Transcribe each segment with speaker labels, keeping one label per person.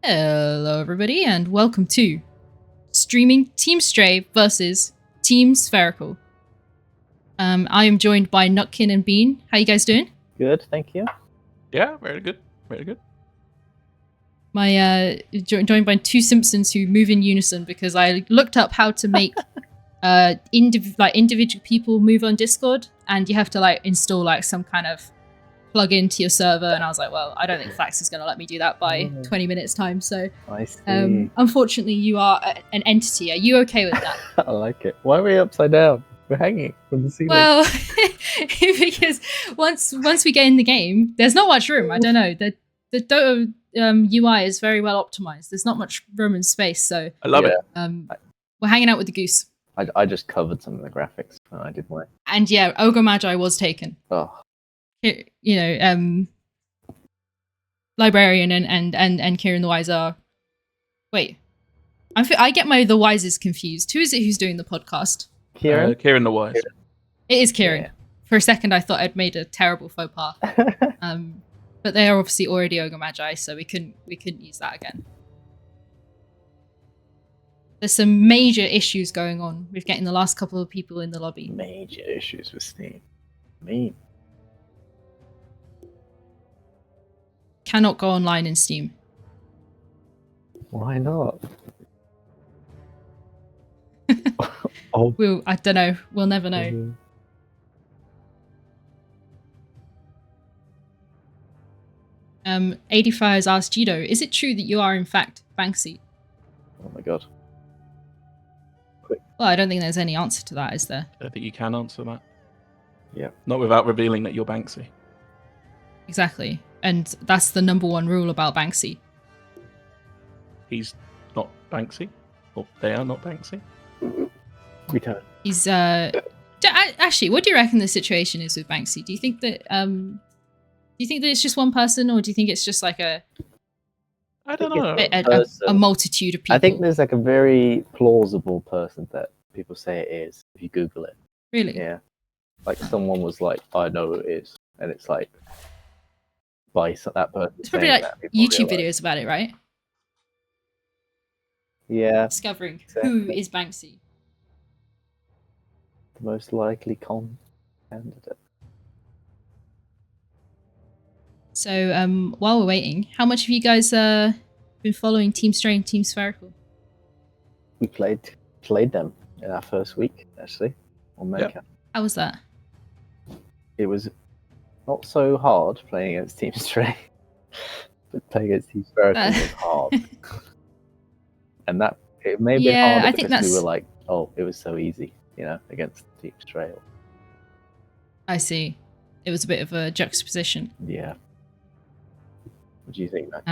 Speaker 1: Hello everybody and welcome to streaming Team Stray versus Team Spherical. I am joined by Nutkin and Bean. How you guys doing?
Speaker 2: Good, thank you.
Speaker 3: Yeah, very good. Very good.
Speaker 1: My joined by two Simpsons who move in unison because I looked up how to make individual people move on Discord, and you have to install some kind of plug into your server, and I was like, well, I don't think Flax is going to let me do that by 20 minutes time, so
Speaker 2: I see.
Speaker 1: Unfortunately you are an entity. Are you okay with that?
Speaker 2: I like it. Why are we upside down? We're hanging from the ceiling.
Speaker 1: Well, because once we get in the game, there's not much room. I don't know. The Dota UI is very well optimized. There's not much room and space, so
Speaker 3: I love it.
Speaker 1: We're hanging out with the goose.
Speaker 2: I just covered some of the graphics when I did mine.
Speaker 1: And yeah, Ogre Magi was taken.
Speaker 2: Oh.
Speaker 1: You know, Librarian and Kieran the Wise are... Wait. I get the Wises confused. Who is it who's doing the podcast?
Speaker 2: Kieran?
Speaker 3: Kieran the Wise.
Speaker 1: It is Kieran.
Speaker 2: Yeah.
Speaker 1: For a second I thought I'd made a terrible faux pas. But they are obviously already Ogre Magi, so we couldn't use that again. There's some major issues going on with getting the last couple of people in the lobby.
Speaker 2: Major issues with Steam. Mean.
Speaker 1: Cannot go online in Steam.
Speaker 2: Why not? Oh.
Speaker 1: I don't know. We'll never know. ADFire has asked GDoe, is it true that you are in fact Banksy?
Speaker 2: Oh my god.
Speaker 1: Quick. Well, I don't think there's any answer to that, is there?
Speaker 3: I don't think you can answer that.
Speaker 2: Yeah.
Speaker 3: Not without revealing that you're Banksy.
Speaker 1: Exactly. And that's the #1 rule about Banksy.
Speaker 3: He's not Banksy. Or they are not Banksy.
Speaker 2: Return.
Speaker 1: He's actually, what do you reckon the situation is with Banksy? Do you think that it's just one person, or do you think it's just like
Speaker 3: I don't know.
Speaker 1: A multitude of people?
Speaker 2: I think there's like a very plausible person that people say it is if you Google it.
Speaker 1: Really?
Speaker 2: Yeah. Like someone was like, I know who it is, and it's like by that person.
Speaker 1: It's probably like YouTube videos about it, right?
Speaker 2: Yeah.
Speaker 1: Discovering
Speaker 2: exactly.
Speaker 1: Who is Banksy.
Speaker 2: The most likely candidate.
Speaker 1: So, while we're waiting, how much have you guys been following Team Stray and Team Spherical?
Speaker 2: We played them in our first week, actually, on Medicap.
Speaker 3: Yep.
Speaker 1: How was that?
Speaker 2: It was not so hard playing against Team Stray, but playing against Team Spherical was hard. And that it may have been harder because we were like, oh, it was so easy, against Team Stray.
Speaker 1: I see. It was a bit of a juxtaposition.
Speaker 2: Yeah. What do you think, Matt?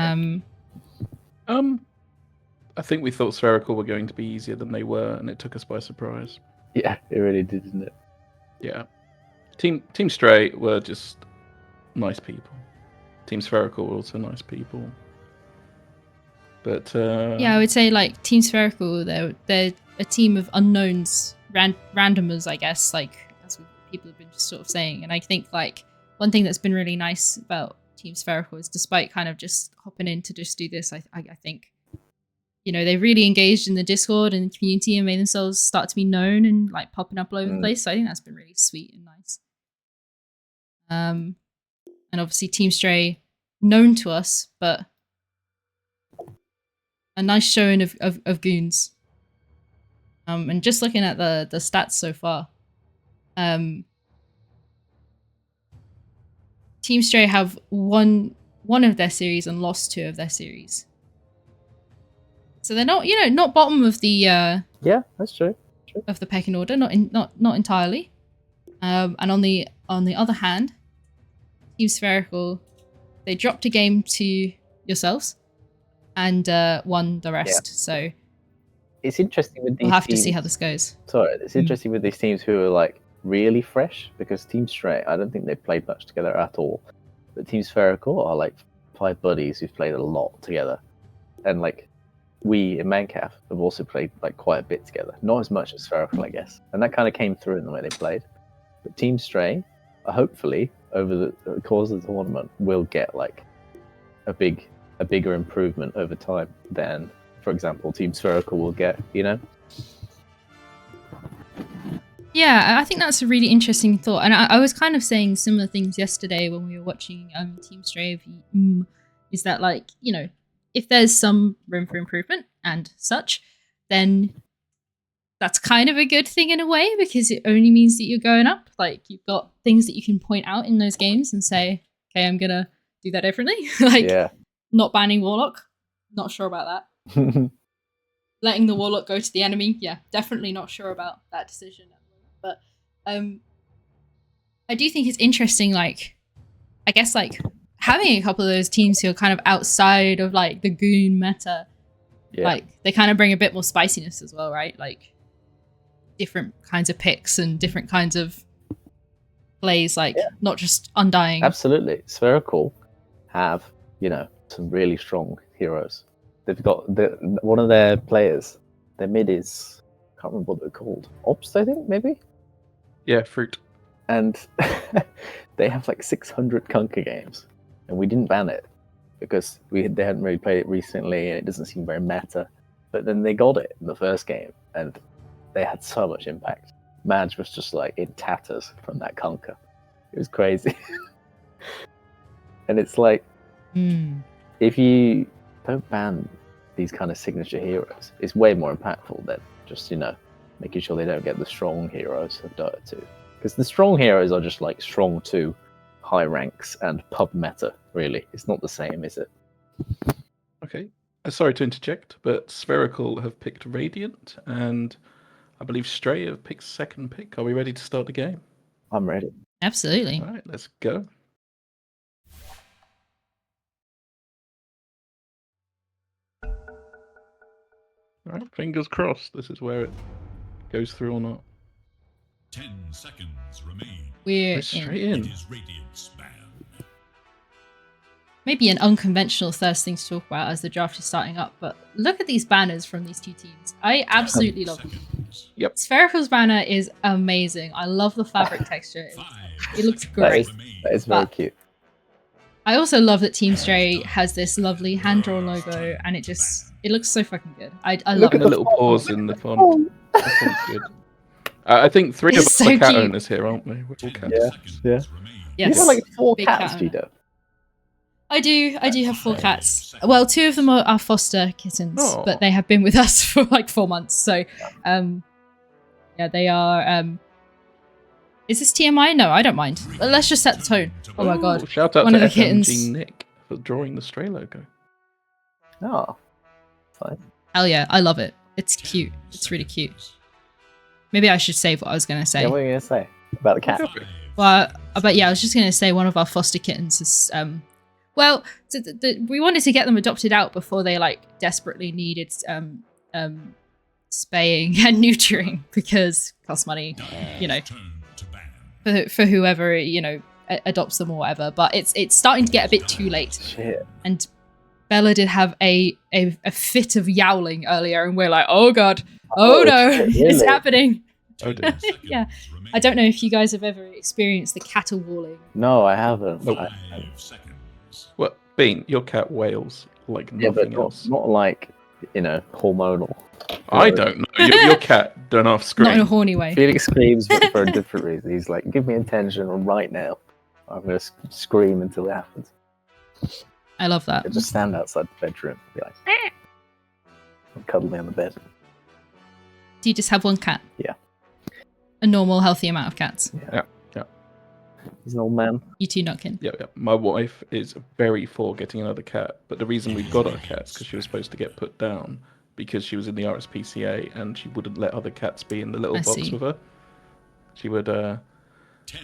Speaker 3: I think we thought Spherical were going to be easier than they were, and it took us by surprise.
Speaker 2: Yeah, it really did, didn't it?
Speaker 3: Yeah. Team Stray were just nice people. Team Spherical were also nice people. But
Speaker 1: yeah, I would say Team Spherical, they're a team of unknowns, randomers, I guess. That's what people have been just sort of saying. And I think one thing that's been really nice about Team Spherical is, despite kind of just hopping in to just do this, I think they really engaged in the Discord and the community and made themselves start to be known and popping up all over the place. So I think that's been really sweet and nice. And obviously Team Stray, known to us, but a nice showing of goons. And just looking at the stats so far, Team Stray have won one of their series and lost 2 of their series. So they're not, not bottom of the
Speaker 2: yeah, that's true.
Speaker 1: Of the pecking order, not entirely. And on the other hand, Team Spherical, they dropped a game to yourselves and won the rest. Yeah. So
Speaker 2: it's interesting with these.
Speaker 1: We'll have
Speaker 2: teams.
Speaker 1: To see how this goes.
Speaker 2: Sorry, it's interesting with these teams who are really fresh, because Team Stray, I don't think they've played much together at all. But Team Spherical are 5 buddies who've played a lot together, and we in Mancaf have also played quite a bit together. Not as much as Spherical, I guess, and that kind of came through in the way they played. But Team Stray, hopefully over the course of the tournament, will get a big a bigger improvement over time than, for example, Team Spherical will get, you know?
Speaker 1: Yeah, I think that's a really interesting thought. And I was kind of saying similar things yesterday when we were watching Team Stray, is that, like, you know, if there's some room for improvement and such, then that's kind of a good thing in a way, because it only means that you're going up. Like, you've got things that you can point out in those games and say, okay, I'm gonna do that differently. Like, not banning Warlock, not sure about that. Letting the Warlock go to the enemy, yeah, definitely not sure about that decision. But I do think it's interesting, like, I guess, like, having a couple of those teams who are kind of outside of, like, the goon meta. Like, they kind of bring a bit more spiciness as well, right? Like, different kinds of picks and different kinds of plays, like, not just Undying.
Speaker 2: Absolutely. Spherical have, you know, some really strong heroes. They've got one of their players, their mid is, I can't remember what they're called. Ops, I think, maybe?
Speaker 3: Yeah, Fruit.
Speaker 2: And they have like 600 Kunker games, and we didn't ban it because they hadn't really played it recently, and it doesn't seem very meta. But then they got it in the first game, and they had so much impact. Madge was just like in tatters from that Kunker. It was crazy. And it's like, if you don't ban these kind of signature heroes, it's way more impactful than just, you know, making sure they don't get the strong heroes of Dota 2. Because the strong heroes are just like strong 2, high ranks, and pub meta, really. It's not the same, is it?
Speaker 3: Okay. Sorry to interject, but Spherical have picked Radiant, and I believe Stray have picked second pick. Are we ready to start the game?
Speaker 2: I'm ready.
Speaker 1: Absolutely.
Speaker 3: All right, let's go. All right, fingers crossed. This is where it goes through or not.
Speaker 4: 10 seconds remain.
Speaker 1: We're
Speaker 3: straight
Speaker 1: in.
Speaker 3: in.
Speaker 4: It is Radiant's ban.
Speaker 1: Maybe an unconventional first thing to talk about as the draft is starting up, but look at these banners from these two teams. I absolutely love them.
Speaker 3: Yep.
Speaker 1: Spherical's banner is amazing. I love the fabric texture. It looks great.
Speaker 2: That is very cute.
Speaker 1: I also love that Team Stray has this lovely hand-drawn logo, and it looks so fucking good. I love
Speaker 3: Look at
Speaker 1: it.
Speaker 3: the little paws in the font. That sounds good. I think three of us
Speaker 1: so
Speaker 3: are cat
Speaker 1: cute.
Speaker 3: owners here, aren't we? We're all cats.
Speaker 2: Yeah.
Speaker 1: Yes.
Speaker 2: You've got like 4
Speaker 1: Big
Speaker 2: cats,
Speaker 1: cat owner.
Speaker 2: GDoe.
Speaker 1: I do have 4 cats. Well, 2 of them are foster kittens,
Speaker 3: Aw.
Speaker 1: but they have been with us for like 4 months. So, yeah, they are. Is this TMI? No, I don't mind. Let's just set the tone. Oh my god!
Speaker 3: Shout out
Speaker 1: One
Speaker 3: to
Speaker 1: of the
Speaker 3: FMG
Speaker 1: kittens.
Speaker 3: Nick for drawing the Stray logo.
Speaker 2: Oh, fine.
Speaker 1: Hell yeah, I love it. It's cute. It's really cute. Maybe I should save what I was gonna say.
Speaker 2: Yeah, what are you going to say about the cat?
Speaker 1: Well, but yeah, I was just gonna say one of our foster kittens is well, we wanted to get them adopted out before they like desperately needed spaying and neutering because it costs money, you know, for whoever, you know, adopts them or whatever. But it's starting to get a bit too late.
Speaker 2: Shit.
Speaker 1: And Bella did have a fit of yowling earlier, and we're like, oh god, oh no,
Speaker 2: shit,
Speaker 1: it's
Speaker 2: really?
Speaker 1: happening.
Speaker 3: Oh dear.
Speaker 1: Yeah, I don't know if you guys have ever experienced the caterwauling.
Speaker 2: No, I haven't.
Speaker 3: Nope. What? Bean, your cat wails like
Speaker 2: Yeah, but
Speaker 3: nothing else.
Speaker 2: not like, you know, hormonal.
Speaker 3: I don't know. Your cat don't half scream.
Speaker 1: Not in a horny way.
Speaker 2: Felix screams but for a different reason. He's like, give me attention right now. I'm going to scream until it happens.
Speaker 1: I love that.
Speaker 2: I just stand outside the bedroom and be like, and cuddle me on the bed.
Speaker 1: Do you just have one cat?
Speaker 2: Yeah.
Speaker 1: A normal, healthy amount of cats.
Speaker 3: Yeah.
Speaker 2: He's an old man.
Speaker 1: You too, Nutkin.
Speaker 3: Yeah. My wife is very for getting another cat, but the reason we got our cats because she was supposed to get put down because she was in the RSPCA and she wouldn't let other cats be in the little
Speaker 1: I
Speaker 3: box
Speaker 1: see.
Speaker 3: with her. She would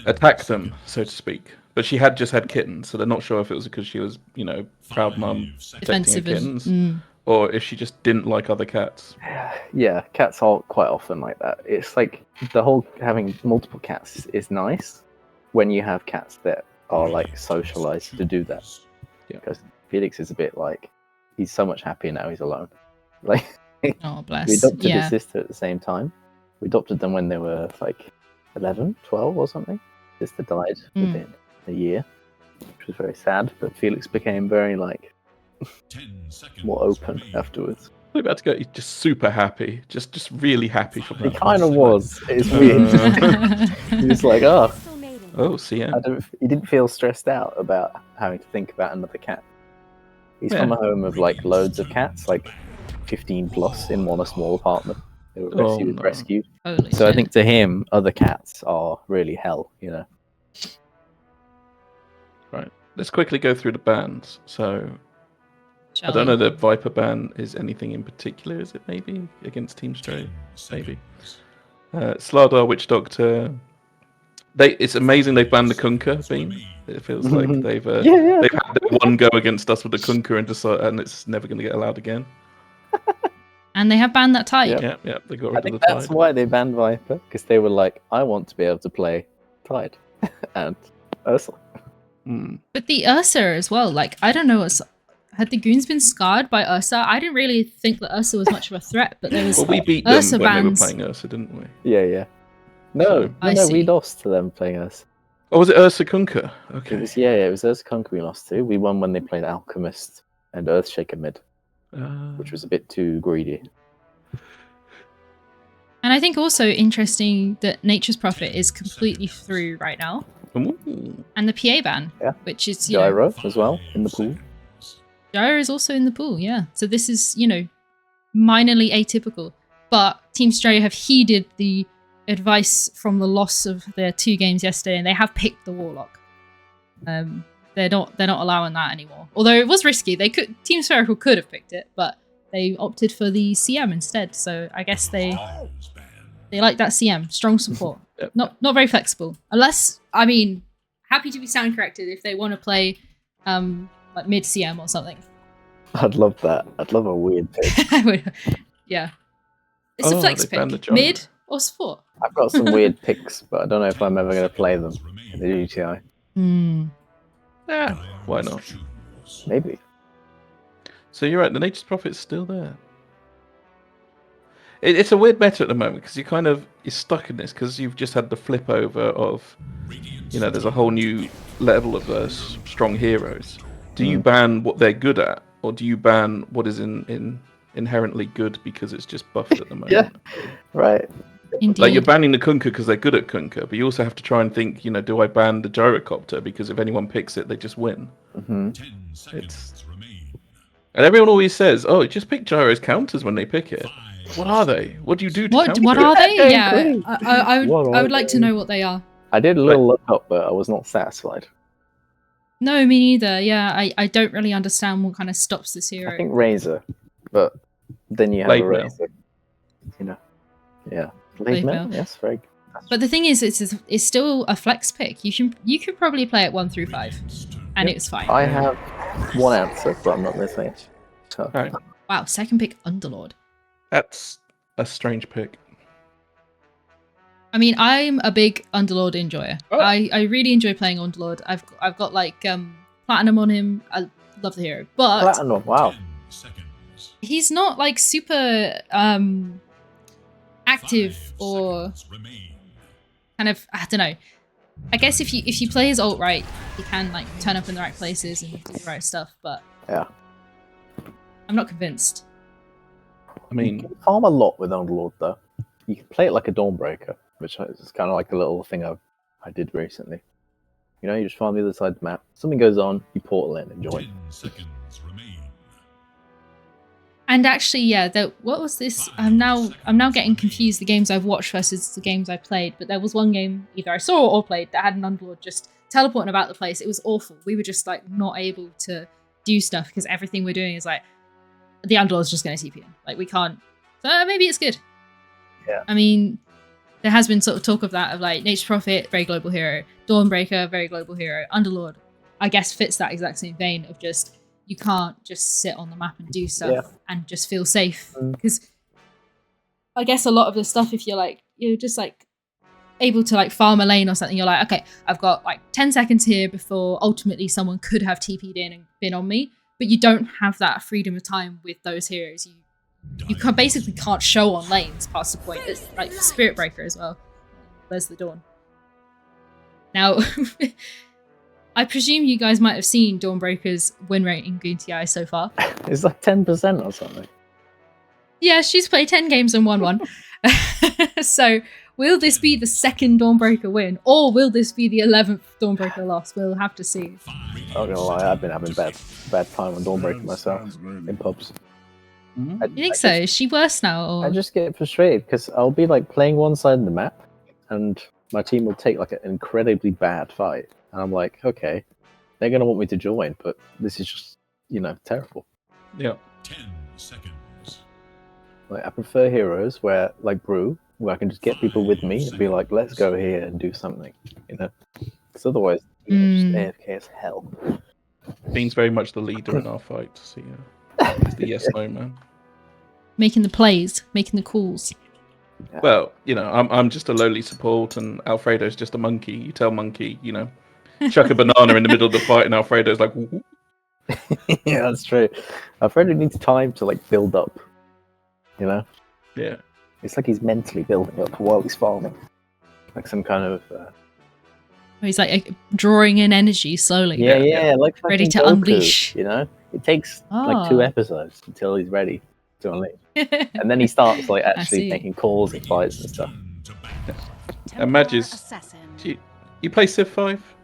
Speaker 3: attack them, so to speak. But she had just had kittens, so they're not sure if it was because she was, you know, proud mum protecting her
Speaker 1: Defensive
Speaker 3: kittens,
Speaker 1: and
Speaker 3: or if she just didn't like other cats.
Speaker 2: Yeah, cats are quite often like that. It's like the whole having multiple cats is nice when you have cats that are like socialized to do that.
Speaker 3: Yeah.
Speaker 2: Because Felix is a bit like, he's so much happier now he's alone. Like,
Speaker 1: oh bless.
Speaker 2: we adopted
Speaker 1: Yeah.
Speaker 2: his sister at the same time. We adopted them when they were like 11, 12 or something. Sister died within a year, which was very sad. But Felix became very like
Speaker 4: 10 seconds
Speaker 2: more open
Speaker 4: remaining.
Speaker 2: afterwards.
Speaker 3: We're about to go. He's just super happy, just really happy for
Speaker 2: He
Speaker 3: that.
Speaker 2: kind of was. It's weird. He was like, oh,
Speaker 3: Oh, CM.
Speaker 2: he didn't feel stressed out about having to think about another cat. He's from
Speaker 3: Yeah.
Speaker 2: a home of like loads of cats, like 15 plus in one small apartment. They were
Speaker 3: Oh, no.
Speaker 2: rescued.
Speaker 1: Holy
Speaker 2: So I
Speaker 1: shit.
Speaker 2: think to him, other cats are really hell, you know.
Speaker 3: Right. Let's quickly go through the bans. So
Speaker 1: Shall
Speaker 3: I don't
Speaker 1: we?
Speaker 3: know that Viper ban is anything in particular. Is it maybe against Team Stray?
Speaker 4: 10
Speaker 3: Maybe.
Speaker 4: seconds.
Speaker 3: Slardar, Witch Doctor. It's amazing they've banned the Kunkka beam. It feels like they've
Speaker 2: Yeah.
Speaker 3: they've had their one go against us with the Kunkka and it's never going to get allowed again.
Speaker 1: And they have banned that type.
Speaker 2: Yep.
Speaker 3: Yeah, they got
Speaker 2: I
Speaker 3: rid of
Speaker 2: think
Speaker 3: the
Speaker 2: that's
Speaker 3: Tide.
Speaker 2: why they banned Viper, because they were like, I want to be able to play Tide and Ursula.
Speaker 3: Hmm.
Speaker 1: But the Ursa as well. Like, I don't know what's. Had the goons been scarred by Ursa? I didn't really think that Ursa was much of a threat, but there was
Speaker 3: Well, we beat them
Speaker 1: Ursa
Speaker 3: when they were
Speaker 1: bans.
Speaker 3: playing Ursa, didn't we?
Speaker 2: Yeah. No,
Speaker 3: So-
Speaker 1: I
Speaker 2: we
Speaker 1: see.
Speaker 2: lost to them playing us.
Speaker 3: Oh, was it Ursa Kunkka? Okay.
Speaker 2: It was Ursa Conquer we lost to. We won when they played Alchemist and Earthshaker mid, which was a bit too greedy.
Speaker 1: And I think also interesting that Nature's Prophet is completely through right now.
Speaker 3: Ooh.
Speaker 1: And the PA ban,
Speaker 2: Yeah.
Speaker 1: which is, you know,
Speaker 2: Gyro as well in the pool.
Speaker 1: Gyro is also in the pool, yeah. So this is, you know, minorly atypical. But Team Stray have heeded the advice from the loss of their 2 games yesterday, and they have picked the Warlock. They're not allowing that anymore. Although it was risky. Team Spherical could have picked it, but they opted for the CM instead. So I guess they like that CM. Strong support.
Speaker 3: Yep.
Speaker 1: Not very flexible. Unless, I mean, happy to be sound corrected if they want to play like mid CM or something.
Speaker 2: I'd love that. I'd love a weird pick.
Speaker 1: I would, yeah. It's a
Speaker 3: Oh,
Speaker 1: flex
Speaker 3: they banned the
Speaker 1: pick.
Speaker 3: gyro.
Speaker 1: Mid or support.
Speaker 2: I've got some weird picks, but I don't know if I'm ever going to play them in the GTI.
Speaker 3: Yeah, why not?
Speaker 2: Maybe.
Speaker 3: So you're right, the Nature's Prophet's still there. It's a weird meta at the moment because you're stuck in this because you've just had the flip over of, you know, there's a whole new level of strong heroes. Do you ban what they're good at, or do you ban what is inherently good because it's just buffed at the moment?
Speaker 2: Yeah. Right.
Speaker 1: Indeed.
Speaker 3: Like you're banning the Kunkka because they're good at Kunkka, but you also have to try and think, you know, do I ban the Gyrocopter because if anyone picks it, they just win.
Speaker 4: 10 seconds remain.
Speaker 3: And everyone always says, "Oh, just pick Gyro's counters when they pick it." What are they? What do you do to counter
Speaker 1: What
Speaker 3: it?
Speaker 1: are they?
Speaker 2: Okay,
Speaker 1: Yeah,
Speaker 2: great.
Speaker 1: I would like to know what they are.
Speaker 2: I did a little look up, but I was not satisfied.
Speaker 1: No, me neither. Yeah, I don't really understand what kind of stops this hero.
Speaker 2: I think Razor, but then you have
Speaker 3: Blade
Speaker 2: a
Speaker 3: Mail.
Speaker 2: Razor. You know. Yeah.
Speaker 1: Blade
Speaker 2: Blade Mail?
Speaker 1: Mail.
Speaker 2: Yes, very good.
Speaker 1: But the thing is, it's still a flex pick. You could probably play it 1 through 5, and it's fine.
Speaker 2: I have one answer, but I'm not going to say it. So,
Speaker 3: All right,
Speaker 1: Wow, second pick Underlord.
Speaker 3: that's a strange pick.
Speaker 1: I mean, I'm a big Underlord enjoyer.
Speaker 3: Oh.
Speaker 1: I really enjoy playing Underlord. I've got like platinum on him. I love the hero, but
Speaker 2: Platinum, wow.
Speaker 4: 10 seconds.
Speaker 1: he's not like super active
Speaker 4: 5
Speaker 1: or
Speaker 4: seconds remain.
Speaker 1: kind of, I don't know. I guess if you play his ult right, he can like turn up in the right places and do the right stuff. But
Speaker 2: Yeah.
Speaker 1: I'm not convinced.
Speaker 3: I
Speaker 2: You
Speaker 3: mean,
Speaker 2: can farm a lot with Underlord, though. You can play it like a Dawnbreaker, which is kind of like a little thing I did recently. You know, you just farm the other side of the map. Something goes on, you portal in and join.
Speaker 4: 10 seconds remain.
Speaker 1: And actually, yeah, what was this? I'm now getting confused. The games I've watched versus the games I played. But there was one game either I saw or played that had an Underlord just teleporting about the place. It was awful. We were just like not able to do stuff because everything we're doing is like the Underlord's just going to TP in. Like we can't. So maybe it's good.
Speaker 2: Yeah.
Speaker 1: I mean, there has been sort of talk of that of like Nature's Prophet, very global hero, Dawnbreaker, very global hero, Underlord. I guess fits that exact same vein of just. You can't just sit on the map and do stuff and just feel safe. Because I guess a lot of the stuff, if you're just like able to like farm a lane or something, you're like, okay, I've got like 10 seconds here before ultimately someone could have TP'd in and been on me. But you don't have that freedom of time with those heroes. You basically can't show on lanes past the point. It's like Spirit Breaker as well. There's the Dawn. Now, I presume you guys might have seen Dawnbreaker's win rate in Goon TI so far.
Speaker 2: It's like 10% or something.
Speaker 1: Yeah, she's played 10 games and won one. So, will this be the second Dawnbreaker win, or will this be the 11th Dawnbreaker loss? We'll have to see.
Speaker 2: Not gonna lie, I've been having bad time on Dawnbreaker myself in pubs.
Speaker 3: Mhm.
Speaker 1: You think so? Is she worse now? Or?
Speaker 2: I just get frustrated because I'll be like playing one side of the map, and my team will take like an incredibly bad fight, and I'm like, okay, they're gonna want me to join, but this is just, terrible.
Speaker 3: Yeah.
Speaker 4: 10 seconds.
Speaker 2: Like, I prefer heroes where, like Brew, where I can just get people with me and be like, let's go here and do something, Because otherwise, just AFK as hell.
Speaker 3: Bean's very much the leader in our fight. So he's the yes no man.
Speaker 1: Making the plays, making the calls.
Speaker 2: Yeah.
Speaker 3: Well, I'm just a lowly support, and Alfredo's just a monkey. You tell monkey, chuck a banana in the middle of the fight, and Alfredo's like, woo.
Speaker 2: Yeah, that's true. Alfredo needs time to like build up.
Speaker 3: Yeah.
Speaker 2: It's like he's mentally building up while he's farming, like some kind of.
Speaker 1: He's like drawing in energy slowly.
Speaker 2: Yeah, like
Speaker 1: Ready
Speaker 2: fucking
Speaker 1: to
Speaker 2: Goku,
Speaker 1: unleash.
Speaker 2: It takes like 2 episodes until he's ready to unleash, and then he starts like actually
Speaker 1: see.
Speaker 2: making calls and fights and stuff.
Speaker 3: And Madges, you play Civ 5?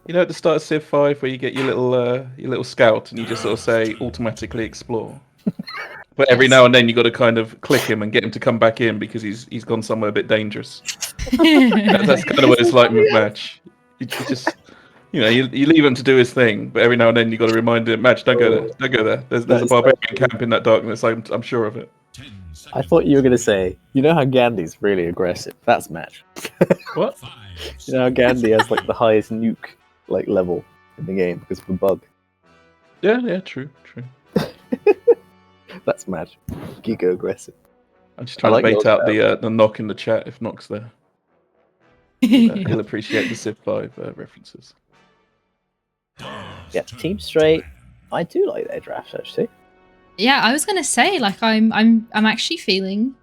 Speaker 3: At the start of Civ 5 where you get your little scout and you just sort of say automatically explore. But every now and then you got to kind of click him and get him to come back in because he's gone somewhere a bit dangerous. That's kind of what it's like with Match. You just you leave him to do his thing, but every now and then you got to remind him, Match, don't go there, don't go there. There's a barbarian camp in that darkness. I'm sure of it.
Speaker 2: I thought you were gonna say, how Gandhi's really aggressive. That's Match.
Speaker 3: What?
Speaker 2: How Gandhi has like the highest nuke like level in the game because of a bug.
Speaker 3: Yeah, true.
Speaker 2: That's Match. Giga aggressive.
Speaker 3: I'm just trying to bait out the knock in the chat if Knock's there. He'll appreciate the Civ 5 references.
Speaker 2: Yeah, Team Straight. I do like their drafts actually.
Speaker 1: Yeah, I was gonna say, like, I'm actually feeling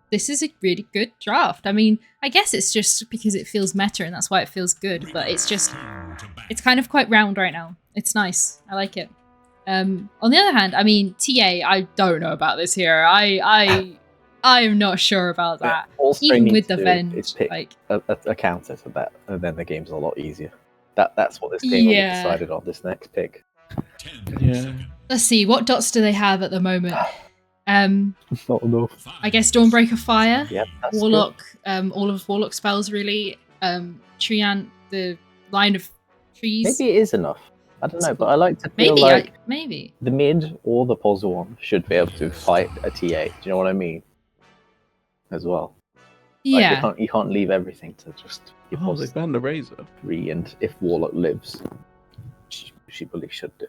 Speaker 1: this is a really good draft. I mean, I guess it's just because it feels meta and that's why it feels good, but it's kind of quite round right now. It's nice. I like it. On the other hand, I mean, TA, I don't know about this here. I am not sure about that.
Speaker 2: Yeah,
Speaker 1: even with the Venge,
Speaker 2: like a counter to that, and then the game's a lot easier. That's what this game will be decided on. This next pick.
Speaker 3: Yeah.
Speaker 1: Let's see, what dots do they have at the moment?
Speaker 2: Not enough.
Speaker 1: I guess Dawnbreaker Fire,
Speaker 2: Yeah,
Speaker 1: Warlock, all of Warlock spells really. Treant, the line of trees.
Speaker 2: Maybe it is enough. I don't know, but I like to feel
Speaker 1: maybe
Speaker 2: the mid or the puzzle one should be able to fight a TA. Do you know what I mean? As well.
Speaker 1: Yeah.
Speaker 2: Like, you can't leave everything to just give
Speaker 3: they banned the Razor.
Speaker 2: 3, and if Warlock lives, she probably should do.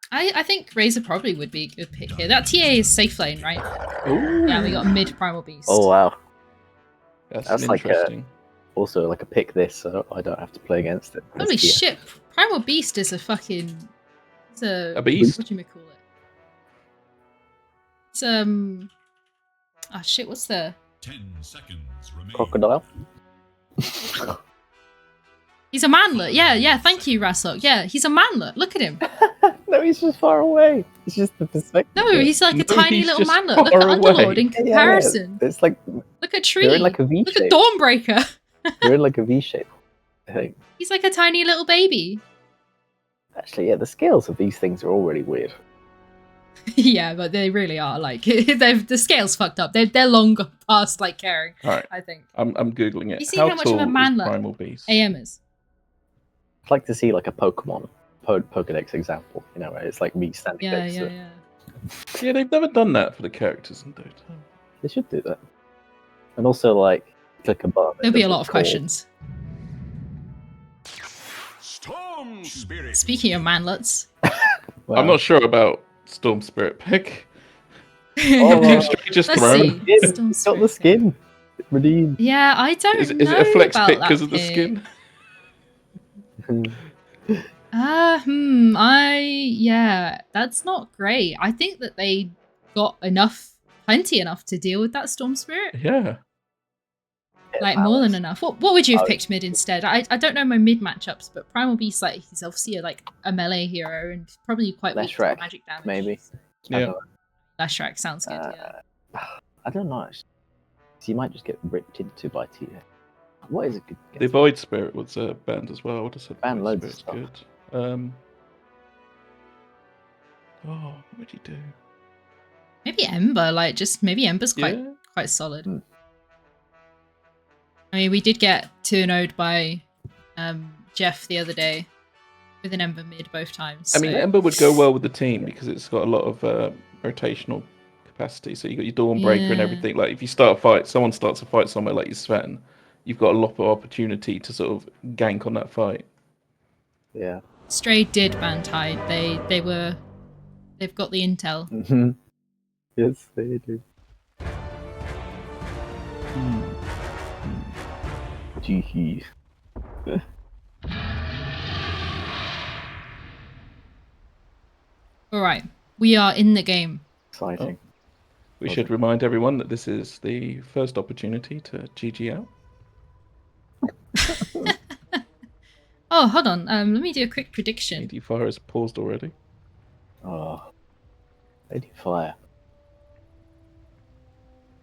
Speaker 1: I think Razor probably would be a good pick here. That TA is safe lane, right?
Speaker 3: Ooh.
Speaker 1: Yeah, we got mid Primal Beast.
Speaker 2: Oh wow.
Speaker 3: That's
Speaker 2: like
Speaker 3: interesting.
Speaker 2: Also like a pick this, so I don't have to play against it.
Speaker 1: Holy shit! Primal Beast is a fucking. It's
Speaker 3: a beast.
Speaker 1: What do you call it? It's Oh shit! What's the?
Speaker 4: 10 seconds remain.
Speaker 2: Crocodile.
Speaker 1: He's a manlet. Yeah. Thank you, Rasok. Yeah, he's a manlet. Look at him.
Speaker 2: No, he's just far away. It's just the perspective.
Speaker 1: No, he's like a tiny little
Speaker 3: just
Speaker 1: manlet. Look at
Speaker 3: far away.
Speaker 1: Underlord in comparison.
Speaker 2: Yeah, it's like
Speaker 1: Look at Tree.
Speaker 2: they're in like a V
Speaker 1: Look
Speaker 2: shape.
Speaker 1: at Dawnbreaker.
Speaker 2: They're in like a V shape. I think.
Speaker 1: He's like a tiny little baby.
Speaker 2: Actually, yeah, the scales of these things are all really weird.
Speaker 1: Yeah, but they really are. Like the scale's fucked up. They're long past like caring.
Speaker 3: All right.
Speaker 1: I think.
Speaker 3: I'm googling it.
Speaker 1: You see how much of a
Speaker 3: tall is
Speaker 1: manlet
Speaker 3: Primal Beast?
Speaker 1: AM is.
Speaker 2: I'd like to see like a Pokemon Pokedex example. Where it's like me standing next to it.
Speaker 3: Yeah, they've never done that for the characters in Dota.
Speaker 2: They should do that. And also like click above.
Speaker 1: There'll be a lot of questions.
Speaker 4: Storm Spirit.
Speaker 1: Speaking of manlets.
Speaker 2: Wow.
Speaker 3: I'm not sure about Storm Spirit pick.
Speaker 2: Oh,
Speaker 3: Team Straight just
Speaker 1: Let's
Speaker 3: thrown.
Speaker 1: see.
Speaker 2: Skin. It's got the skin. Redeemed.
Speaker 1: Yeah, I don't
Speaker 3: Is
Speaker 1: know
Speaker 3: it a flex
Speaker 1: about
Speaker 3: pick
Speaker 1: that
Speaker 3: because of the
Speaker 1: pick.
Speaker 3: skin?
Speaker 1: That's not great. I think that they got plenty enough to deal with that Storm Spirit.
Speaker 3: Yeah.
Speaker 1: like more than
Speaker 2: balance.
Speaker 1: enough. What would you have
Speaker 2: Oh.
Speaker 1: picked mid instead? I don't know my mid matchups, but Primal Beast, like, he's obviously like a melee hero and probably quite weak to
Speaker 2: Leshrac,
Speaker 1: magic damage.
Speaker 2: maybe. I
Speaker 3: Yeah.
Speaker 2: don't
Speaker 1: Leshrac sounds good.
Speaker 2: know.
Speaker 1: Yeah.
Speaker 2: I don't know. Actually. So you might just get ripped into by TA. What is a good guess?
Speaker 3: The Void Spirit was banned as well. I would have said
Speaker 2: Banned
Speaker 3: Void
Speaker 2: loads of
Speaker 3: Spirit's
Speaker 2: stuff.
Speaker 3: good. Oh, what would you do?
Speaker 1: Maybe Ember, like just maybe Ember's quite
Speaker 3: Yeah.
Speaker 1: solid.
Speaker 2: Hmm.
Speaker 1: I mean, we did get 2-0'd by Jeff the other day with an Ember mid both times.
Speaker 3: I mean,
Speaker 1: so-
Speaker 3: Ember would go well with the team because it's got a lot of rotational capacity. So you got your Dawnbreaker and
Speaker 1: Yeah.
Speaker 3: everything. Like if you start a fight, someone starts a fight somewhere like your Sven, you've got a lot of opportunity to sort of gank on that fight.
Speaker 2: Yeah.
Speaker 1: Stray did ban Tide. They've got the intel.
Speaker 2: Mm-hmm. Yes, they do. Gee.
Speaker 1: All right, we are in the game.
Speaker 2: Exciting.
Speaker 3: We
Speaker 2: Okay.
Speaker 3: should remind everyone that this is the first opportunity to GG out.
Speaker 1: Oh, hold on. Let me do a quick prediction.
Speaker 3: ADFire has paused already.
Speaker 2: Oh. ADFire.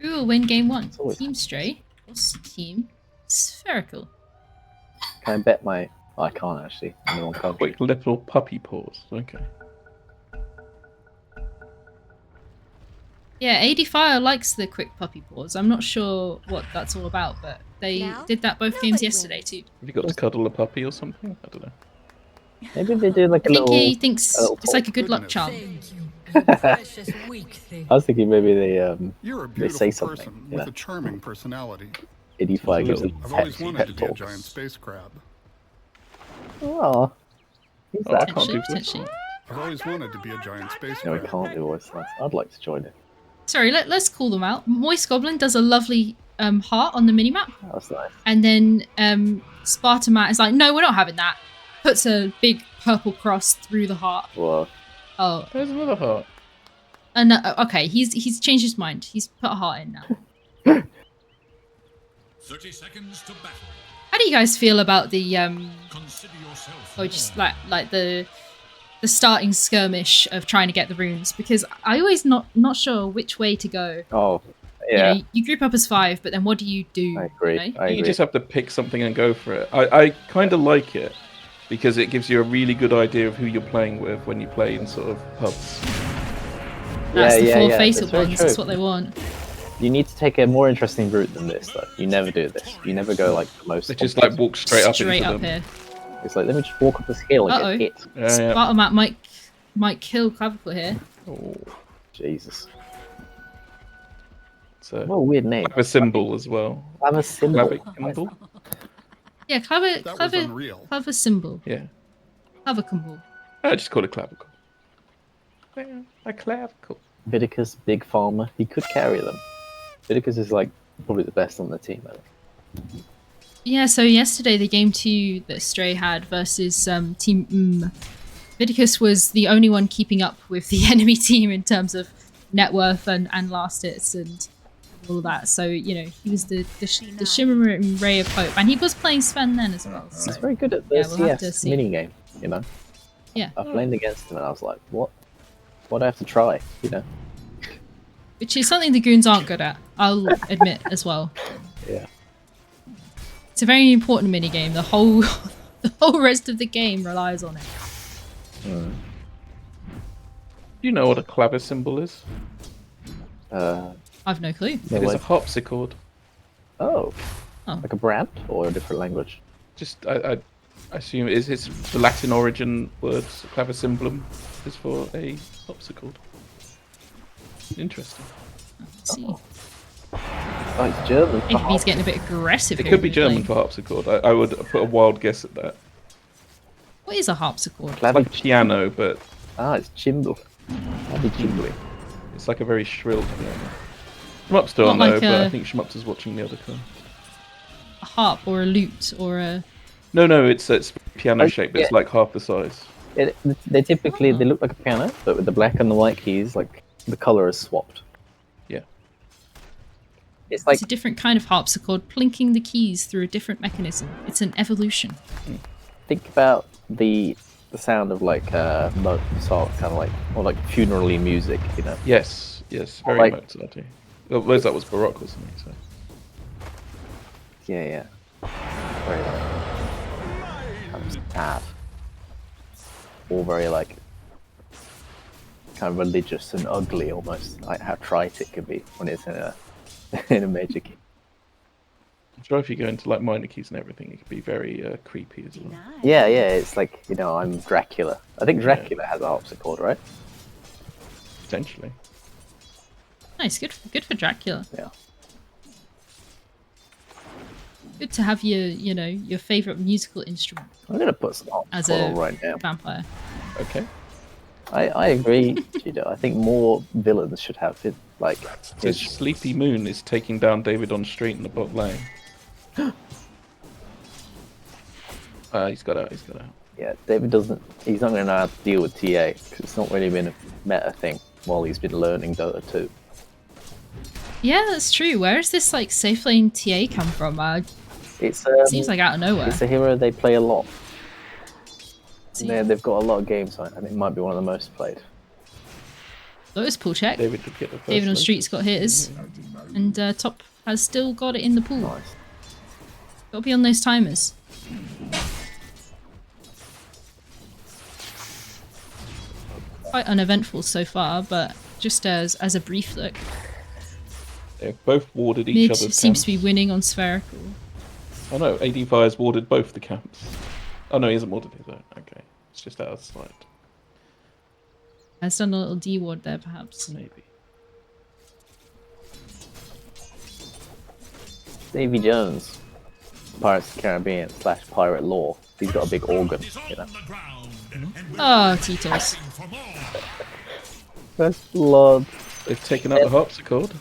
Speaker 1: Who will win game one?
Speaker 2: It's always-
Speaker 1: Team Stray or Team Spherical?
Speaker 2: Can I bet my... Oh, I can't actually. I'm in the wrong country.
Speaker 3: Quick little puppy pause. Okay.
Speaker 1: Yeah, ADFire likes the quick puppy pause. I'm not sure what that's all about, but they
Speaker 5: Now,
Speaker 1: did that both games
Speaker 5: nobody
Speaker 1: yesterday
Speaker 5: wins.
Speaker 1: too.
Speaker 3: Have you got to cuddle a puppy or something? I don't know.
Speaker 2: Maybe they do like
Speaker 1: I
Speaker 2: a
Speaker 1: think
Speaker 2: little...
Speaker 1: he thinks
Speaker 2: a little
Speaker 1: it's like a good luck
Speaker 4: Goodness.
Speaker 1: charm.
Speaker 5: Thank you, you precious weak thing.
Speaker 2: I was thinking maybe they
Speaker 6: You're a
Speaker 2: they
Speaker 6: beautiful
Speaker 2: say something.
Speaker 6: person
Speaker 2: You
Speaker 6: with
Speaker 2: know?
Speaker 6: a charming personality.
Speaker 2: ADFire gives them
Speaker 6: I've always
Speaker 2: pep
Speaker 6: wanted to be a
Speaker 2: talks.
Speaker 6: giant space crab.
Speaker 2: Oh. Who's
Speaker 3: Oh, I
Speaker 2: that?
Speaker 3: can't
Speaker 1: Potentially,
Speaker 3: do this.
Speaker 1: potentially.
Speaker 6: I've always wanted to be a giant space
Speaker 2: No, we
Speaker 6: crab.
Speaker 2: can't do voice lines. I'd like to join it.
Speaker 1: Sorry, let's call them out. Moist Goblin does a lovely heart on the minimap,
Speaker 2: That's nice.
Speaker 1: and then Spartomat is like, no, we're not having that. Puts a big purple cross through the heart.
Speaker 2: Well,
Speaker 1: Oh,
Speaker 3: There's another heart.
Speaker 1: and okay, he's changed his mind. He's put a heart in now.
Speaker 4: 30 seconds to battle.
Speaker 1: How do you guys feel about the
Speaker 4: Consider yourself.
Speaker 1: or just
Speaker 4: warned.
Speaker 1: like the starting skirmish of trying to get the runes? Because I always not sure which way to go.
Speaker 2: oh,
Speaker 1: You
Speaker 2: yeah.
Speaker 1: know, you group up as 5, but then what do you do?
Speaker 2: I agree.
Speaker 1: You know?
Speaker 2: I
Speaker 3: You
Speaker 2: agree.
Speaker 3: just have to pick something and go for it. I kind of like it because it gives you a really good idea of who you're playing with when you play in sort of pubs.
Speaker 1: That's the four
Speaker 2: yeah.
Speaker 1: fatal
Speaker 2: That's very
Speaker 1: ones.
Speaker 2: true.
Speaker 1: That's what they want.
Speaker 2: You need to take a more interesting route than this, though. You never do this. You never go like the most.
Speaker 3: They just like walk straight up into
Speaker 1: up
Speaker 3: them.
Speaker 1: here.
Speaker 2: It's like let me just walk up this hill and
Speaker 1: Uh-oh.
Speaker 2: get hit.
Speaker 3: Yeah, yeah.
Speaker 1: Spartomat might kill Clavicle here.
Speaker 3: Oh,
Speaker 2: Jesus.
Speaker 3: it's a
Speaker 2: What a weird name.
Speaker 3: symbol as well.
Speaker 2: I'm a symbol.
Speaker 3: Clavic-
Speaker 1: Yeah,
Speaker 6: That was
Speaker 1: clever
Speaker 6: unreal.
Speaker 1: symbol.
Speaker 3: Yeah.
Speaker 1: Clavicle.
Speaker 3: I just call it clavicle. Yeah, a clavicle.
Speaker 2: Vidicus, big farmer. He could carry them. Vidicus is like probably the best on the team. I think.
Speaker 1: Yeah, so yesterday the game 2 that Stray had versus Team Vidicus was the only one keeping up with the enemy team in terms of net worth and last hits and all that. So, you know, he was the shimmering ray of hope. And he was playing Sven then as well. So.
Speaker 2: He's very good at the
Speaker 1: Yeah, we'll have to
Speaker 2: CS
Speaker 1: see.
Speaker 2: mini game. You know.
Speaker 1: Yeah.
Speaker 2: I played against him and I was like, what? What do I have to try? You know.
Speaker 1: Which is something the goons aren't good at, I'll admit as well.
Speaker 2: Yeah.
Speaker 1: It's a very important mini game. The whole rest of the game relies on it.
Speaker 3: You know what a clavicimbel is?
Speaker 1: I've no clue.
Speaker 2: No
Speaker 3: It is
Speaker 2: way.
Speaker 3: a harpsichord.
Speaker 2: Oh.
Speaker 1: Oh.
Speaker 2: Like a brand or a different language?
Speaker 3: Just I assume it's the Latin origin words. Clavicimbalum is for a harpsichord. Interesting.
Speaker 1: Let's see.
Speaker 2: Oh, it's German. for
Speaker 1: ADB's getting a bit aggressive.
Speaker 3: It
Speaker 1: here
Speaker 3: could be
Speaker 1: with
Speaker 3: German
Speaker 1: playing.
Speaker 3: for harpsichord. I would put a wild guess at that.
Speaker 1: What is a harpsichord?
Speaker 3: Like piano, but
Speaker 2: Ah, it's Chimble.
Speaker 3: jingly. It's like a very shrill piano. Shmups don't
Speaker 1: Not
Speaker 3: know,
Speaker 1: like
Speaker 3: but I
Speaker 1: a-
Speaker 3: think Shmups is watching the other car.
Speaker 1: A harp or a lute or a...
Speaker 3: No, it's piano
Speaker 2: Oh,
Speaker 3: shaped, but it's
Speaker 2: yeah.
Speaker 3: like half the size.
Speaker 2: They typically they look like a piano, but with the black and the white keys, like the color is swapped.
Speaker 3: Yeah.
Speaker 2: It's like
Speaker 1: It's a different kind of harpsichord, plinking the keys through a different mechanism. It's an evolution.
Speaker 2: think about the sound of like Mozart, kind of like or like funerally music, you know.
Speaker 3: Yes, yes, very
Speaker 2: Like-
Speaker 3: Mozart-y. Well, Mozart was Baroque, wasn't he? So.
Speaker 2: Yeah. Very like kind of sad. All very like kind of religious and ugly almost, like how trite it could be when it's in a in a major key.
Speaker 3: I'm sure if you go into like minor keys and everything, it could be very creepy as well.
Speaker 2: Yeah, it's like, you know, I'm Dracula. I think Dracula has a harpsichord, right?
Speaker 3: Potentially.
Speaker 1: Nice, good for Dracula.
Speaker 2: Yeah.
Speaker 1: Good to have your favorite musical instrument
Speaker 2: I'm gonna put some
Speaker 1: as
Speaker 2: harpsichord
Speaker 1: a
Speaker 2: on right now.
Speaker 1: vampire.
Speaker 3: Okay.
Speaker 2: I agree, GDoe. I think more villains should have it, like
Speaker 3: So sleepymoon is taking down davidonstreet in the bot lane. He's got out.
Speaker 2: yeah, David doesn't. He's not gonna know how to deal with TA because it's not really been a meta thing while he's been learning Dota 2.
Speaker 1: Yeah, that's true. Where does this like safe lane TA come from?
Speaker 2: It's
Speaker 1: Seems like out of nowhere.
Speaker 2: it's a hero they play a lot.
Speaker 1: See.
Speaker 2: They've got a lot of games on it, and it might be one of the most played.
Speaker 1: Lotus pool check.
Speaker 3: David did get the first.
Speaker 1: David on
Speaker 3: one.
Speaker 1: Street's got his, and Top has still got it in the pool.
Speaker 2: Nice.
Speaker 1: Got to be on those timers. Quite uneventful so far, but just as a brief look,
Speaker 3: They've both warded each
Speaker 1: Mid
Speaker 3: other's
Speaker 1: seems to
Speaker 3: camps.
Speaker 1: be winning on Spherical.
Speaker 3: Oh no, ADFire's warded both the camps. Oh no, he hasn't warded it though. Okay, it's just out of sight.
Speaker 1: Has done a little D ward there, perhaps.
Speaker 3: Maybe.
Speaker 2: Davy Jones, Pirates of the Caribbean / Pirate Law. He's got a big organ, you know.
Speaker 1: Oh, Titos.
Speaker 2: First blood.
Speaker 3: They've taken out the harpsichord.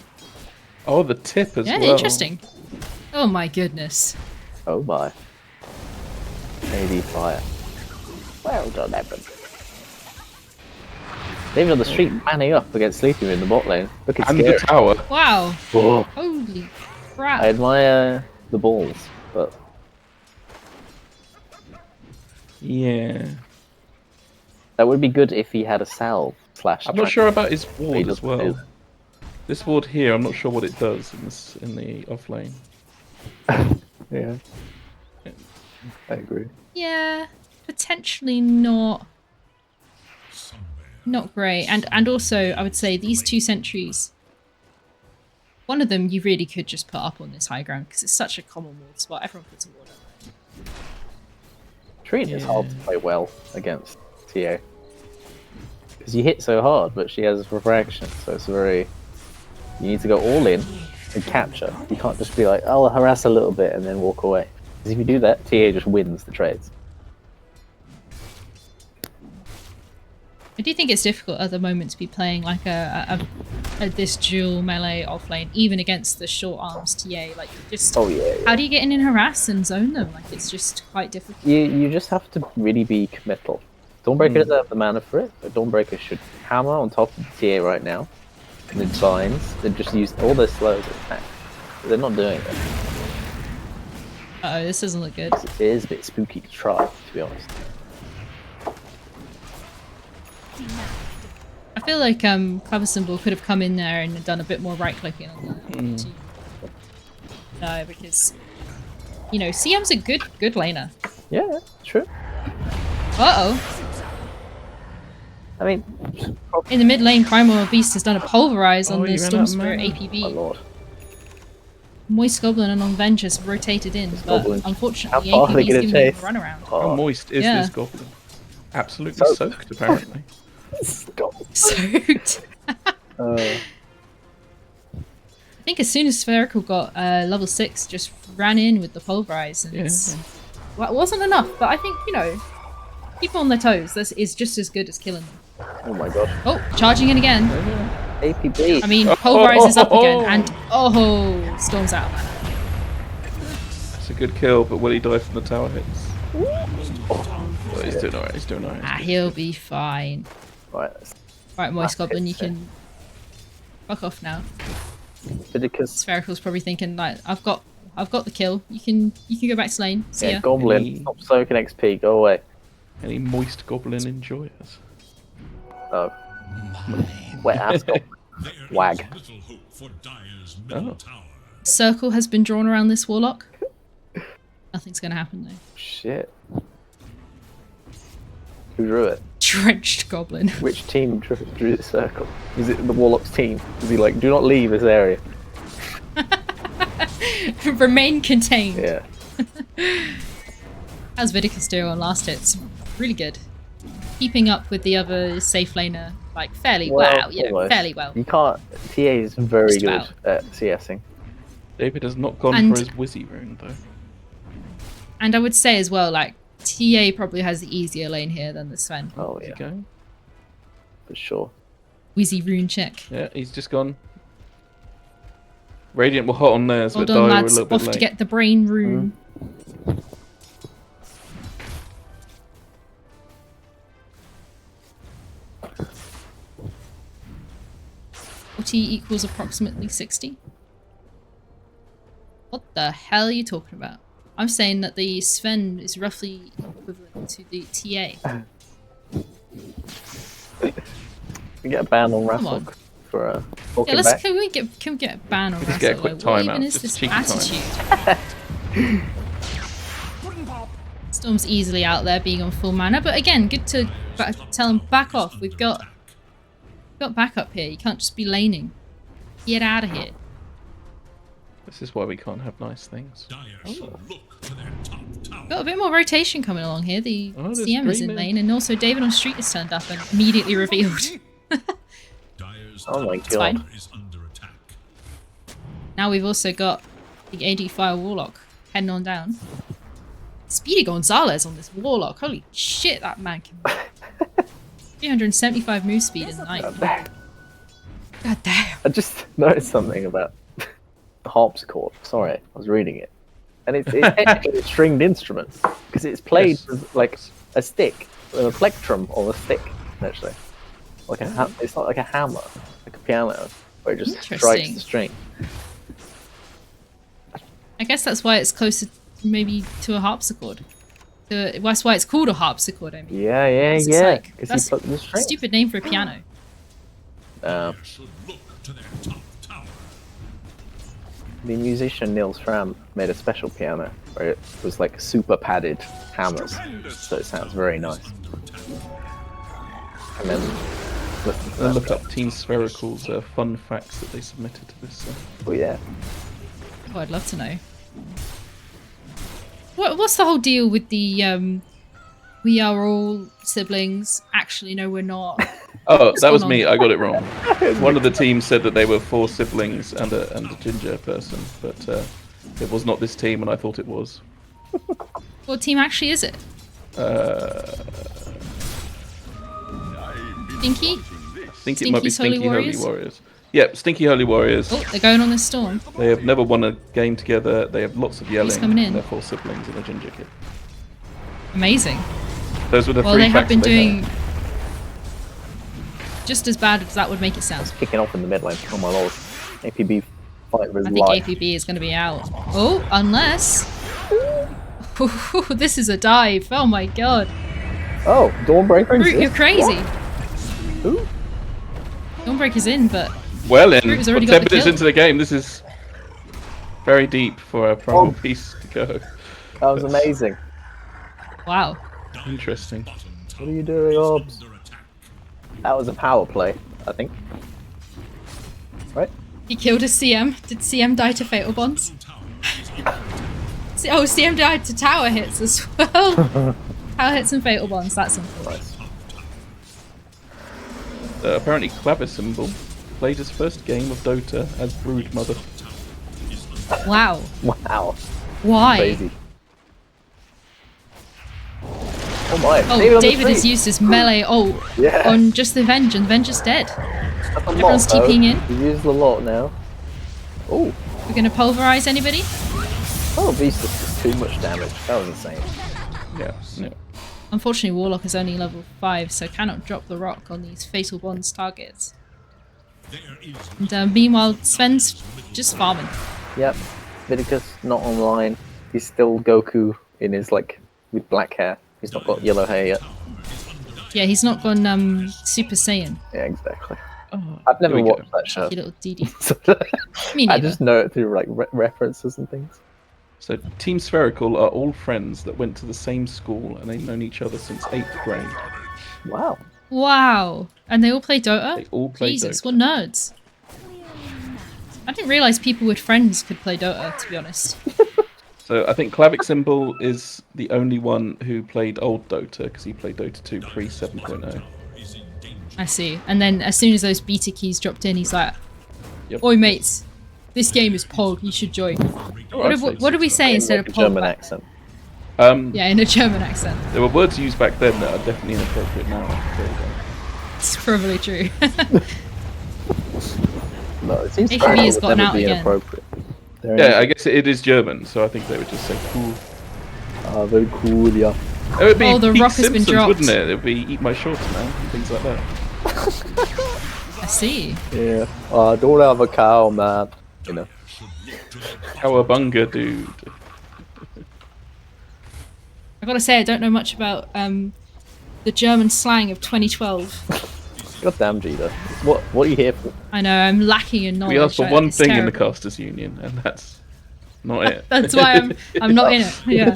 Speaker 3: Oh, the tip as
Speaker 1: Yeah,
Speaker 3: well.
Speaker 1: interesting. Oh my goodness.
Speaker 2: Oh my. ADFire. Well done, Evan. David on the street manning up against Sleepy in the bot lane. Look at
Speaker 3: And the
Speaker 2: scary.
Speaker 3: tower.
Speaker 1: Wow.
Speaker 2: Oh,
Speaker 1: Holy
Speaker 2: I
Speaker 1: crap.
Speaker 2: admire the balls, but
Speaker 3: Yeah.
Speaker 2: that would be good if he had a salve /
Speaker 3: I'm not sure about his
Speaker 2: He
Speaker 3: ward as
Speaker 2: doesn't do
Speaker 3: well.
Speaker 2: that.
Speaker 3: This ward here, I'm not sure what it does in the off lane.
Speaker 2: Yeah. I agree.
Speaker 1: Yeah, potentially not great. And also, I would say these two sentries, one of them you really could just put up on this high ground because it's such a common ward spot. Everyone puts a ward on it.
Speaker 2: Treat is hard to play well against TA. Because you hit so hard, but she has refraction, so it's very... You need to go all in and capture. You can't just be like, oh, I'll harass a little bit and then walk away. Because if you do that, TA just wins the trades.
Speaker 1: I do think it's difficult at the moment to be playing like this dual melee offlane, even against the short arms TA. Like, just
Speaker 2: Oh yeah.
Speaker 1: how do you get in and harass and zone them? Like, it's just quite difficult.
Speaker 2: You just have to really be committal. Dawnbreaker doesn't have the mana for it, but Dawnbreaker should hammer on top of the TA right now. And then binds, and just use all their slows as attack. But they're not doing it.
Speaker 1: Uh-oh, this doesn't look good.
Speaker 2: It is a bit spooky to try, to be honest.
Speaker 1: I feel like clavicimbel could have come in there and done a bit more right clicking on the team. No, because CM's a good laner.
Speaker 2: Yeah, true.
Speaker 1: Uh-oh.
Speaker 2: I mean,
Speaker 1: In the mid lane, Primal Beast has done a pulverize on
Speaker 3: Oh,
Speaker 1: the
Speaker 3: you ran
Speaker 1: Storm
Speaker 3: out of
Speaker 1: Spirit
Speaker 3: mana.
Speaker 2: my
Speaker 1: APB.
Speaker 2: lord.
Speaker 1: Moist Goblin and on Vengeance rotated in, but
Speaker 2: Goblin.
Speaker 1: unfortunately
Speaker 2: How far are they
Speaker 1: APB's
Speaker 2: gonna
Speaker 1: giving him a
Speaker 2: chase?
Speaker 1: runaround.
Speaker 3: How
Speaker 2: Oh,
Speaker 3: moist is
Speaker 1: Yeah.
Speaker 3: this goblin? Absolutely
Speaker 2: Soaked.
Speaker 3: soaked, apparently.
Speaker 2: stop.
Speaker 1: Soaked.
Speaker 2: Uh,
Speaker 1: I think as soon as Spherical got level 6, just ran in with the pulverize, and
Speaker 3: Yeah.
Speaker 1: well, it wasn't enough, but I think, keep them on their toes. This is just as good as killing them.
Speaker 2: oh my god.
Speaker 1: Oh, charging in again.
Speaker 2: APB.
Speaker 1: I mean, pulverize is up again, and Storm's out of mana.
Speaker 3: It's a good kill, but will he die from the tower hits? Well, he's doing alright, he's doing alright.
Speaker 1: He'll be fine.
Speaker 2: Right.
Speaker 1: Right, Moist
Speaker 2: That's
Speaker 1: Goblin,
Speaker 2: it,
Speaker 1: you
Speaker 2: so.
Speaker 1: can fuck off now.
Speaker 2: Vidicus.
Speaker 1: Spherical's probably thinking like, I've got the kill. You can go back to lane. See ya.
Speaker 2: Goblin, stop soaking XP. Go away.
Speaker 3: Any moist goblin enjoyers?
Speaker 2: Oh. Wet ass goblin. Wag.
Speaker 4: Little hope for Dire's middle
Speaker 3: Oh.
Speaker 4: tower.
Speaker 1: Circle has been drawn around this warlock. Nothing's gonna happen though.
Speaker 2: Shit. Who drew it?
Speaker 1: Drenched goblin.
Speaker 2: Which team drew the circle? Is it the Warlock's team? Is he like, do not leave this area?
Speaker 1: Remain contained.
Speaker 2: Yeah.
Speaker 1: How's Vidicus doing on last hit? It's really good. Keeping up with the other safe laner, like fairly well. You know,
Speaker 2: almost.
Speaker 1: fairly well.
Speaker 2: You can't. TA is very
Speaker 1: Just
Speaker 2: good
Speaker 1: about.
Speaker 2: at CSing.
Speaker 3: David has not gone
Speaker 1: And-
Speaker 3: for his Wizzy rune though.
Speaker 1: And I would say as well, like TA probably has the easier lane here than the Sven.
Speaker 2: Oh
Speaker 3: Is he
Speaker 2: yeah,
Speaker 3: going?
Speaker 2: for sure.
Speaker 1: Wheezy rune check.
Speaker 3: Yeah, he's just gone. Radiant were hot on theirs,
Speaker 1: Hold
Speaker 3: but
Speaker 1: on,
Speaker 3: Dire were a
Speaker 1: lads.
Speaker 3: little bit
Speaker 1: Off
Speaker 3: late.
Speaker 1: to get the brain rune. T equals approximately 60. What the hell are you talking about? I'm saying that the Sven is roughly equivalent to the TA.
Speaker 2: We get a ban on
Speaker 1: Come on.
Speaker 2: Rassok for
Speaker 1: Yeah,
Speaker 2: talking
Speaker 1: let's
Speaker 2: back.
Speaker 1: can we get a ban on
Speaker 3: Just get a
Speaker 1: Russell?
Speaker 3: quick
Speaker 1: Like, what
Speaker 3: timeout,
Speaker 1: even is
Speaker 3: just a
Speaker 1: this
Speaker 3: cheeky
Speaker 1: attitude? Storm's easily out there being on full mana, but again, good to tell him back off. We've got backup here. You can't just be laning. Get out of here.
Speaker 3: This is why we can't have nice things.
Speaker 4: Dire shall look to their top tower.
Speaker 1: Got a bit more rotation coming along here. The
Speaker 3: Oh, there's
Speaker 1: CM is in
Speaker 3: dreaming.
Speaker 1: lane, and also Davidonstreet is turned up and immediately revealed.
Speaker 4: Dire's
Speaker 2: Oh my
Speaker 4: top
Speaker 2: god.
Speaker 4: tower is under attack.
Speaker 1: Now we've also got the ADFire Warlock heading on down. Speedy Gonzalez on this Warlock. Holy shit, that man can... 375 move speed in the night. God damn.
Speaker 2: I just noticed something about the harpsichord. Sorry, I was reading it. And it's technically a stringed instrument because it's played
Speaker 3: Yes.
Speaker 2: with like a stick, a plectrum on a stick, actually. Like it's not like a hammer, like a piano, where it just strikes
Speaker 1: Interesting.
Speaker 2: the string.
Speaker 1: I guess that's why it's closer maybe to a harpsichord. That's why it's called a harpsichord, I mean.
Speaker 2: Yeah, yeah,
Speaker 1: 'Cause it's
Speaker 2: yeah.
Speaker 1: like-
Speaker 2: Because
Speaker 1: that's
Speaker 2: he put the string.
Speaker 1: Stupid name for a piano.
Speaker 4: Dire shall look to their top tower.
Speaker 2: The musician Niels Fram made a special piano where it was like super padded hammers, so it sounds very nice. And then listen to
Speaker 3: I
Speaker 2: that
Speaker 3: looked
Speaker 2: stuff.
Speaker 3: up Team Spherical's fun facts that they submitted to this.
Speaker 2: Oh yeah.
Speaker 1: Oh, I'd love to know. What's the whole deal with the we are all siblings? Actually, no, we're not.
Speaker 3: Oh,
Speaker 1: What's
Speaker 3: that was
Speaker 1: going
Speaker 3: me.
Speaker 1: on?
Speaker 3: I got it wrong. One of the teams said that they were 4 siblings and a ginger person, but it was not this team, and I thought it was.
Speaker 1: What team actually is it? Stinky?
Speaker 3: I think it might be
Speaker 1: Stinky's Holy
Speaker 3: Stinky Holy
Speaker 1: Warriors?
Speaker 3: Warriors. Yep, Stinky Holy Warriors.
Speaker 1: Oh, they're going on this storm.
Speaker 3: They have never won a game together. They have lots of yelling.
Speaker 1: coming in?
Speaker 3: They're 4 siblings and a ginger kid.
Speaker 1: Amazing.
Speaker 3: Those were the
Speaker 1: Well,
Speaker 3: 3
Speaker 1: they have
Speaker 3: facts
Speaker 1: been
Speaker 3: that
Speaker 1: doing just as bad as that would make it sound.
Speaker 2: Kicking off in the mid lane. Oh my lord. APB fight for his
Speaker 1: I think
Speaker 2: life.
Speaker 1: APB is going to be out. Oh, unless... Ooh, this is a dive. Oh my god.
Speaker 2: Oh, Dawnbreaker
Speaker 1: Brute, you're
Speaker 2: exists?
Speaker 1: crazy.
Speaker 2: Who?
Speaker 1: Dawnbreaker's in, but
Speaker 3: Well, in
Speaker 1: Brute has
Speaker 3: but
Speaker 1: already
Speaker 3: 10
Speaker 1: got the
Speaker 3: minutes
Speaker 1: kill.
Speaker 3: into the game, this is very deep for a primal piece to go.
Speaker 2: That was amazing.
Speaker 1: wow.
Speaker 3: Interesting.
Speaker 2: What are you doing, Orbs?
Speaker 4: Under attack.
Speaker 2: That was a power play, I think. Right?
Speaker 1: He killed a CM. Did CM die to fatal bonds?
Speaker 4: Tower is under attack.
Speaker 1: Oh, CM died to tower hits as well. Tower hits and fatal bonds. That's unfortunate.
Speaker 2: Nice.
Speaker 3: Apparently, clavicimbel played his first game of Dota as Broodmother.
Speaker 1: Wow.
Speaker 2: Wow.
Speaker 1: Why?
Speaker 2: Crazy. Oh my.
Speaker 1: Oh,
Speaker 2: on the
Speaker 1: David has
Speaker 2: street.
Speaker 1: used his melee ult
Speaker 2: Yeah.
Speaker 1: on just the Venge, and Venge is dead.
Speaker 2: That's a lot,
Speaker 1: everyone's
Speaker 2: though.
Speaker 1: TPing in.
Speaker 2: He's used a lot now. Oh.
Speaker 1: We're going to pulverize anybody?
Speaker 2: Oh, Beast is too much damage. That was insane.
Speaker 3: Yeah, yeah.
Speaker 1: Unfortunately, Warlock is only level 5, so cannot drop the rock on these fatal bonds targets. And meanwhile, Sven's just farming.
Speaker 2: Yep. Vidicus not online. He's still Goku in his like with black hair. He's not got yellow hair yet.
Speaker 1: Yeah, he's not gone Super Saiyan.
Speaker 2: Yeah, exactly.
Speaker 3: Oh,
Speaker 2: I've never
Speaker 3: here we go.
Speaker 2: watched that show.
Speaker 1: Cheeky little DD.
Speaker 2: So
Speaker 1: Me
Speaker 2: I
Speaker 1: neither.
Speaker 2: just know it through like references and things.
Speaker 3: So Team Spherical are all friends that went to the same school and they've known each other since 8th grade.
Speaker 2: Wow.
Speaker 1: Wow. And they all play Dota?
Speaker 3: They all play
Speaker 1: Jesus,
Speaker 3: Dota.
Speaker 1: what nerds. I didn't realise people with friends could play Dota, to be honest.
Speaker 3: So I think clavicimbel is the only one who played old Dota because he played Dota 2 pre 7.0.
Speaker 1: I see. And then as soon as those beta keys dropped in, he's like,
Speaker 3: Yep.
Speaker 1: Oi mates, this game is Pog, you should join. What do we say instead of
Speaker 2: Like a
Speaker 1: Pog?
Speaker 2: German
Speaker 1: back
Speaker 2: accent.
Speaker 1: Yeah, in a German accent.
Speaker 3: There were words used back then that are definitely inappropriate now. There we go.
Speaker 1: It's probably true.
Speaker 2: No, it seems
Speaker 1: AKB
Speaker 2: Spherical
Speaker 1: has
Speaker 2: would
Speaker 1: gotten
Speaker 2: never
Speaker 1: out
Speaker 2: be
Speaker 1: again.
Speaker 2: inappropriate. They're
Speaker 3: Yeah, I guess it is German, so I think they would just say cool.
Speaker 2: very cool, yeah.
Speaker 3: It would be
Speaker 1: Oh, the
Speaker 3: Pete
Speaker 1: rock has been
Speaker 3: Simpsons,
Speaker 1: dropped.
Speaker 3: wouldn't it? It would be Eat My Shorts Man and things like that.
Speaker 1: I see.
Speaker 2: Yeah. Don't have a cow, man. You know.
Speaker 3: Cowabunga, dude.
Speaker 1: I gotta say, I don't know much about the German slang of 2012.
Speaker 2: God damn, Gita. What are you here for?
Speaker 1: I know, I'm lacking in knowledge.
Speaker 3: We asked for
Speaker 1: I-
Speaker 3: one
Speaker 1: it's
Speaker 3: thing in the
Speaker 1: terrible.
Speaker 3: casters union, and that's not it.
Speaker 1: That's why I'm not in it. Yeah.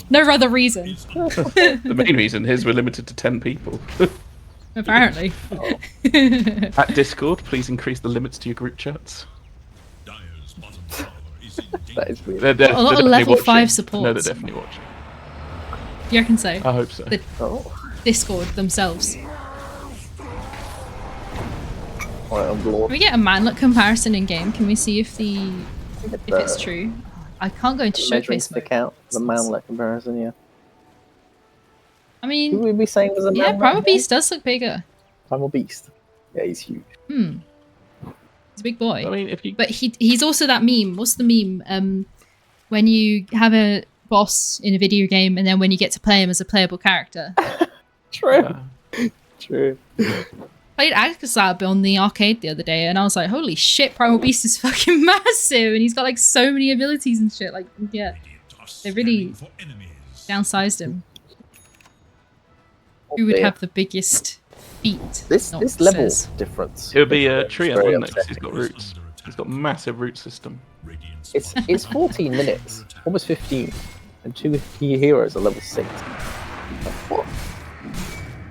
Speaker 1: No other reason.
Speaker 3: The main reason is we're limited to 10 people.
Speaker 1: Apparently.
Speaker 3: At Discord, please increase the limits to your group chats.
Speaker 2: That is weird.
Speaker 3: They're
Speaker 1: A lot of
Speaker 3: definitely
Speaker 1: level
Speaker 3: watching.
Speaker 1: 5
Speaker 3: No,
Speaker 1: support.
Speaker 3: they're definitely watching.
Speaker 1: You reckon so?
Speaker 3: I hope so.
Speaker 1: The
Speaker 2: Oh.
Speaker 1: Discord themselves.
Speaker 2: Alright, I'm
Speaker 1: Can
Speaker 2: Lord.
Speaker 1: we get a manlet comparison in game? Can we see if it's true? I can't go into
Speaker 2: Measuring
Speaker 1: showcase mode.
Speaker 2: stick out, the manlet comparison, yeah.
Speaker 1: I
Speaker 2: Who
Speaker 1: mean,
Speaker 2: would we saying was a
Speaker 1: yeah,
Speaker 2: manlet?
Speaker 1: Primal Beast does look bigger.
Speaker 2: Primal Beast. Yeah, he's huge.
Speaker 1: He's a big boy.
Speaker 3: I mean, if you
Speaker 1: But he's also that meme. What's the meme? When you have a boss in a video game and then when you get to play him as a playable character.
Speaker 2: True. True.
Speaker 1: Played Agazab on the arcade the other day and I was like, holy shit, Primal Beast is fucking massive and he's got like so many abilities and shit. Like, yeah, they really downsized him. Who would
Speaker 2: Yeah.
Speaker 1: have the biggest feet?
Speaker 2: This
Speaker 1: Not
Speaker 2: level
Speaker 1: says.
Speaker 2: difference.
Speaker 3: it would be
Speaker 2: is
Speaker 3: Trian,
Speaker 2: very
Speaker 3: wouldn't it? 'Cause he's
Speaker 2: upsetting.
Speaker 3: got roots. He's got massive root system.
Speaker 2: It's 14 minutes, almost 15, and two key heroes are level 6.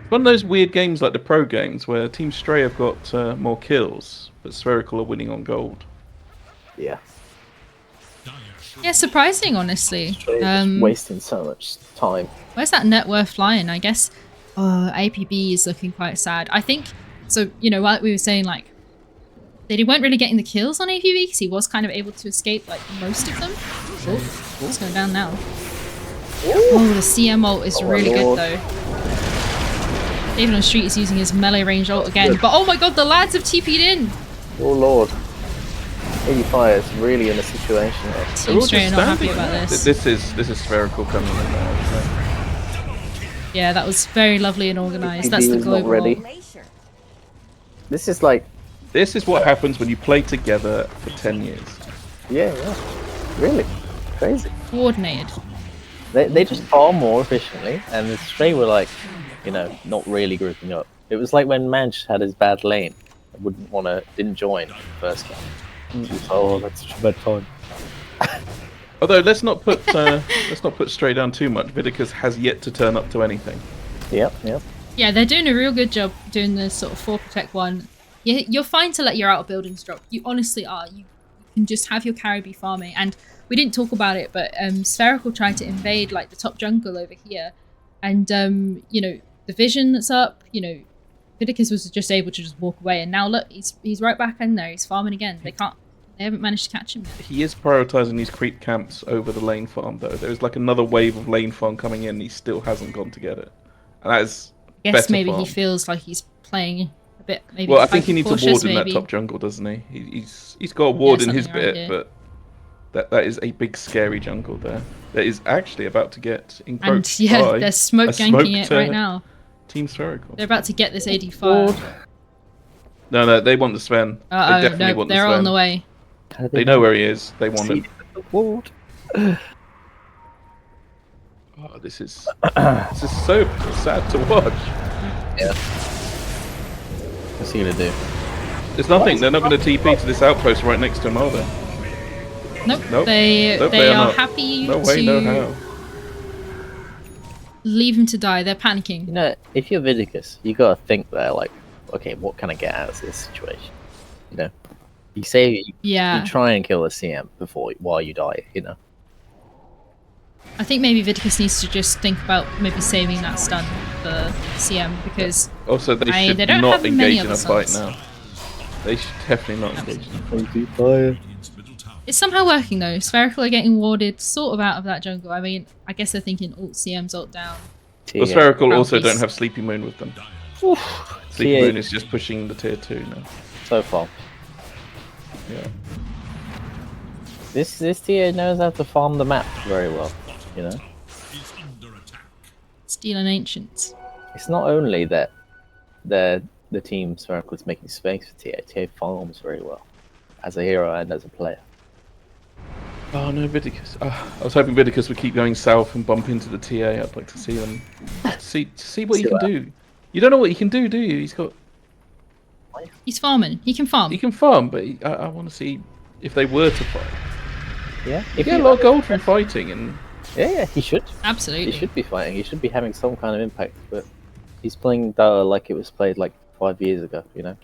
Speaker 3: One of those weird games like the pro games where Team Stray have got more kills, but Spherical are winning on gold.
Speaker 2: Yeah,
Speaker 1: Yeah, surprising, honestly.
Speaker 2: they're just wasting so much time.
Speaker 1: Where's that net worth flying? I guess APB is looking quite sad. I think, so, you know, like we were saying, like, they weren't really getting the kills on APB because he was kind of able to escape, like, most of them. Oh, it's going down now. Oh, the CM ult is
Speaker 2: Oh my
Speaker 1: really good,
Speaker 2: lord.
Speaker 1: though. davidonstreet is using his melee range ult again. But, oh my god, the lads have TP'd in!
Speaker 2: Oh lord. ADFire is really in a situation here.
Speaker 3: They're
Speaker 1: Team
Speaker 3: all
Speaker 1: Stray are
Speaker 3: just
Speaker 1: not happy
Speaker 3: standing
Speaker 1: about
Speaker 3: there.
Speaker 1: this.
Speaker 3: This is Spherical coming in now.
Speaker 1: Yeah, that was very lovely and organised. That's the
Speaker 2: APB is not
Speaker 1: global
Speaker 2: ready.
Speaker 1: ult.
Speaker 2: This is like,
Speaker 3: This is what happens when you play together for 10 years.
Speaker 2: yeah, really crazy.
Speaker 1: Coordinated.
Speaker 2: They just farm more efficiently, and the Stray were like, you know, not really grouping up. It was like when Manch had his bad lane, didn't join the first game. Oh, that's such a bad time.
Speaker 3: Although let's not put Stray down too much. Vidicus has yet to turn up to anything.
Speaker 2: Yep.
Speaker 1: Yeah, they're doing a real good job doing the sort of 4 protect 1. You're fine to let your outer buildings drop. You honestly are. You can just have your carry be farming. And we didn't talk about it, but Spherical tried to invade like the top jungle over here. And, you know, the vision that's up, you know, Vidicus was just able to just walk away. And now look, he's right back in there. He's farming again. They haven't managed to catch him yet.
Speaker 3: He is prioritizing these creep camps over the lane farm, though. There's like another wave of lane farm coming in. He still hasn't gone to get it, and that is.
Speaker 1: I guess
Speaker 3: better
Speaker 1: maybe
Speaker 3: farm.
Speaker 1: he feels like he's playing a bit. Maybe
Speaker 3: Well, I think he needs a
Speaker 1: cautious,
Speaker 3: ward in
Speaker 1: maybe.
Speaker 3: that top jungle, doesn't he? He's got a ward in his
Speaker 1: something around
Speaker 3: bit,
Speaker 1: here.
Speaker 3: but that is a big scary jungle there. That is actually about to get encroached
Speaker 1: And yeah,
Speaker 3: by
Speaker 1: they're smoke
Speaker 3: a
Speaker 1: ganking it
Speaker 3: smoked,
Speaker 1: right now.
Speaker 3: Team Spherical.
Speaker 1: They're about to get this AD fire.
Speaker 3: No, they want the Sven. They
Speaker 1: Uh-oh,
Speaker 3: definitely
Speaker 1: no,
Speaker 3: want the
Speaker 1: they're
Speaker 3: Sven.
Speaker 1: on the way.
Speaker 3: They know where he is. They want him.
Speaker 2: Lord.
Speaker 3: Oh, this is so sad to watch.
Speaker 2: Yeah. What's he gonna do?
Speaker 3: There's nothing. They're not going to TP to this outpost right next to him, are they?
Speaker 1: Nope.
Speaker 3: Nope.
Speaker 1: They
Speaker 3: Nope,
Speaker 1: are
Speaker 3: not.
Speaker 1: happy
Speaker 3: No way,
Speaker 1: to
Speaker 3: no how.
Speaker 1: leave him to die. They're panicking.
Speaker 2: You know, if you're Vidicus, you gotta think there, like, okay, what can I get out of this situation? You know, you say
Speaker 1: Yeah.
Speaker 2: you try and kill the CM while you die. You know.
Speaker 1: I think maybe Vidicus needs to just think about maybe saving that stun for CM because
Speaker 3: Also, they should
Speaker 1: they don't
Speaker 3: not
Speaker 1: have many
Speaker 3: engage in a
Speaker 1: other
Speaker 3: fight
Speaker 1: stuns.
Speaker 3: now. They should definitely not engage in a fight.
Speaker 2: ADFire.
Speaker 1: It's somehow working though. Spherical are getting warded sort of out of that jungle. I mean, I guess they're thinking ult CM's ult down.
Speaker 3: Well, Spherical
Speaker 1: Crown
Speaker 3: also
Speaker 1: piece.
Speaker 3: don't have Sleepy Moon with them. Sleepy
Speaker 2: TA.
Speaker 3: Moon is just pushing the tier 2 now.
Speaker 2: So far,
Speaker 3: Yeah.
Speaker 2: this TA knows how to farm the map very well. You know,
Speaker 1: Stealing ancients.
Speaker 2: it's not only that the team Spherical is making space for TA. TA farms very well as a hero and as a player.
Speaker 3: Oh no, Vidicus. I was hoping Vidicus would keep going south and bump into the TA. I'd like to see them. See what he
Speaker 2: See
Speaker 3: can
Speaker 2: that.
Speaker 3: do. You don't know what he can do you? He's got.
Speaker 1: He's farming. He can farm.
Speaker 3: He can farm, but I want to see if they were to fight.
Speaker 2: Yeah,
Speaker 3: He get a lot of gold from fighting, and
Speaker 2: yeah, he should.
Speaker 1: Absolutely.
Speaker 2: He should be fighting. He should be having some kind of impact. But he's playing Dota like it was played like 5 years ago. You know.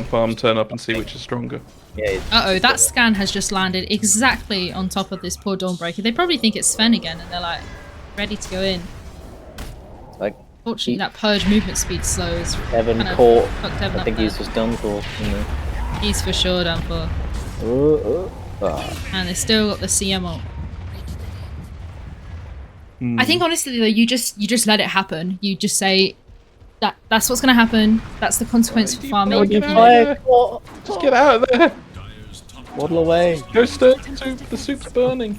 Speaker 3: farm, turn up and see which is stronger.
Speaker 2: Yeah.
Speaker 1: Uh-oh, that scan has just landed exactly on top of this poor Dawnbreaker. They probably think it's Sven again, and they're like, ready to go in.
Speaker 2: Like
Speaker 1: Fortunately, that purge movement speed slows.
Speaker 2: Evan
Speaker 1: kind of
Speaker 2: caught.
Speaker 1: fucked Evan
Speaker 2: I
Speaker 1: up
Speaker 2: think
Speaker 1: there.
Speaker 2: he's just done for. You know.
Speaker 1: He's for sure done for. And they still got the CM ult. I think honestly though, you just let it happen. You just say that's what's gonna happen. That's the consequence for farming.
Speaker 3: Get out of there. Just get out of there.
Speaker 2: Waddle away.
Speaker 3: Go stir the soup. The soup's burning.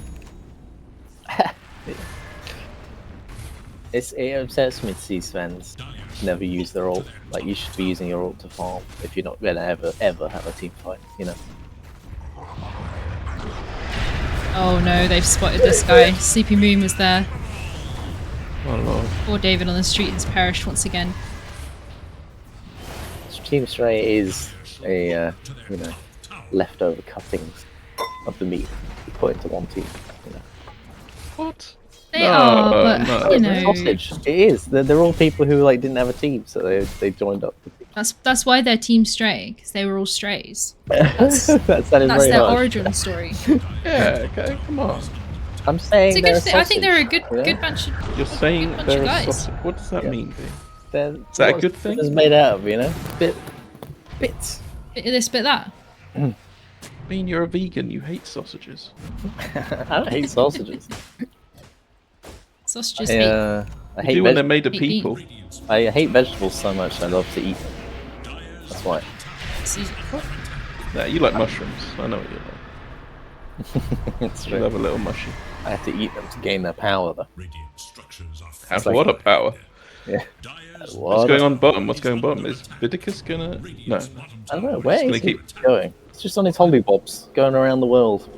Speaker 2: It upsets me to see Svens never use their ult. Like, you should be using your ult to farm if you're not gonna ever have a team fight, you know.
Speaker 1: Oh no, they've spotted this guy. Sleepy Moon was there.
Speaker 3: Oh lord.
Speaker 1: Poor David on the street has perished once again.
Speaker 2: Team Stray is a, you know, leftover cuttings of the meat you put into one team, you know.
Speaker 3: What?
Speaker 1: They are, but
Speaker 3: no.
Speaker 1: you know,
Speaker 2: Sausage. It is. They're all people who like didn't have a team, so they joined up.
Speaker 1: that's why they're Team Stray, because they were all strays.
Speaker 2: that is
Speaker 1: That's
Speaker 2: very
Speaker 1: their
Speaker 2: harsh.
Speaker 1: origin story.
Speaker 3: Yeah. Okay. Come on.
Speaker 2: I'm saying
Speaker 1: It's a
Speaker 2: they're
Speaker 1: good thing. I think they're a
Speaker 2: sausage,
Speaker 1: good
Speaker 2: you know?
Speaker 1: good bunch of.
Speaker 3: You're saying
Speaker 1: bunch of
Speaker 3: they're a
Speaker 1: guys.
Speaker 3: sausage. What does that
Speaker 2: Yeah.
Speaker 3: mean, V?
Speaker 2: They're,
Speaker 3: Is that a
Speaker 2: what
Speaker 3: good thing?
Speaker 2: It's made out of, you know, bits.
Speaker 1: Bit of this, bit of that.
Speaker 3: I mean, you're a vegan. You hate sausages.
Speaker 2: I don't hate sausages.
Speaker 1: Sausages
Speaker 2: I
Speaker 3: You
Speaker 2: hate
Speaker 3: do when they're made of
Speaker 1: Hate
Speaker 3: people.
Speaker 2: I hate vegetables so much. I love to eat them. That's why.
Speaker 3: Nah, you like mushrooms. I know what you like.
Speaker 2: It's
Speaker 3: You
Speaker 2: true.
Speaker 3: love a little mushy.
Speaker 2: I have to eat them to gain their power, though.
Speaker 3: Have
Speaker 2: like-
Speaker 3: what a power.
Speaker 2: Yeah.
Speaker 3: What's going on bottom? What's going bottom? Is Vidicus gonna? No.
Speaker 2: I don't know. Where
Speaker 3: Just
Speaker 2: is
Speaker 3: gonna
Speaker 2: he going? It's just on his hobby bobs, going around the world.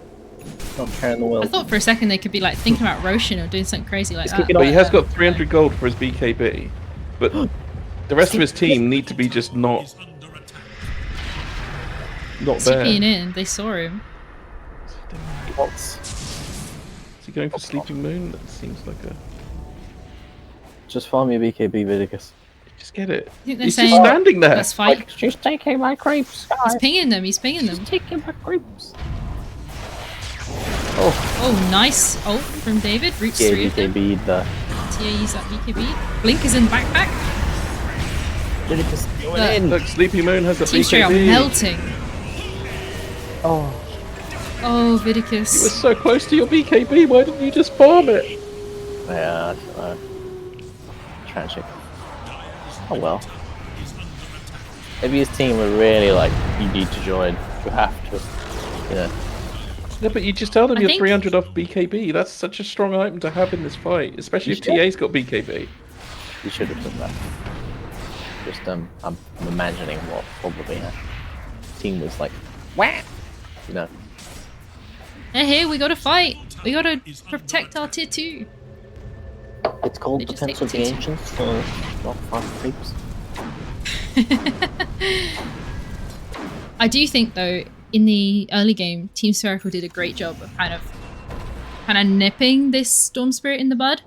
Speaker 2: Not carrying the
Speaker 1: I
Speaker 2: world.
Speaker 1: thought for a second they could be like thinking about Roshan or doing something crazy like
Speaker 2: He's
Speaker 1: that.
Speaker 2: kicking
Speaker 3: But he
Speaker 2: off.
Speaker 3: has got 300 gold for his BKB. But the rest of his team need to be just not there.
Speaker 1: TPing in, they saw him.
Speaker 2: He wants.
Speaker 3: Is he going for Sleeping Moon? That seems like a.
Speaker 2: Just farm your BKB, Vidicus.
Speaker 3: Just get it.
Speaker 1: I think they're
Speaker 3: He's
Speaker 1: saying
Speaker 3: just standing there.
Speaker 1: let's fight.
Speaker 2: She's taking my creeps,
Speaker 1: He's
Speaker 2: guys.
Speaker 1: pinging them. He's pinging them.
Speaker 2: Taking my creeps.
Speaker 1: Oh, nice ult from David. Roots
Speaker 2: Yeah,
Speaker 1: 3 of them.
Speaker 2: BKB the
Speaker 1: TA use that BKB. Blink is in the backpack.
Speaker 2: Vidicus going
Speaker 1: Look.
Speaker 2: in.
Speaker 3: Look, Sleepy Moon has a
Speaker 1: Team Stray are
Speaker 3: BKB.
Speaker 1: melting.
Speaker 2: Oh,
Speaker 1: Oh,
Speaker 3: You were
Speaker 1: Vidicus.
Speaker 3: so close to your BKB. Why didn't you just farm it?
Speaker 2: yeah, I don't know. Tragic. Oh well. Maybe his team were really like, you need to join. You have to. You know.
Speaker 3: Yeah, but you just tell them
Speaker 1: I
Speaker 3: you're
Speaker 1: think-
Speaker 3: 300 off BKB. That's such a strong item to have in this fight, especially if
Speaker 2: You should.
Speaker 3: TA's got BKB.
Speaker 2: You should have done that. Just I'm imagining what probably happened. Team was like, wah! You know.
Speaker 1: They're here. We gotta fight. We gotta protect our tier 2.
Speaker 2: It's called
Speaker 1: They just
Speaker 2: Defense
Speaker 1: take
Speaker 2: of the
Speaker 1: tier 2.
Speaker 2: Ancients, so not fast creeps.
Speaker 1: I do think though, in the early game, Team Spherical did a great job of kind of nipping this Storm Spirit in the bud.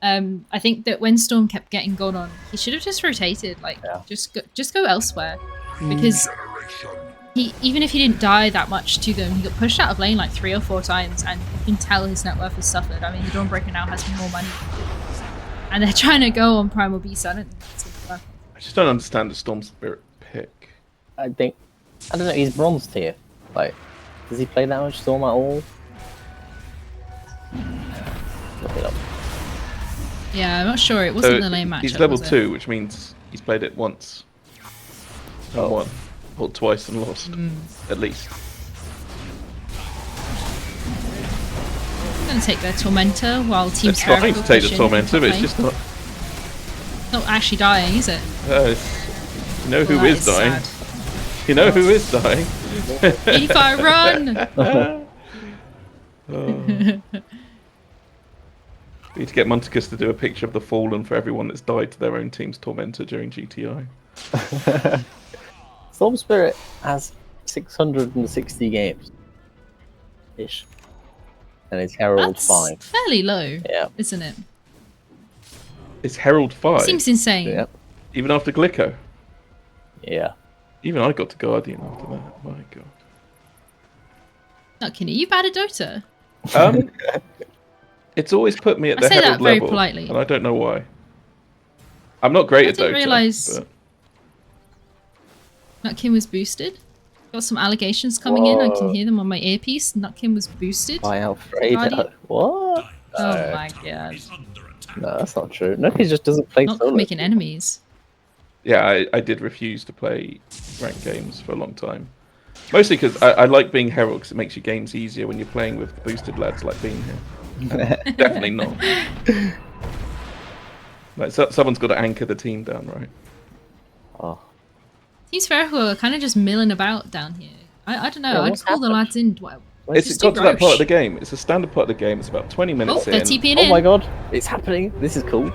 Speaker 1: I think that when Storm kept getting gone on, he should have just rotated, like just go elsewhere, because even if he didn't die that much to them, he got pushed out of lane like 3 or 4 times, and you can tell his net worth has suffered. I mean, the Dawnbreaker now has more money, and they're trying to go on Primal Beast. I don't think that's gonna work.
Speaker 3: I just don't understand the Storm Spirit pick.
Speaker 2: I don't know, he's bronze tier. Like, does he play that much Storm at all? Look it up.
Speaker 1: Yeah, I'm not sure. It wasn't the lane match.
Speaker 3: He's level 2, which means he's played it once. And won. Or twice and lost. At least.
Speaker 1: I'm going to take their Tormentor while Team
Speaker 3: It's fine
Speaker 1: Spherical
Speaker 3: to take the
Speaker 1: push in
Speaker 3: Tormentor, but it's
Speaker 1: lane.
Speaker 3: just not...
Speaker 1: Not actually dying, is it?
Speaker 3: You know who
Speaker 1: Well,
Speaker 3: is
Speaker 1: that
Speaker 3: dying.
Speaker 1: sad.
Speaker 3: You know who is dying.
Speaker 1: ADFire, run!
Speaker 3: We need to get Munticus to do a picture of the Fallen for everyone that's died to their own team's Tormentor during GTI.
Speaker 2: Storm Spirit has 660 games. Ish. And it's Herald
Speaker 1: That's
Speaker 2: 5.
Speaker 1: fairly low,
Speaker 2: Yeah.
Speaker 1: isn't it?
Speaker 3: It's Herald 5.
Speaker 1: Seems insane.
Speaker 2: Yep.
Speaker 3: Even after Glicko.
Speaker 2: Yeah.
Speaker 3: Even I got to Guardian after that. My god.
Speaker 1: Nutkin, are you bad at Dota?
Speaker 3: It's always put me at
Speaker 1: I
Speaker 3: the
Speaker 1: say that
Speaker 3: Herald
Speaker 1: very
Speaker 3: level,
Speaker 1: politely.
Speaker 3: and I don't know why. I'm not great
Speaker 1: I
Speaker 3: at
Speaker 1: didn't
Speaker 3: Dota.
Speaker 1: realise
Speaker 3: But...
Speaker 1: Nutkin was boosted. Got some allegations coming in. I can hear them on my earpiece. Nutkin was boosted.
Speaker 2: By Alfredo.
Speaker 1: Guardian.
Speaker 2: What?
Speaker 1: Oh my god.
Speaker 2: No, that's not true. No, he just doesn't play
Speaker 1: Not
Speaker 2: solo.
Speaker 1: making enemies.
Speaker 3: Yeah, I did refuse to play ranked games for a long time. Mostly because I like being Herald, because it makes your games easier when you're playing with boosted lads like being here. Definitely not. Like, someone's got to anchor the team down, right?
Speaker 2: Oh.
Speaker 1: Team Spherical are kind of just milling about down here. I don't know.
Speaker 2: Yeah,
Speaker 1: I'd
Speaker 2: what's
Speaker 1: call the
Speaker 2: happened?
Speaker 1: lads in.
Speaker 3: It's
Speaker 1: Just
Speaker 3: got
Speaker 1: do
Speaker 3: to that part
Speaker 1: Roche.
Speaker 3: of the game. It's a standard part of the game. It's about 20
Speaker 1: Oh,
Speaker 3: minutes
Speaker 1: they're
Speaker 3: in.
Speaker 1: TPing
Speaker 2: Oh
Speaker 1: in.
Speaker 2: my god, it's happening. This is cool.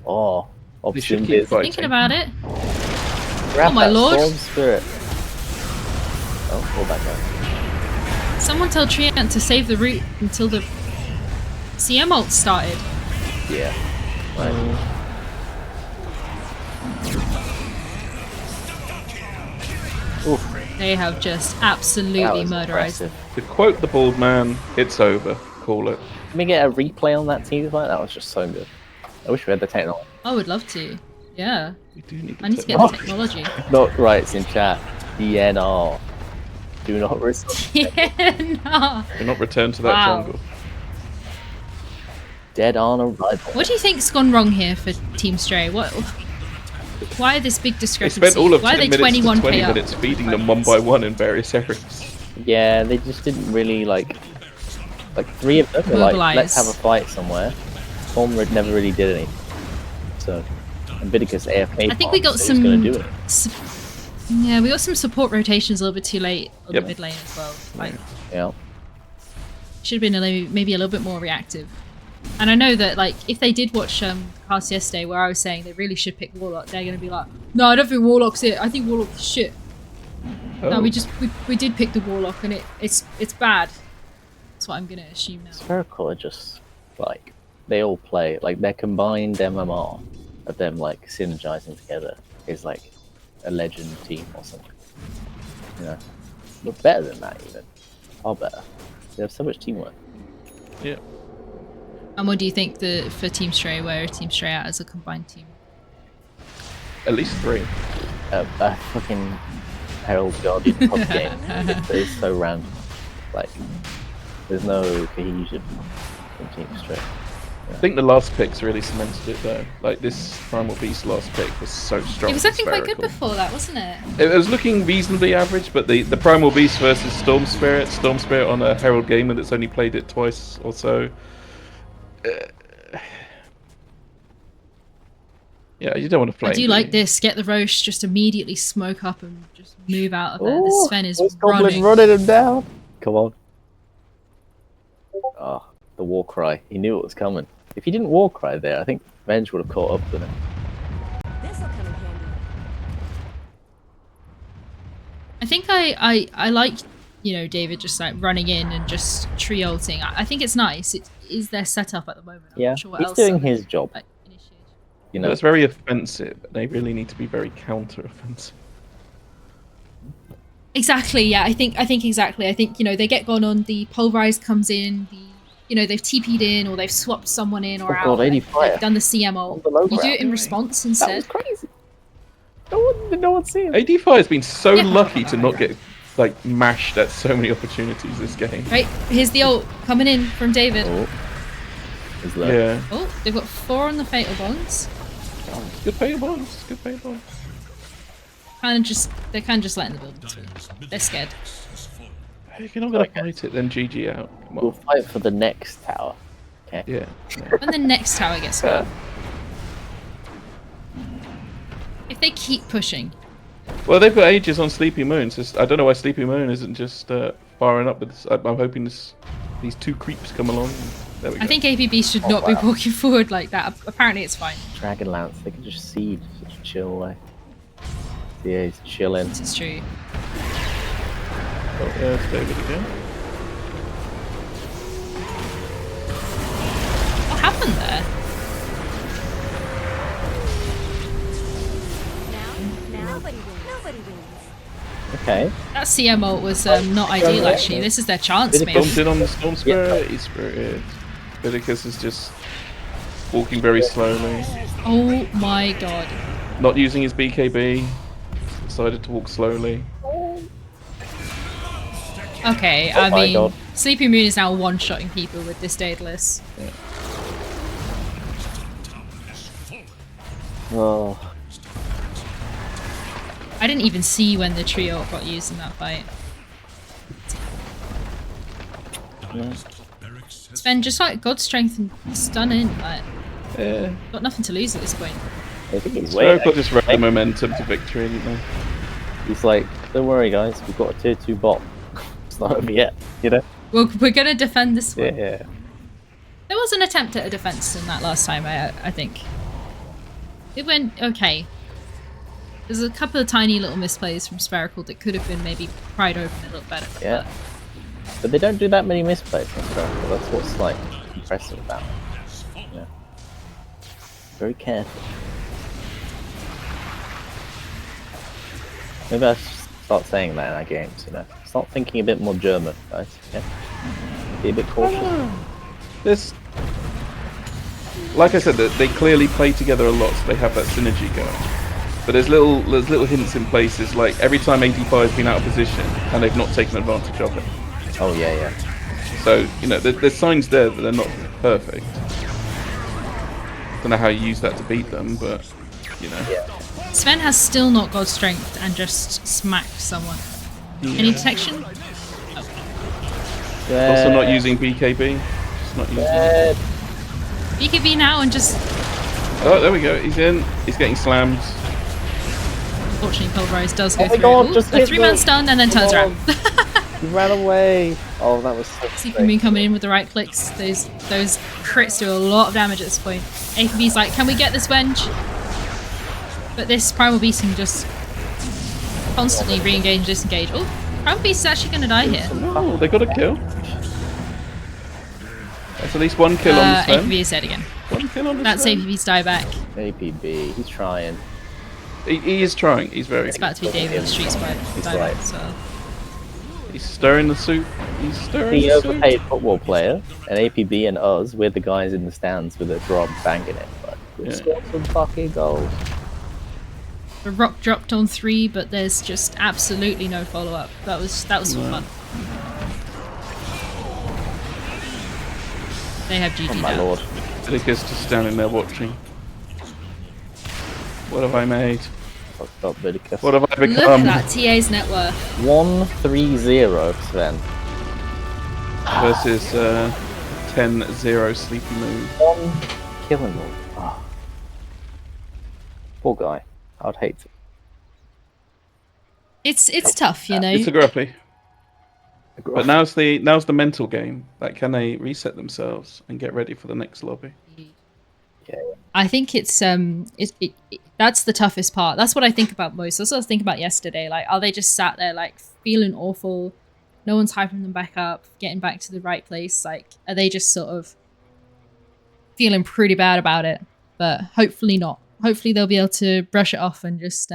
Speaker 2: Oh,
Speaker 3: They should
Speaker 2: Obsidian
Speaker 3: keep
Speaker 2: is
Speaker 3: fighting.
Speaker 1: Thinking about it.
Speaker 2: grab
Speaker 1: Oh my
Speaker 2: that
Speaker 1: lord.
Speaker 2: Storm Spirit. Oh, fall back down.
Speaker 1: Someone tell Treant to save the route until the CM ult started.
Speaker 2: Yeah. Right. Oof,
Speaker 1: They have just
Speaker 2: that
Speaker 1: absolutely
Speaker 2: was
Speaker 1: murderized.
Speaker 2: impressive.
Speaker 3: To quote the bald man, it's over. Call it.
Speaker 2: Can we get a replay on that team fight? That was just so good. I wish we had the technology.
Speaker 1: I would love to. Yeah.
Speaker 3: We do need
Speaker 1: I need to get the technology.
Speaker 2: Not right, it's in chat. DNR. Do not risk.
Speaker 1: Yeah, no.
Speaker 3: Do not return to that
Speaker 1: Wow.
Speaker 3: jungle.
Speaker 2: Dead on arrival.
Speaker 1: What do you think's gone wrong here for Team Stray? Why this big
Speaker 3: They
Speaker 1: discrepancy?
Speaker 3: spent all of
Speaker 1: Why are
Speaker 3: 10
Speaker 1: they
Speaker 3: minutes to
Speaker 1: 21k
Speaker 3: 20
Speaker 1: up?
Speaker 3: minutes feeding them one by one in various areas.
Speaker 2: Yeah, they just didn't really like three of them were like,
Speaker 1: Mobilise.
Speaker 2: let's have a fight somewhere. Storm never really did anything. So, and Vidicus AFK.
Speaker 1: I think we got
Speaker 2: farm, so
Speaker 1: some.
Speaker 2: who's gonna do it?
Speaker 1: Yeah, we got some support rotations a little bit too late on
Speaker 3: Yep.
Speaker 1: the mid lane as well. Like,
Speaker 2: Yeah.
Speaker 1: should have been maybe a little bit more reactive. And I know that, like, if they did watch cast yesterday where I was saying they really should pick Warlock, they're going to be like, no, I don't think Warlock's it. I think Warlock's shit.
Speaker 3: Oh.
Speaker 1: No, we did pick the Warlock, and it's bad. That's what I'm going to assume now.
Speaker 2: Spherical are just like they all play like their combined MMR of them like synergizing together is like a legend team or something. You know, but better than that even. Far better. They have so much teamwork.
Speaker 3: Yeah.
Speaker 1: And what do you think for Team Stray, where Team Stray at as a combined team?
Speaker 3: At least 3.
Speaker 2: A fucking Herald Guardian pub game. It's so random. Like, there's no cohesion in Team Stray.
Speaker 3: I think the last picks really cemented it though. Like this Primal Beast last pick was so strong.
Speaker 1: It was
Speaker 3: for
Speaker 1: looking quite good
Speaker 3: Spherical.
Speaker 1: before that, wasn't it?
Speaker 3: It was looking reasonably average, but the Primal Beast versus Storm Spirit on a Herald gamer that's only played it twice or so. Yeah, you don't want to flame.
Speaker 1: I do like this. Get the Roche, just immediately smoke up and just move out of there. The
Speaker 2: Ooh,
Speaker 1: Sven is
Speaker 2: where's Goblin running him down. Come on. Oh, the war cry. He knew it was coming. If he didn't war cry there, I think Venge would have caught up with him.
Speaker 7: This'll come in handy.
Speaker 1: I think I like, you know, David just like running in and just tree ulting. I think it's nice. It is their setup at the moment. I'm
Speaker 2: Yeah,
Speaker 1: not sure what
Speaker 2: he's
Speaker 1: else
Speaker 2: doing his job.
Speaker 1: initiated.
Speaker 2: You
Speaker 3: No,
Speaker 2: know,
Speaker 3: it's very offensive. They really need to be very counter-offensive.
Speaker 1: Exactly. Yeah, I think exactly. I think, you know, they get gone on. The pulverize comes in. You know, they've TP'd in or they've swapped someone in or out.
Speaker 2: God, ADFire.
Speaker 1: They've done the CMO.
Speaker 2: The low
Speaker 1: You do
Speaker 2: ground.
Speaker 1: it in response
Speaker 2: That
Speaker 1: instead.
Speaker 2: was crazy. No one see him.
Speaker 3: ADFire has been so
Speaker 1: Yeah.
Speaker 3: lucky to not get like mashed at so many opportunities this game.
Speaker 1: Right, here's the ult coming in from David.
Speaker 2: Oh, he's low.
Speaker 3: Yeah,
Speaker 1: Oh, they've got 4 on the Fatal Bonds.
Speaker 3: good pay bonds. Good pay bonds.
Speaker 1: They're kind of just letting the buildings win. They're scared.
Speaker 3: If you're not gonna fight it, then GG out. Come
Speaker 2: We'll
Speaker 3: on.
Speaker 2: fight for the next tower. Okay.
Speaker 3: Yeah.
Speaker 1: When the next tower gets hurt. If they keep pushing.
Speaker 3: Well, they've got ages on Sleepy Moon, so I don't know why Sleepy Moon isn't just firing up with this. I'm hoping these 2 creeps come along. There we go.
Speaker 1: I think ABB should not be walking forward like that. Apparently it's fine.
Speaker 2: Dragonlance, they can just seed such a chill way. Yeah, he's chilling.
Speaker 1: This is true.
Speaker 3: Oh, there's David again.
Speaker 1: What happened there?
Speaker 7: Now, nobody wins.
Speaker 2: Okay.
Speaker 1: That CM ult was not ideal actually. This is their chance maybe.
Speaker 3: Bumped in on the Storm Spirit. He's spirited. Vidicus is just walking very slowly.
Speaker 1: Oh my god.
Speaker 3: Not using his BKB. Decided to walk slowly.
Speaker 1: Okay,
Speaker 2: Oh
Speaker 1: I
Speaker 2: my
Speaker 1: mean,
Speaker 2: God.
Speaker 1: Sleepy Moon is now one-shotting people with this Daedalus.
Speaker 2: Oh.
Speaker 1: I didn't even see when the trio got used in that fight. Sven, just like God Strength and stun in, like,
Speaker 3: Yeah.
Speaker 1: got nothing to lose at this point.
Speaker 2: I think he's waiting.
Speaker 3: Spherical just rode the momentum to victory, didn't they?
Speaker 2: He's like, don't worry guys, we've got a tier 2 bot. It's not over yet, you know?
Speaker 1: We're gonna defend this one.
Speaker 2: Yeah.
Speaker 1: There was an attempt at a defense in that last time, I think. It went okay. There's a couple of tiny little misplays from Spherical that could have been maybe pried open a little better.
Speaker 2: Yeah. But they don't do that many misplays on Spherical. That's what's like impressive about it. Yeah. Very careful. Maybe I should start saying that in our games, you know. Start thinking a bit more German, guys. Okay? Be a bit cautious.
Speaker 3: This, like I said, they clearly play together a lot, so they have that synergy going. But there's little hints in places, like every time ADFire has been out of position and they've not taken advantage of it.
Speaker 2: Oh yeah.
Speaker 3: So, you know, there's signs there that they're not perfect. Don't know how you use that to beat them, but, you know.
Speaker 2: Yeah.
Speaker 1: Sven has still not got strength and just smacked someone. Any detection?
Speaker 3: Also not using BKB. Just not using it.
Speaker 1: BKB now and just...
Speaker 3: Oh, there we go. He's in. He's getting slammed.
Speaker 1: Unfortunately, Pulverize does go
Speaker 2: Oh my
Speaker 1: through.
Speaker 2: God,
Speaker 1: Ooh,
Speaker 2: just
Speaker 1: a
Speaker 2: hit
Speaker 1: 3-man
Speaker 2: the-
Speaker 1: stun and then turns
Speaker 2: Come
Speaker 1: around.
Speaker 2: He ran away. Oh, that was so
Speaker 1: Sleepy
Speaker 2: sick.
Speaker 1: Moon coming in with the right clicks. Those crits do a lot of damage at this point. AKB's like, can we get this Venge? But this Primal Beast can just constantly re-engage, disengage. Oh, Primal Beast is actually going to die here.
Speaker 3: Oh, they got a kill. That's at least 1 kill on the Sven.
Speaker 1: AKB is dead again.
Speaker 3: 1 kill on the
Speaker 1: That's
Speaker 3: Sven.
Speaker 1: AKB's dieback.
Speaker 2: APB, he's trying.
Speaker 3: He is trying. He's very.
Speaker 1: It's about to be David the Street Spider
Speaker 2: He's
Speaker 1: dieback
Speaker 2: right.
Speaker 1: as well.
Speaker 3: He's stirring the soup. He's stirring
Speaker 2: The
Speaker 3: the soup.
Speaker 2: overpaid football player, and APB and us, we're the guys in the stands with a drum banging it. Like, we
Speaker 3: Yeah.
Speaker 2: scored some fucking goals.
Speaker 1: The rock dropped on 3, but there's just absolutely no follow-up. That was some fun. They have GG
Speaker 2: Oh my
Speaker 1: now.
Speaker 2: lord.
Speaker 3: Vidicus just standing there watching. What have I made?
Speaker 2: Fucked up Vidicus.
Speaker 3: What have I
Speaker 1: Look
Speaker 3: become?
Speaker 1: at that, TA's net worth.
Speaker 2: 1-3-0, Sven.
Speaker 3: Versus 10-0 Sleepy Moon.
Speaker 2: 1 killing them. Oh. Poor guy. I'd hate to.
Speaker 1: It's tough, you know.
Speaker 3: It's a gruppy. But now's the mental game. Like, can they reset themselves and get ready for the next lobby?
Speaker 2: Yeah.
Speaker 1: I think it's that's the toughest part. That's what I think about most. That's what I was thinking about yesterday. Like, are they just sat there like feeling awful? No one's hyping them back up, getting back to the right place. Like, are they just sort of feeling pretty bad about it? But hopefully not. Hopefully they'll be able to brush it off and just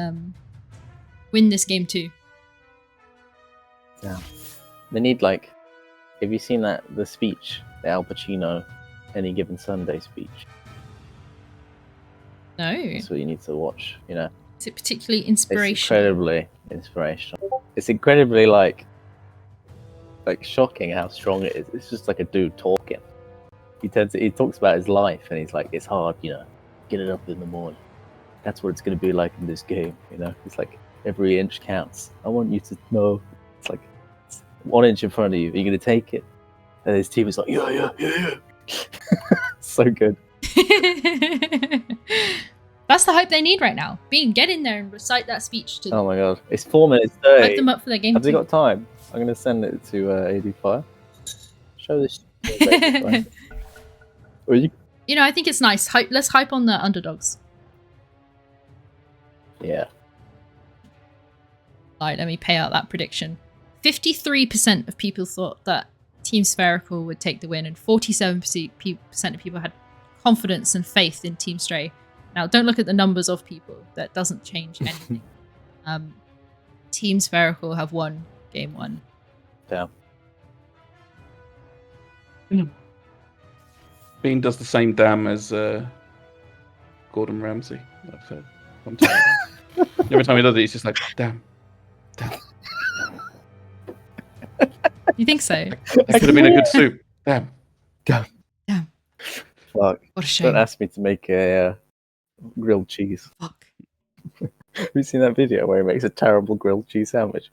Speaker 1: win this game too.
Speaker 2: Yeah. They need, like, have you seen the speech, the Al Pacino Any Given Sunday speech?
Speaker 1: No.
Speaker 2: That's what you need to watch, you know.
Speaker 1: Is it particularly
Speaker 2: It's
Speaker 1: inspirational?
Speaker 2: incredibly inspirational. It's incredibly like shocking how strong it is. It's just like a dude talking. He talks about his life and he's like, it's hard, you know, get it up in the morning. That's what it's gonna be like in this game, you know. It's like every inch counts. I want you to know it's like it's 1 inch in front of you. Are you gonna take it? And his team is like, yeah. So good.
Speaker 1: That's the hope they need right now. Bean, get in there and recite that speech to
Speaker 2: Oh my god. It's 4 minutes 30.
Speaker 1: hype them up for their game
Speaker 2: Have they
Speaker 1: too.
Speaker 2: got time? I'm gonna send it to ADFire. Show this. Or you...
Speaker 1: You know, I think it's nice. Let's hype on the underdogs.
Speaker 2: Yeah.
Speaker 1: Right, let me pay out that prediction. 53% of people thought that Team Spherical would take the win, and 47% of people had confidence and faith in Team Stray. Now, don't look at the numbers of people. That doesn't change anything. Team Spherical have won game 1.
Speaker 2: Yeah.
Speaker 3: Bean does the same damn as Gordon Ramsay. I've heard sometimes. Every time he does it, he's just like, damn.
Speaker 1: You think so?
Speaker 3: That could have been a good soup. Damn.
Speaker 2: Fuck.
Speaker 1: What a shame.
Speaker 2: Don't ask me to make a grilled cheese.
Speaker 1: Fuck.
Speaker 2: Have you seen that video where he makes a terrible grilled cheese sandwich?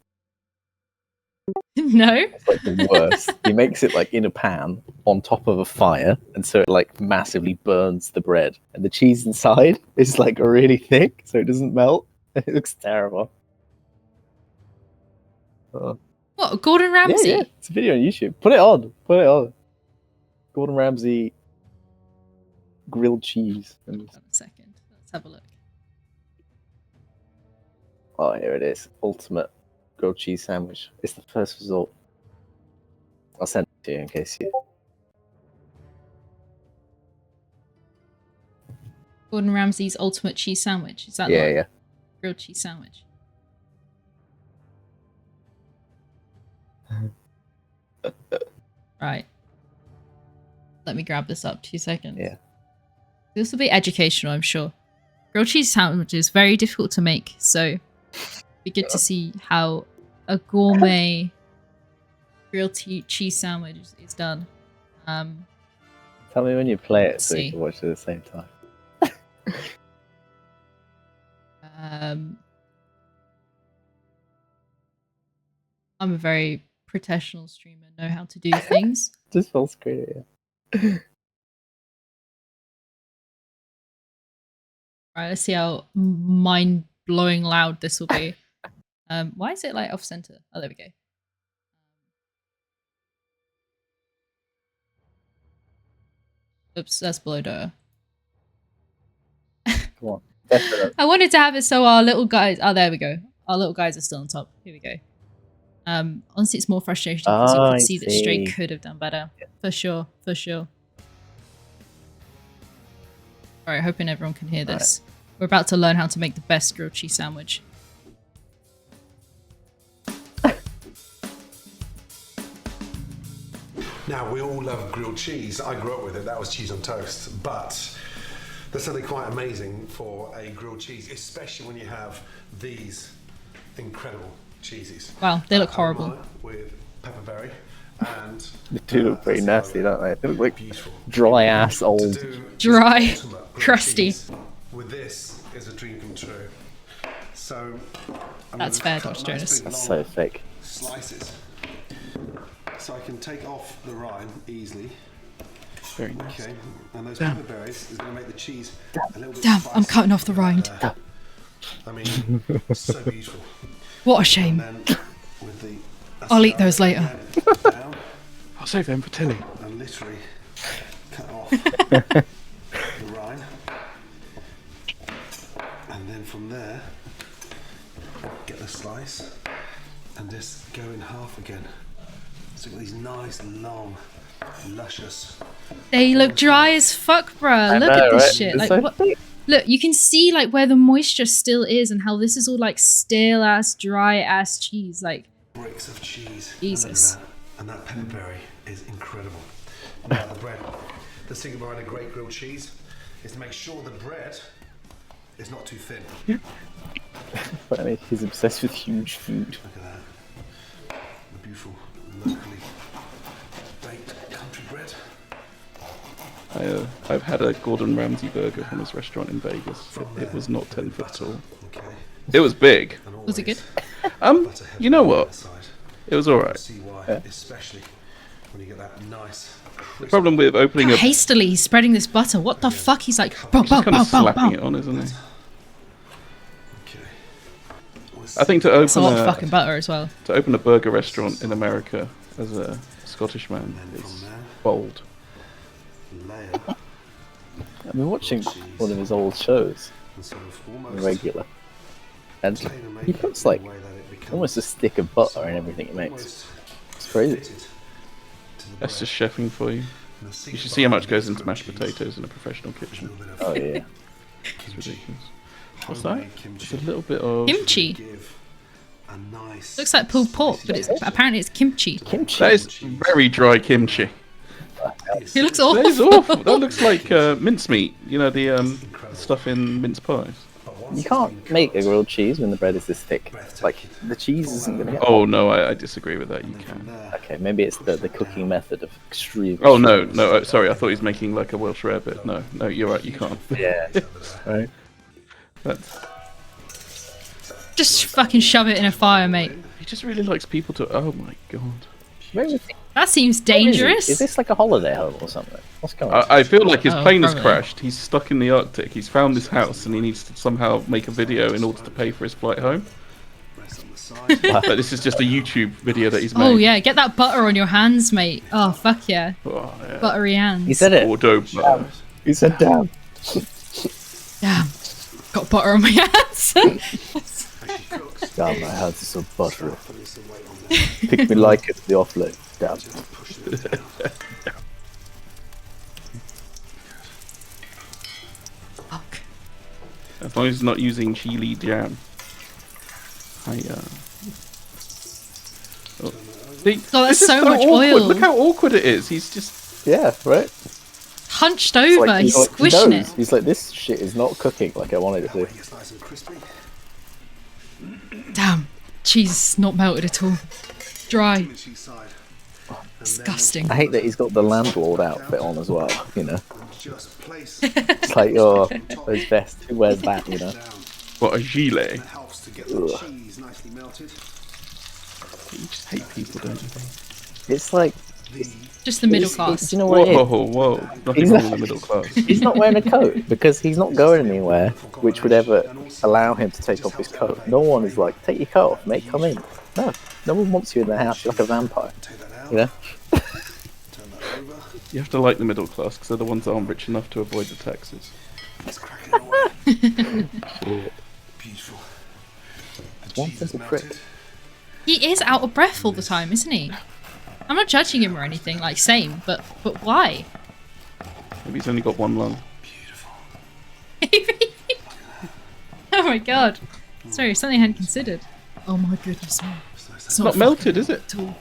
Speaker 1: No?
Speaker 2: It's like the worst. He makes it like in a pan on top of a fire, and so it like massively burns the bread. And the cheese inside is like really thick, so it doesn't melt. It looks terrible.
Speaker 1: What, Gordon Ramsay?
Speaker 2: Yeah, it's a video on YouTube. Put it on. Gordon Ramsay grilled cheese.
Speaker 1: Hold on a second. Let's have a look.
Speaker 2: Oh, here it is. Ultimate grilled cheese sandwich. It's the first result. I'll send it to you in case you...
Speaker 1: Gordon Ramsay's ultimate cheese sandwich. Is that
Speaker 2: Yeah,
Speaker 1: the
Speaker 2: yeah.
Speaker 1: grilled cheese sandwich? Right. Let me grab this up. 2 seconds.
Speaker 2: Yeah.
Speaker 1: This will be educational, I'm sure. Grilled cheese sandwich is very difficult to make, so it'd be good to see how a gourmet grilled cheese sandwich is done.
Speaker 2: Tell me when you play it so
Speaker 1: see.
Speaker 2: you can watch it at the same time.
Speaker 1: I'm a very professional streamer, know how to do things.
Speaker 2: Just full screen it, yeah.
Speaker 1: Right, let's see how mind-blowing loud this will be. Why is it like off-center? Oh, there we go. Oops, that's below Dota.
Speaker 2: Come on. Definitely.
Speaker 1: I wanted to have it so our little guys... Oh, there we go. Our little guys are still on top. Here we go. Honestly, it's more frustrating because you
Speaker 2: I
Speaker 1: could see that Stray
Speaker 2: see.
Speaker 1: could have done better. Yeah. For sure. Alright, hoping everyone can hear this. Right. We're about to learn how to make the best grilled cheese sandwich.
Speaker 8: Now, we all love grilled cheese. I grew up with it. That was cheese on toast. But there's something quite amazing for a grilled cheese, especially when you have these incredible cheeses.
Speaker 1: Wow, they look horrible.
Speaker 8: With pepperberry and...
Speaker 2: They do look pretty nasty, don't they? They look like dry-ass old...
Speaker 1: Dry, crusty.
Speaker 8: With this is a dream come true. So...
Speaker 1: That's fair, Dr. Jonas.
Speaker 2: That's so fake.
Speaker 8: Slices. So I can take off the rind easily.
Speaker 3: Very nice.
Speaker 8: Okay, and those pepperberries is going to make the cheese a little bit
Speaker 1: Damn,
Speaker 8: spicy.
Speaker 1: I'm cutting off the rind.
Speaker 8: I mean, so beautiful.
Speaker 1: What a
Speaker 8: And
Speaker 1: shame.
Speaker 8: then with the
Speaker 1: I'll eat those later.
Speaker 8: again, down
Speaker 3: I'll save them for Tilly.
Speaker 8: and literally cut off the rind. And then from there, get the slice and just go in half again. So you've got these nice, long, luscious.
Speaker 1: They look dry as fuck, bruh. Look at this shit.
Speaker 2: It's
Speaker 1: Like,
Speaker 2: so
Speaker 1: what?
Speaker 2: thick.
Speaker 1: Look, you can see like where the moisture still is and how this is all like stale ass, dry ass cheese. Like,
Speaker 8: Bricks of cheese.
Speaker 1: Jesus.
Speaker 8: And that pepperberry is incredible. Now the bread. The thing about a great grilled cheese is to make sure the bread is not too thin.
Speaker 2: But I mean, he's obsessed with huge food.
Speaker 8: Look at that. The beautiful, locally baked country bread.
Speaker 3: I've had a Gordon Ramsay burger from his restaurant in Vegas. It was not 10 foot tall.
Speaker 8: Okay.
Speaker 3: It was big.
Speaker 8: And
Speaker 1: was it good?
Speaker 8: always butter
Speaker 3: You know
Speaker 8: heavy on
Speaker 3: what?
Speaker 8: that side.
Speaker 3: It was alright.
Speaker 8: See why, especially when you get that nice
Speaker 3: The
Speaker 8: crisp.
Speaker 3: problem with opening
Speaker 1: How
Speaker 3: a
Speaker 1: hastily he's spreading this butter. What the fuck? He's like, bow, bow,
Speaker 3: kind
Speaker 1: bow,
Speaker 3: of
Speaker 1: bow,
Speaker 3: slapping
Speaker 1: bow.
Speaker 3: it on, isn't he?
Speaker 8: Okay.
Speaker 3: I think to
Speaker 1: It's a lot of
Speaker 3: open
Speaker 1: fucking butter as well.
Speaker 3: a burger restaurant in America as a Scottish man is bold.
Speaker 8: Layer
Speaker 2: I've been watching one of his old shows,
Speaker 8: and sort of almost
Speaker 2: regular, and
Speaker 8: tailor-made
Speaker 2: he
Speaker 8: it
Speaker 2: puts
Speaker 8: in a
Speaker 2: like
Speaker 8: way that it becomes
Speaker 2: almost a stick of butter in everything he makes.
Speaker 8: almost
Speaker 2: It's crazy.
Speaker 8: fitted to the
Speaker 3: That's
Speaker 8: bread.
Speaker 3: just chefing for you.
Speaker 8: And the secret
Speaker 3: You should see how much
Speaker 8: behind
Speaker 3: goes
Speaker 8: it
Speaker 3: into
Speaker 8: is
Speaker 3: mashed
Speaker 8: grilled cheese,
Speaker 3: potatoes in a professional kitchen.
Speaker 8: a little bit of
Speaker 2: Oh yeah.
Speaker 3: It's ridiculous. What's
Speaker 8: homemade
Speaker 3: that?
Speaker 8: kimchi.
Speaker 3: It's a little bit of...
Speaker 1: Kimchi.
Speaker 8: Give a nice
Speaker 1: Looks like pulled pork, but it's apparently it's kimchi.
Speaker 2: Kimchi.
Speaker 3: That is very dry kimchi.
Speaker 1: It looks
Speaker 3: That is
Speaker 1: awful.
Speaker 3: awful. That looks like mincemeat. You know, the stuff in mince pies.
Speaker 2: You can't make a grilled cheese when the bread is this thick. Like, the cheese isn't gonna get.
Speaker 3: Oh, no, I disagree with that. You can.
Speaker 2: Okay, maybe it's the cooking method of extreme.
Speaker 3: Oh, no, sorry. I thought he was making like a Welsh rarebit. No, you're right. You can't.
Speaker 2: Yeah. Right.
Speaker 3: That's...
Speaker 1: Just fucking shove it in a fire, mate.
Speaker 3: He just really likes people to... Oh, my God.
Speaker 2: Where is he?
Speaker 1: That seems
Speaker 2: Where is he?
Speaker 1: dangerous.
Speaker 2: Is this like a holiday home or something? What's going on?
Speaker 3: I feel like his
Speaker 1: Oh,
Speaker 3: plane has
Speaker 1: probably.
Speaker 3: crashed. He's stuck in the Arctic. He's found this house and he needs to somehow make a video in order to pay for his flight home.
Speaker 8: rest on the side.
Speaker 3: But this is just a YouTube video that he's made.
Speaker 1: Oh yeah, get that butter on your hands, mate. Oh fuck yeah,
Speaker 3: Oh, yeah.
Speaker 1: buttery hands.
Speaker 2: He said it.
Speaker 3: Auto butter.
Speaker 2: He said down.
Speaker 1: Damn, got butter on my hands.
Speaker 2: Damn, my hands are so buttery.
Speaker 8: Putting some weight on there.
Speaker 2: Pick me like it, the offload. Damn.
Speaker 8: Just pushing it down.
Speaker 1: Fuck.
Speaker 3: As long as he's not using chili jam. Oh. See,
Speaker 1: Oh, that's
Speaker 3: this is
Speaker 1: so much
Speaker 3: awkward.
Speaker 1: oil.
Speaker 3: Look how awkward it is. He's just...
Speaker 2: Yeah, right?
Speaker 1: Hunched
Speaker 2: It's
Speaker 1: over,
Speaker 2: like,
Speaker 1: he's
Speaker 2: like,
Speaker 1: squishing
Speaker 2: knows.
Speaker 1: it.
Speaker 2: He's like, this shit is not cooking like I wanted it to.
Speaker 8: It's nice and crispy.
Speaker 1: Damn, cheese is not melted at all. Dry,
Speaker 8: Kimchi side.
Speaker 1: disgusting.
Speaker 2: I hate that he's got the landlord outfit on as well, you know?
Speaker 8: Just place
Speaker 2: It's like, oh, those vests, who wears that, you know?
Speaker 8: down.
Speaker 3: What, a gilet?
Speaker 8: It helps to get the cheese nicely melted.
Speaker 3: You just hate people, don't you?
Speaker 2: It's like,
Speaker 1: Just the middle
Speaker 2: do
Speaker 1: class.
Speaker 2: you know what it is?
Speaker 3: Whoa. Nothing
Speaker 2: He's
Speaker 3: wrong
Speaker 2: not-
Speaker 3: with the middle class.
Speaker 2: He's not wearing a coat because he's not going anywhere which would ever allow him to take off his coat. No one is like, take your coat off, mate, come in. No one wants you in their house, you're like a vampire,
Speaker 8: Take that out.
Speaker 2: you know?
Speaker 8: Turn that over.
Speaker 3: You have to like the middle class because they're the ones that aren't rich enough to avoid the taxes.
Speaker 8: Let's crack it away. Beautiful. The
Speaker 2: One
Speaker 8: cheese is
Speaker 2: simple
Speaker 8: melted.
Speaker 2: trick.
Speaker 1: He is out of breath all the time, isn't he? I'm not judging him or anything, like same, but why?
Speaker 3: Maybe he's only got one lung.
Speaker 8: Beautiful.
Speaker 1: Oh my god. Sorry, something I hadn't considered. Oh my goodness me.
Speaker 3: It's not melted, is it?
Speaker 1: At all.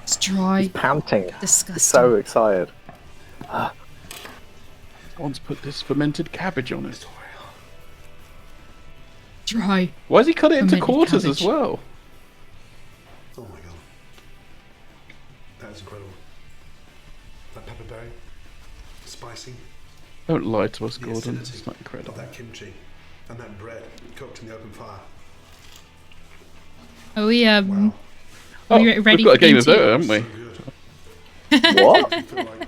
Speaker 1: It's dry,
Speaker 2: Panting,
Speaker 1: disgusting.
Speaker 2: so excited.
Speaker 3: Once put this fermented cabbage on it.
Speaker 1: Dry.
Speaker 3: Why has he cut it into
Speaker 1: Fermented
Speaker 3: quarters as
Speaker 1: cabbage.
Speaker 3: well?
Speaker 8: Oh my god. That is incredible. That pepperberry. Spicy.
Speaker 3: Don't lie to us,
Speaker 8: The
Speaker 3: Gordon.
Speaker 8: acidity
Speaker 3: It's not
Speaker 8: of
Speaker 3: incredible.
Speaker 8: that kimchi. And that bread cooked in the open fire.
Speaker 1: Are we
Speaker 8: Wow.
Speaker 1: are we ready
Speaker 3: we've got a
Speaker 1: for
Speaker 3: game of
Speaker 1: game two?
Speaker 3: Dota, haven't we?
Speaker 8: So good.
Speaker 2: What?
Speaker 8: I feel like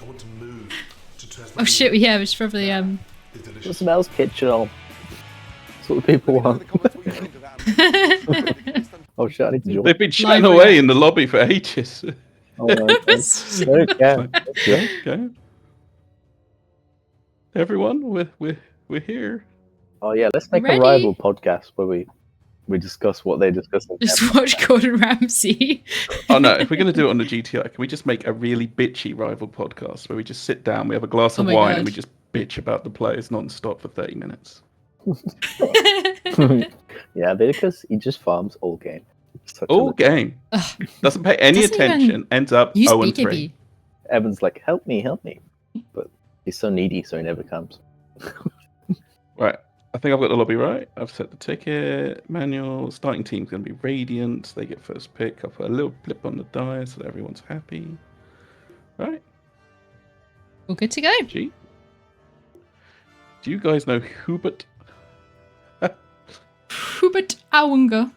Speaker 8: I want to move to test
Speaker 1: Oh shit, yeah, it was probably
Speaker 8: It's
Speaker 2: What
Speaker 8: delicious.
Speaker 2: smells kitchen on? That's what the people want. Oh shit, I need to join.
Speaker 3: They've been chatting
Speaker 1: Library.
Speaker 3: away in the lobby for ages.
Speaker 2: Oh, okay. Okay.
Speaker 3: Okay. Everyone, we're here.
Speaker 2: Oh yeah, let's make
Speaker 1: Ready?
Speaker 2: a rival podcast where we discuss what they discuss.
Speaker 1: Just watch Gordon Ramsay.
Speaker 3: Oh no, if we're going to do it on the GTI, can we just make a really bitchy rival podcast where we just sit down, we have a glass
Speaker 1: Oh
Speaker 3: of
Speaker 1: my
Speaker 3: wine,
Speaker 1: God.
Speaker 3: and we just bitch about the players non-stop for 30 minutes?
Speaker 2: Yeah, Vidicus, he just farms all game. Such a
Speaker 3: All
Speaker 2: legend.
Speaker 3: game.
Speaker 1: Ugh.
Speaker 3: Doesn't pay any
Speaker 1: Doesn't even
Speaker 3: attention, ends up
Speaker 1: Use
Speaker 3: 0 and
Speaker 1: BKB.
Speaker 3: 3.
Speaker 2: Evan's like, help me. But he's so needy, so he never comes.
Speaker 3: Right. I think I've got the lobby right. I've set the ticket, manual, starting team's going to be Radiant. They get first pick. I'll put a little blip on the die so that everyone's happy. Right.
Speaker 1: All good to go.
Speaker 3: Gee. Do you guys know Hubert?
Speaker 1: Hubert Aunger.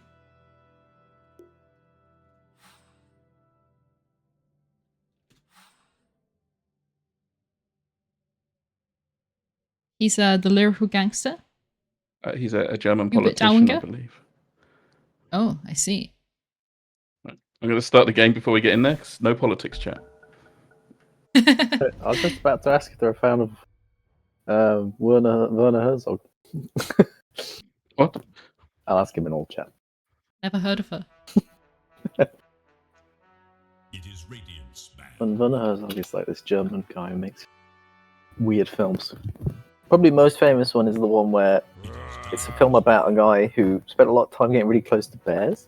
Speaker 1: He's the lyrical gangster.
Speaker 3: He's a German
Speaker 1: Hubert
Speaker 3: politician, I
Speaker 1: Aunger?
Speaker 3: believe.
Speaker 1: Oh, I see.
Speaker 3: Right. I'm going to start the game before we get in there. 'Cause no politics chat.
Speaker 2: I was just about to ask if they're a fan of Werner Herzog.
Speaker 3: What?
Speaker 2: I'll ask him in all chat.
Speaker 1: Never heard of her.
Speaker 4: It is Radiant's man.
Speaker 2: And Werner Herzog is like this German guy who makes weird films. Probably most famous one is the one where it's a film about a guy who spent a lot of time getting really close to bears,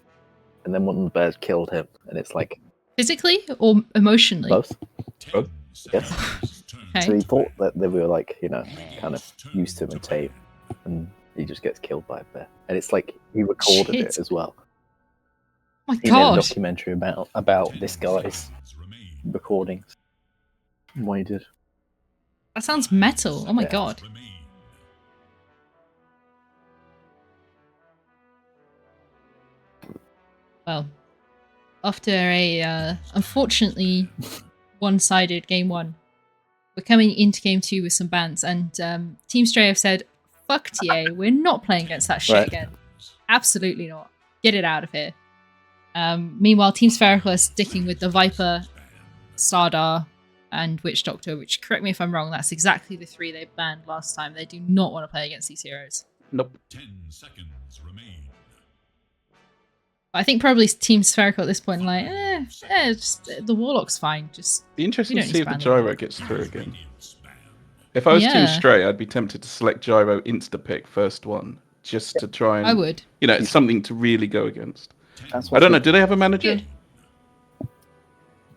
Speaker 2: and then one of the bears killed him, and it's like
Speaker 1: Physically or emotionally?
Speaker 2: both.
Speaker 4: 10
Speaker 2: Yes.
Speaker 4: seconds. Turn
Speaker 1: Okay.
Speaker 2: So he thought that they were like, kind of used to him and tame, and he just gets killed by a bear. And it's like he recorded
Speaker 1: Shit.
Speaker 2: it as well.
Speaker 1: Oh my
Speaker 2: He made a
Speaker 1: god.
Speaker 2: documentary about this guy's
Speaker 4: remain.
Speaker 2: recordings and what he did.
Speaker 1: That sounds metal. Oh my
Speaker 2: Yeah.
Speaker 1: god.
Speaker 4: Remain.
Speaker 1: Well, after a unfortunately one-sided game one, we're coming into game two with some bans, and Team Stray have said, "Fuck TA, we're not playing against that shit
Speaker 2: Right.
Speaker 1: again. Absolutely not. Get it out of here." Meanwhile, Team Spherical are sticking with the Viper, Sardar, and Witch Doctor. Which, correct me if I'm wrong, that's exactly the three they banned last time. They do not want to play against these heroes.
Speaker 3: Nope.
Speaker 4: 10 seconds remain.
Speaker 1: I think probably Team Spherical at this point, like, just the Warlock's fine. Just
Speaker 3: Be interesting
Speaker 1: You
Speaker 3: to
Speaker 1: don't
Speaker 3: see if the
Speaker 1: need to ban
Speaker 3: gyro gets through again. If I was Team
Speaker 1: Yeah.
Speaker 3: Stray, I'd be tempted to select gyro insta-pick first one, just to try and...
Speaker 1: I would.
Speaker 3: It's something to really go against.
Speaker 2: That's
Speaker 3: I don't know, do they have a manager?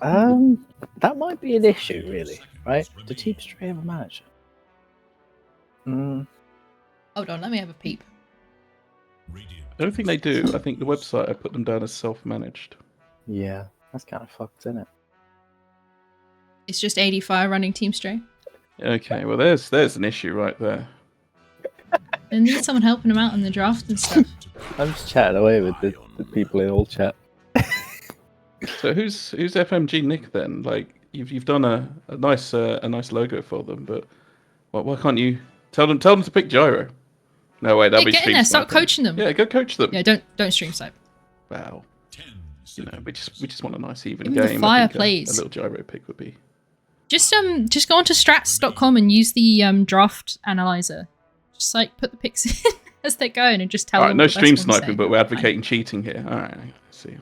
Speaker 2: That might be an issue, really, right? Do Team Stray have a manager?
Speaker 1: Hold on, let me have a peep.
Speaker 4: Radiant.
Speaker 3: I don't think they do. I think the website, I put them down as self-managed.
Speaker 2: Yeah, that's kind of fucked, isn't it?
Speaker 1: It's just ADFire running Team Stray.
Speaker 3: Okay, well there's an issue right there.
Speaker 1: They need someone helping them out in the draft and stuff.
Speaker 2: I'm just chatting away with the people in all chat.
Speaker 3: So who's FMG Nick then? Like you've done a nice logo for them, but why can't you tell them to pick gyro? No wait, that'll
Speaker 1: Yeah,
Speaker 3: be
Speaker 1: get in
Speaker 3: stream
Speaker 1: there, start
Speaker 3: sniping.
Speaker 1: coaching them.
Speaker 3: Yeah, go coach them.
Speaker 1: Yeah, don't stream snipe.
Speaker 3: Wow.
Speaker 4: 10
Speaker 3: You know,
Speaker 4: seconds.
Speaker 3: we just want a nice even
Speaker 1: Even the
Speaker 3: game.
Speaker 1: fire
Speaker 3: I think
Speaker 1: plays.
Speaker 3: a little gyro pick would be.
Speaker 1: Just go onto strats.com and use the draft analyzer. Just like put the picks in as they're going and just tell
Speaker 3: All right,
Speaker 1: them.
Speaker 3: no
Speaker 1: what the best
Speaker 3: stream
Speaker 1: ones
Speaker 3: sniping,
Speaker 1: say.
Speaker 3: but we're
Speaker 1: Fine.
Speaker 3: advocating cheating here. All right, I see.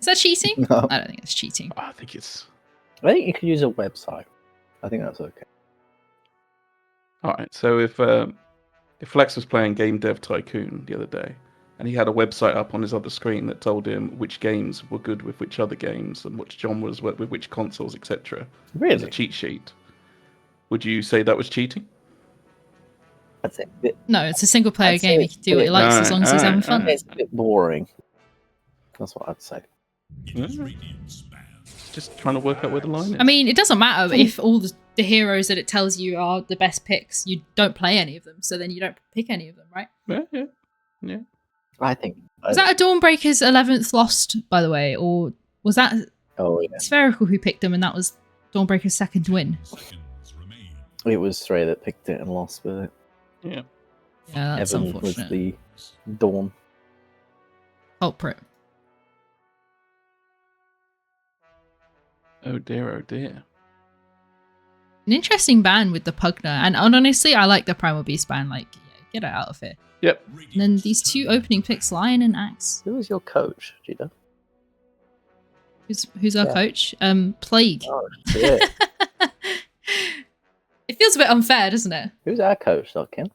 Speaker 1: Is that cheating?
Speaker 2: No.
Speaker 1: I don't think that's cheating.
Speaker 3: I think it's
Speaker 2: I think you could use a website. I think that's okay.
Speaker 3: all right. So if Flex was playing Game Dev Tycoon the other day, and he had a website up on his other screen that told him which games were good with which other games and which genres worked with which consoles, etc. As a
Speaker 2: Really?
Speaker 3: cheat sheet, would you say that was cheating?
Speaker 2: That's a bit,
Speaker 1: No, it's a single player
Speaker 2: I'd say
Speaker 1: game. He
Speaker 2: it's
Speaker 1: can do what he
Speaker 2: bit-
Speaker 1: likes as long as he's having fun.
Speaker 2: it's a bit boring. That's what I'd say.
Speaker 4: It is Radiant's man.
Speaker 3: Just trying to work out where the line is.
Speaker 1: I mean, it doesn't matter if all the heroes that it tells you are the best picks. You don't play any of them, so then you don't pick any of them, right?
Speaker 3: yeah.
Speaker 2: I think.
Speaker 1: Was that a Dawnbreaker's 11th lost, by the way? Or was that
Speaker 2: Oh, yeah.
Speaker 1: Spherical who picked them and that was Dawnbreaker's second win?
Speaker 4: Seconds remain.
Speaker 2: It was Stray that picked it and lost with it.
Speaker 3: Yeah.
Speaker 1: Yeah, that's
Speaker 2: Evan was
Speaker 1: unfortunate.
Speaker 2: the Dawn.
Speaker 1: Culprit.
Speaker 3: Oh dear, oh dear.
Speaker 1: An interesting ban with the Pugner, and honestly, I like the Primal Beast ban. Like, yeah, get it out of here.
Speaker 3: Yep.
Speaker 1: And then these two opening picks, Lion and Axe.
Speaker 2: Who was your coach, GDoe?
Speaker 1: Who's our
Speaker 2: Yeah.
Speaker 1: coach? Plague.
Speaker 2: Oh, shit.
Speaker 1: It feels a bit unfair, doesn't it?
Speaker 2: Who's our coach, Nutkin?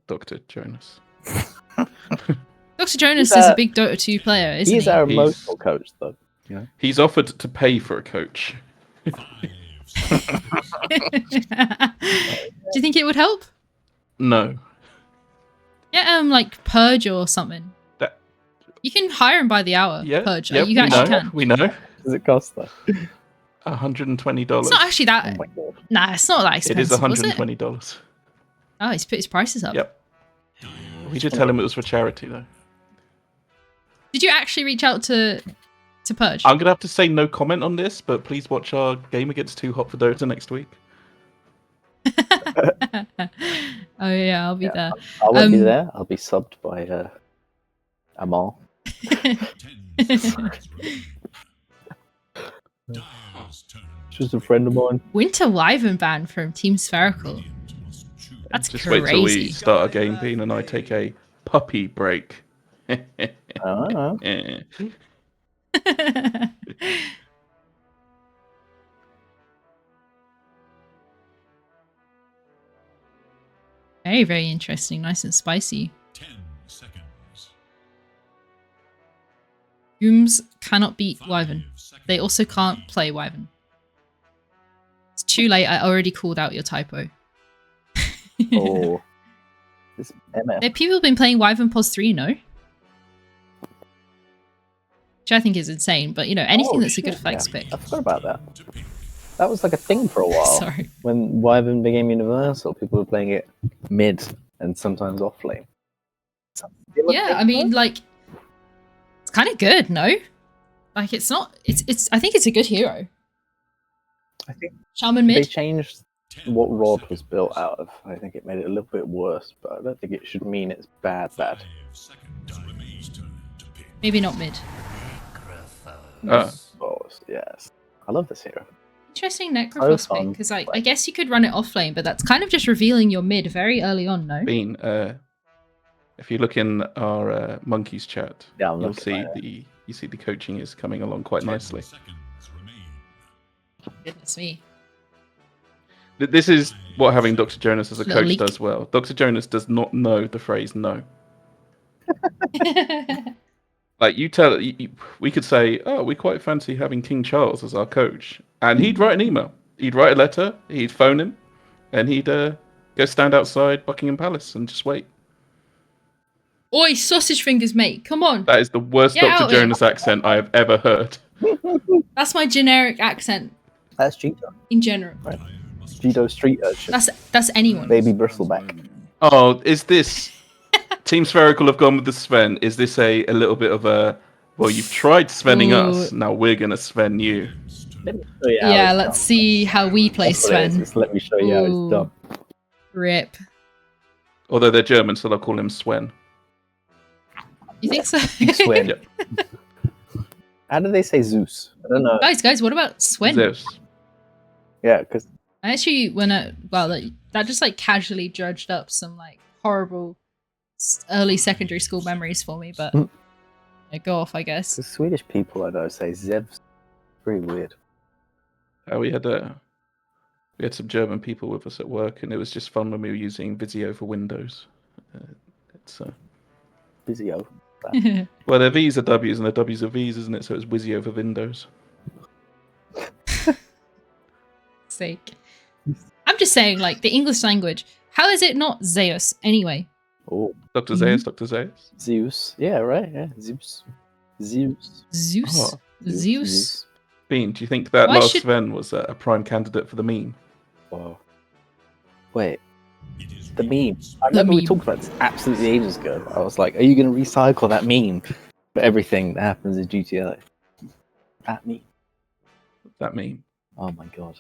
Speaker 3: Dr. Jonas.
Speaker 1: Dr. Jonas
Speaker 2: He's
Speaker 1: is a
Speaker 2: our-
Speaker 1: big Dota 2 player, isn't
Speaker 2: He's
Speaker 1: he?
Speaker 2: our
Speaker 3: He's-
Speaker 2: emotional coach, though. You know?
Speaker 3: He's offered to pay for a coach.
Speaker 1: Do you think it would help?
Speaker 3: No.
Speaker 1: Yeah, like Purge or something.
Speaker 3: That-
Speaker 1: You can hire him by the hour.
Speaker 3: Yeah.
Speaker 1: Purge.
Speaker 3: Yep,
Speaker 1: You
Speaker 3: we
Speaker 1: actually
Speaker 3: know.
Speaker 1: can.
Speaker 3: We know.
Speaker 2: Does it cost, though?
Speaker 3: $120.
Speaker 1: It's not actually that.
Speaker 2: Oh my god.
Speaker 1: Nah, it's not that
Speaker 3: It
Speaker 1: expensive.
Speaker 3: is
Speaker 1: Was it?
Speaker 3: $120.
Speaker 1: Oh, he's put his prices up.
Speaker 3: Yep. We did tell him it was for charity, though.
Speaker 1: Did you actually reach out to Purge?
Speaker 3: I'm gonna have to say no comment on this, but please watch our game against Too Hot for Dota next week.
Speaker 1: Oh yeah, I'll be there.
Speaker 2: I won't be
Speaker 1: Um,
Speaker 2: there. I'll be subbed by Amal.
Speaker 4: 10 seconds remaining. Dire's turn.
Speaker 2: She's a friend of mine.
Speaker 1: Winter Wyvern ban from Team Spherical.
Speaker 4: Radiant must choose.
Speaker 1: That's
Speaker 3: Just wait till we
Speaker 1: crazy.
Speaker 3: start our game, Bean, and I take a puppy break.
Speaker 2: Oh.
Speaker 3: Eh.
Speaker 1: Very, very interesting. Nice and spicy.
Speaker 4: 10 seconds.
Speaker 1: Gooms cannot beat
Speaker 4: 5
Speaker 1: Wyvern.
Speaker 4: seconds.
Speaker 1: They also can't play Wyvern. It's too late. I already called out your typo.
Speaker 2: Oh. This MF.
Speaker 1: There, people have been playing Wyvern Pos 3, no? Which I think is insane, but you know, anything
Speaker 2: Oh,
Speaker 1: that's a good
Speaker 2: shit,
Speaker 1: flex
Speaker 2: yeah.
Speaker 1: pick.
Speaker 2: I forgot about that. That was like a thing for a while.
Speaker 1: Sorry.
Speaker 2: When Wyvern became universal, people were playing it mid and sometimes off lane.
Speaker 1: Yeah, I mean, like, it's kind of good, no? Like, it's not. It's. I think it's a good hero.
Speaker 2: I think
Speaker 1: Shaman
Speaker 2: they
Speaker 1: mid.
Speaker 2: changed what Rod was built out of. I think it made it a little bit worse, but I don't think it should mean it's bad.
Speaker 4: 5 seconds remains. Turn to pick.
Speaker 1: Maybe not mid.
Speaker 2: Oh, yes. I love this hero.
Speaker 1: Interesting Necrophos pick,
Speaker 2: fun.
Speaker 1: because I guess you could run it off lane, but that's kind of just revealing your mid very early on, no?
Speaker 3: Bean, if you look in our monkeys chat,
Speaker 2: Yeah, I'm
Speaker 3: you'll
Speaker 2: looking
Speaker 3: see
Speaker 2: at
Speaker 3: the coaching is coming along quite
Speaker 4: 10
Speaker 3: nicely.
Speaker 4: seconds remain.
Speaker 1: Goodness me.
Speaker 3: This is what having Dr. Jonas as a
Speaker 1: Little
Speaker 3: coach
Speaker 1: leak.
Speaker 3: does well. Dr. Jonas does not know the phrase no. Like we could say, oh, we quite fancy having King Charles as our coach, and he'd write an email, he'd write a letter, he'd phone him, and he'd go stand outside Buckingham Palace and just wait.
Speaker 1: Oi, sausage fingers, mate. Come on.
Speaker 3: That is the worst
Speaker 1: Get out
Speaker 3: Dr.
Speaker 1: of here.
Speaker 3: Jonas accent I have ever heard.
Speaker 1: That's my generic accent
Speaker 2: That's GDoe.
Speaker 1: in general.
Speaker 2: GDoe street urchin.
Speaker 1: That's anyone.
Speaker 2: Baby bristleback.
Speaker 3: Oh, is this Team Spherical have gone with the Sven? Is this a little bit of a, well, you've tried Svenning us, now we're gonna Sven you?
Speaker 2: Let me show you how
Speaker 1: Yeah,
Speaker 2: it's
Speaker 1: let's
Speaker 2: done.
Speaker 1: see how we play
Speaker 2: That's what it is,
Speaker 1: Sven.
Speaker 2: just let me show you how
Speaker 1: Ooh.
Speaker 2: it's done.
Speaker 1: Rip.
Speaker 3: Although they're German, so they'll call him Sven.
Speaker 1: You think so?
Speaker 2: Sven.
Speaker 3: Yep.
Speaker 2: How do they say Zeus? I don't know.
Speaker 1: guys, what about Swen?
Speaker 3: Zeus.
Speaker 2: Yeah, because
Speaker 1: I actually went at that just like casually dredged up some like horrible early secondary school memories for me, but yeah, go off, I guess.
Speaker 2: the Swedish people I know say Zevs. Pretty weird.
Speaker 3: We had some German people with us at work, and it was just fun when we were using Visio for Windows. It's
Speaker 2: Visio.
Speaker 3: well, their V's are W's and their W's are V's, isn't it? So it's Visio for Windows.
Speaker 1: Sake. I'm just saying, like, the English language, how is it not Zeus anyway?
Speaker 2: Oh,
Speaker 3: Dr. Zeus, Dr. Zeus.
Speaker 2: Zeus. Yeah, right. Yeah, Zeus. Zeus.
Speaker 1: Zeus?
Speaker 3: Oh,
Speaker 1: Zeus?
Speaker 3: Bean, do you think that
Speaker 1: Why
Speaker 3: last
Speaker 1: should-
Speaker 3: Sven was a prime candidate for the meme?
Speaker 2: Wow. Wait,
Speaker 4: It is
Speaker 2: the meme.
Speaker 4: Radiant's
Speaker 2: I remember we
Speaker 1: meme.
Speaker 2: talked about this absolutely ages ago. I was like, are you going to recycle that meme for everything that happens in GTA? That meme.
Speaker 3: That meme.
Speaker 2: Oh my god.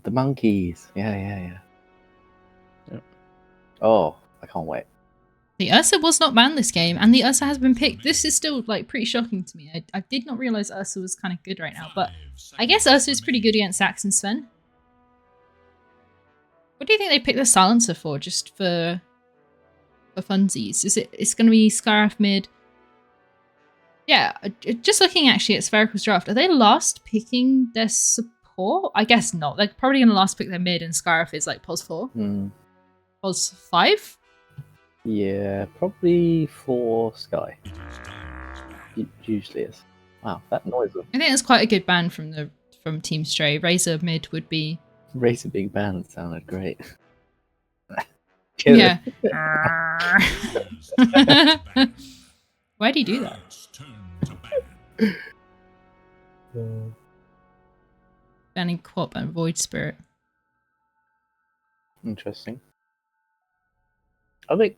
Speaker 2: The monkeys. Yeah. Oh, I can't wait.
Speaker 1: The Ursa was not banned this game, and the Ursa has been picked. This is still like pretty shocking to me. I did not realize Ursa was kind of good right now, but I guess Ursa is pretty good against Sax and Sven. What do you think they picked the silencer for? Just for funsies? Is it's going to be Scarif mid? Yeah, just looking actually at Spherical's draft, are they last picking their support? I guess not. They're probably going to last pick their mid, and Scarif is like pos 4, pos 5.
Speaker 2: Yeah, probably for Sky. It usually is. Wow, that noise of
Speaker 1: I think that's quite a good ban from Team Stray. Razor mid would be.
Speaker 2: Racer Big Band sounded great.
Speaker 1: Yeah. Why do you do that? Banning Quap and Void Spirit.
Speaker 2: Interesting. I think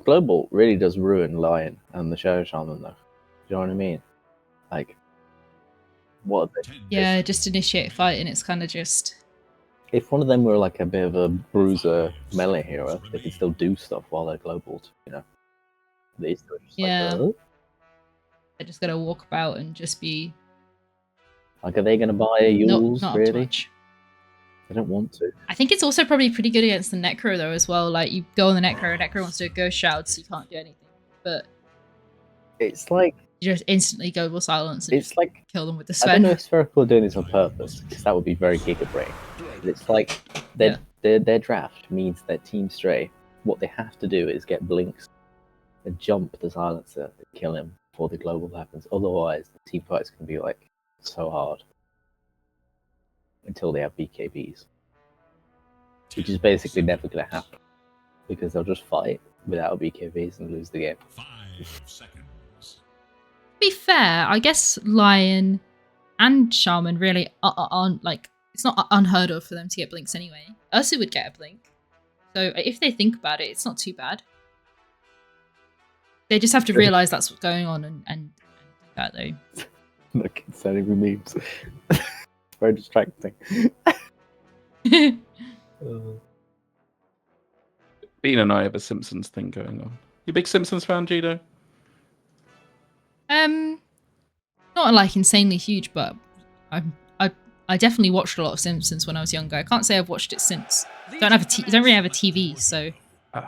Speaker 2: Global really does ruin Lion and the Shadow Shaman, though. Do you know what I mean? Like, what?
Speaker 1: Yeah, just initiate a fight, and it's kind of just.
Speaker 2: If one of them were like a bit of a bruiser melee hero, they could still do stuff while they're global, you know. These two are just
Speaker 1: Yeah.
Speaker 2: like,
Speaker 1: They're just gonna walk about and just be.
Speaker 2: are they going to buy a Yules,
Speaker 1: not up to
Speaker 2: really?
Speaker 1: much.
Speaker 2: They don't want to.
Speaker 1: I think it's also probably pretty good against the Necro though as well. Like you go on the Necro wants to do a Ghost Shroud, so you can't do anything. But
Speaker 2: It's like
Speaker 1: you just instantly global silence and
Speaker 2: it's like
Speaker 1: kill them with the
Speaker 2: I don't know
Speaker 1: Sven.
Speaker 2: if Spherical are doing this on purpose, because that would be very Giga Brain. But it's like their draft means that Team Stray, what they have to do is get Blinks and jump the silencer and kill him before the global happens. Otherwise, the team fight's going to be like so hard until they have BKBs, which is basically never going to happen because they'll just fight without BKBs and lose the game.
Speaker 4: 5 seconds.
Speaker 1: To be fair, I guess Lion and Shaman really aren't like, it's not unheard of for them to get blinks anyway. Ursa would get a blink. So if they think about it, it's not too bad. They just have to realise that's what's going on and do that though.
Speaker 2: Look, it's sending me memes. Very distracting.
Speaker 3: Bean and I have a Simpsons thing going on. You a big Simpsons fan, GDoe?
Speaker 1: Not like insanely huge, but I definitely watched a lot of Simpsons when I was younger. I can't say I've watched it since. Don't really have a TV, so it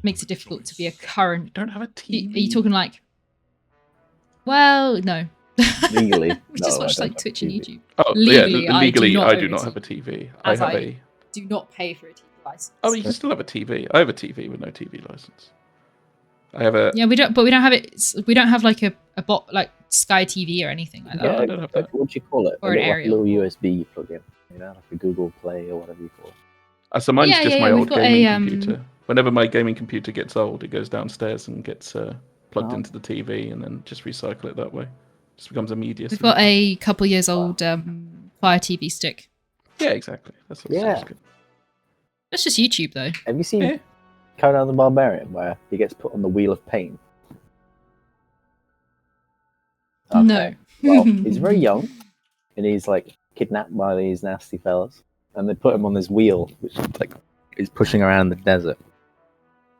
Speaker 1: makes it difficult to be a current.
Speaker 3: Don't have a TV.
Speaker 1: Are you talking like? Well, no.
Speaker 2: Legally,
Speaker 1: We just
Speaker 2: no,
Speaker 1: watch
Speaker 2: I
Speaker 1: like
Speaker 2: don't
Speaker 1: Twitch
Speaker 2: have
Speaker 1: and
Speaker 2: TV.
Speaker 1: YouTube.
Speaker 3: Oh,
Speaker 1: Legally,
Speaker 3: yeah, legally, I do
Speaker 1: own
Speaker 3: not
Speaker 1: a
Speaker 3: have a TV.
Speaker 1: As
Speaker 3: I have
Speaker 1: I
Speaker 3: a.
Speaker 1: do not pay for a TV license.
Speaker 3: Oh, you can still have a TV. I have a TV with no TV license. I have a.
Speaker 1: Yeah, we don't have it. We don't have like a bot like Sky TV or anything like that.
Speaker 2: Yeah,
Speaker 3: I don't have that.
Speaker 2: what do you call it?
Speaker 1: Or an
Speaker 2: like
Speaker 1: aerial.
Speaker 2: a little USB plug-in, you know, like a Google Play or whatever you call it.
Speaker 3: So mine's
Speaker 1: Yeah,
Speaker 3: just
Speaker 1: yeah,
Speaker 3: my
Speaker 1: yeah,
Speaker 3: old
Speaker 1: we've got
Speaker 3: gaming
Speaker 1: a,
Speaker 3: computer. Whenever my gaming computer gets old, it goes downstairs and gets plugged
Speaker 2: Oh.
Speaker 3: into the TV, and then just recycle it that way. Just becomes a media.
Speaker 1: We've
Speaker 3: center.
Speaker 1: got a couple years old Fire TV stick.
Speaker 3: Yeah, exactly. That's what
Speaker 2: Yeah.
Speaker 3: sounds good.
Speaker 1: That's just YouTube though.
Speaker 2: Have you seen
Speaker 3: Yeah.
Speaker 2: Conan the Barbarian, where he gets put on the Wheel of Pain?
Speaker 1: No.
Speaker 2: Well, he's very young, and he's like kidnapped by these nasty fellas, and they put him on this wheel, which like is pushing around the desert.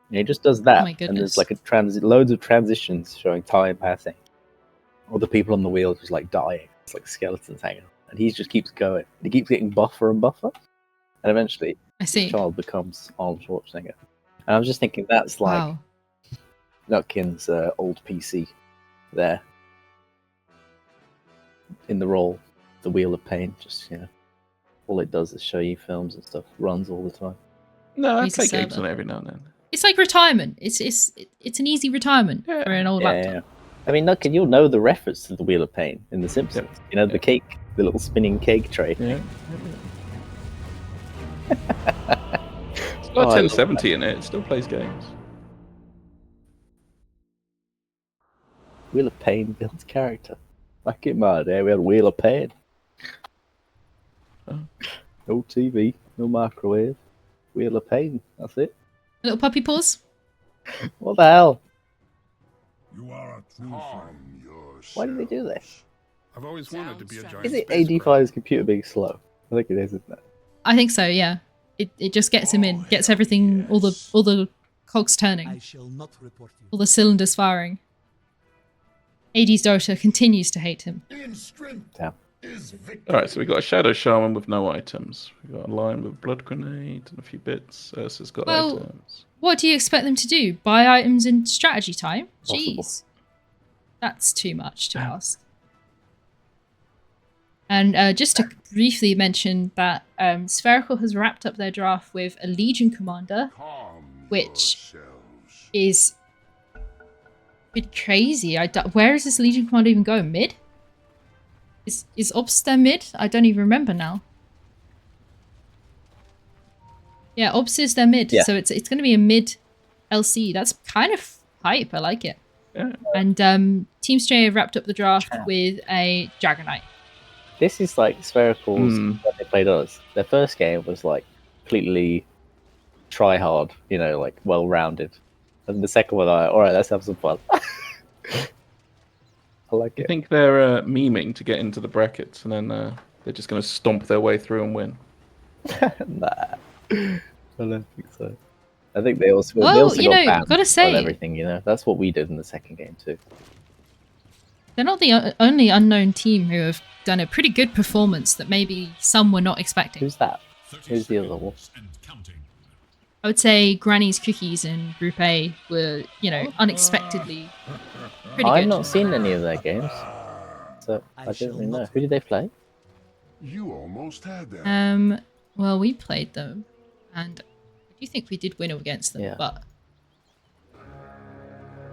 Speaker 2: And he just does that,
Speaker 1: my
Speaker 2: and
Speaker 1: goodness.
Speaker 2: there's like loads of transitions showing time passing. All the people on the wheel just like dying. It's like skeletons hanging, and he just keeps going. He keeps getting buffer and buffer, and eventually,
Speaker 1: I see.
Speaker 2: the child becomes Arnold Schwarzenegger. And I was just thinking that's like
Speaker 1: Wow.
Speaker 2: Nutkin's old PC there in the role, the Wheel of Pain. Just, you know, all it does is show you films and stuff. Runs all the time.
Speaker 3: No, I
Speaker 1: Needs a
Speaker 3: play games
Speaker 1: server.
Speaker 3: on it every now and then.
Speaker 1: It's like retirement. It's an easy retirement
Speaker 3: Yeah.
Speaker 1: for an old
Speaker 2: Yeah,
Speaker 1: laptop.
Speaker 2: yeah. I mean, Nutkin, you'll know the reference to the Wheel of Pain in The Simpsons.
Speaker 3: Yep.
Speaker 2: You know, the cake, the little spinning cake tray.
Speaker 3: Yeah. It's got
Speaker 2: Oh, I love
Speaker 3: 1070 in it. It still plays games.
Speaker 2: Wheel of Pain builds character. Back in my day, we had Wheel of Pain.
Speaker 3: Oh.
Speaker 2: No TV, no microwave. Wheel of Pain, that's it.
Speaker 1: Little puppy paws.
Speaker 2: What the hell?
Speaker 4: You are a true friend.
Speaker 2: Why did they do this?
Speaker 6: I've always wanted to be a giant
Speaker 2: Is it
Speaker 6: spacecraft.
Speaker 2: ADFire's computer being slow? I think it is, isn't it?
Speaker 1: I think so. Yeah. it just gets him in, gets everything, all the cogs turning, all the cylinders firing. AD's Dota continues to hate him.
Speaker 2: Damn.
Speaker 3: Alright, so we got a Shadow Shaman with no items. We got a Lion with Blood Grenade and a few bits. Ursa's got items.
Speaker 1: What do you expect them to do? Buy items in strategy time?
Speaker 2: Possible.
Speaker 1: Jeez. That's too much to ask. And just to briefly mention that Spherical has wrapped up their draft with a Legion Commander, which is a bit crazy. Where is this Legion Commander even going? Mid? Is Obs their mid? I don't even remember now. Yeah, Obs is their mid,
Speaker 2: Yeah.
Speaker 1: so it's going to be a mid LC. That's kind of hype. I like it.
Speaker 3: Yeah.
Speaker 1: And Team Stray have wrapped up the draft with a Dragonite.
Speaker 2: This is like Spherical's when they played us. Their first game was like completely try hard, you know, like well rounded. And the second one, alright, let's have some fun. I like
Speaker 3: I
Speaker 2: it.
Speaker 3: think they're memeing to get into the brackets, and then they're just going to stomp their way through and win.
Speaker 2: Nah, I don't think so. I think they also,
Speaker 1: Well,
Speaker 2: they also
Speaker 1: you
Speaker 2: got
Speaker 1: know,
Speaker 2: banned
Speaker 1: gotta say-
Speaker 2: on everything. You know, that's what we did in the second game too.
Speaker 1: They're not the only unknown team who have done a pretty good performance that maybe some were not expecting.
Speaker 2: Who's that? Who's the other one?
Speaker 1: I would say Granny's Cookies in Group A were, you know, unexpectedly pretty
Speaker 2: I've
Speaker 1: good.
Speaker 2: not seen any of their games, so I don't really know. Who did they play?
Speaker 4: You almost had that.
Speaker 1: Well, we played them, and I do think we did win against them,
Speaker 2: Yeah.
Speaker 1: but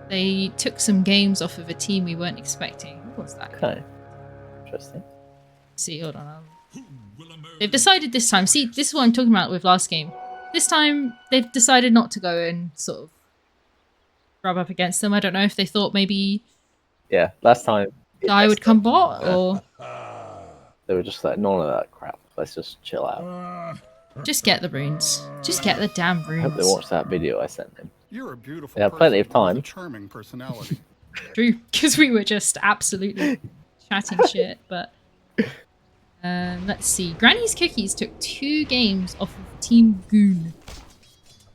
Speaker 1: they took some games off of a team we weren't expecting. Who was that?
Speaker 2: Okay, interesting.
Speaker 1: See, hold on. They've decided this time. See, this is what I'm talking about with last game. This time, they've decided not to go and sort of rub up against them. I don't know if they thought maybe
Speaker 2: Yeah, last time
Speaker 1: I would come bot, or
Speaker 2: they were just like, none of that crap. Let's just chill out.
Speaker 1: just get the runes. Just get the damn
Speaker 2: I hope they
Speaker 1: runes.
Speaker 2: watched that video I sent them.
Speaker 6: You're a beautiful
Speaker 2: They have plenty of
Speaker 6: person with
Speaker 2: time.
Speaker 6: a charming personality.
Speaker 1: True, because we were just absolutely chatting shit, but let's see. Granny's Cookies took 2 games off of Team Goon,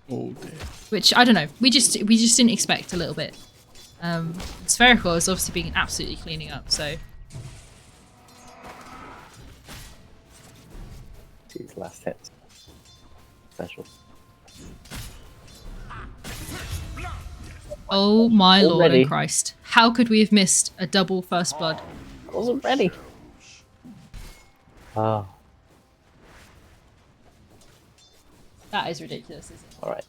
Speaker 3: Oh dear.
Speaker 1: which I don't know. We just didn't expect a little bit. Spherical has obviously been absolutely cleaning up, so
Speaker 2: These last hits. Special.
Speaker 1: oh my lord
Speaker 2: Already?
Speaker 1: and Christ. How could we have missed a double first blood?
Speaker 2: I wasn't ready. Ah,
Speaker 1: That is ridiculous, isn't it?
Speaker 2: alright.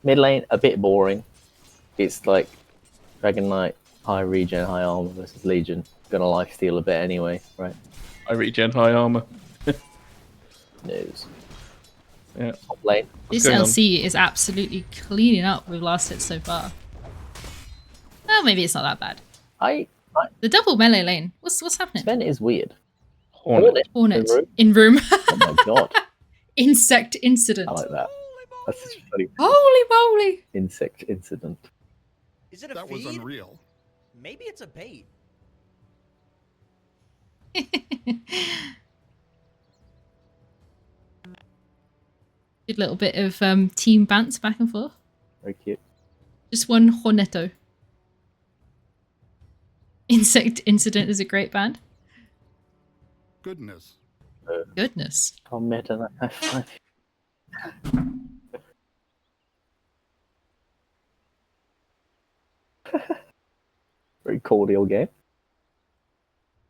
Speaker 2: Mid lane, a bit boring. It's like Dragon Knight, high regen, high armor versus Legion. Gonna lifesteal a bit anyway, right?
Speaker 3: I regen high armor.
Speaker 2: News.
Speaker 3: Yeah.
Speaker 2: Top lane.
Speaker 1: This
Speaker 3: going on?
Speaker 1: LC is absolutely cleaning up with last hits so far. Well, maybe it's not that bad.
Speaker 2: I
Speaker 1: The double melee lane. What's happening?
Speaker 2: Sven is weird.
Speaker 3: Hornet.
Speaker 1: Hornet
Speaker 2: In room?
Speaker 1: in room.
Speaker 2: Oh my god.
Speaker 1: Insect incident.
Speaker 2: I like that. That's such a funny
Speaker 1: Holy moly!
Speaker 2: insect incident.
Speaker 9: Is it a
Speaker 6: That was
Speaker 9: feed?
Speaker 6: unreal.
Speaker 9: Maybe it's a bait.
Speaker 1: Good little bit of team bants back and forth.
Speaker 2: Very cute.
Speaker 1: Just one Hornetto. Insect Incident is a great band.
Speaker 6: Goodness.
Speaker 1: Goodness.
Speaker 2: Oh, meta high five. Very cordial game.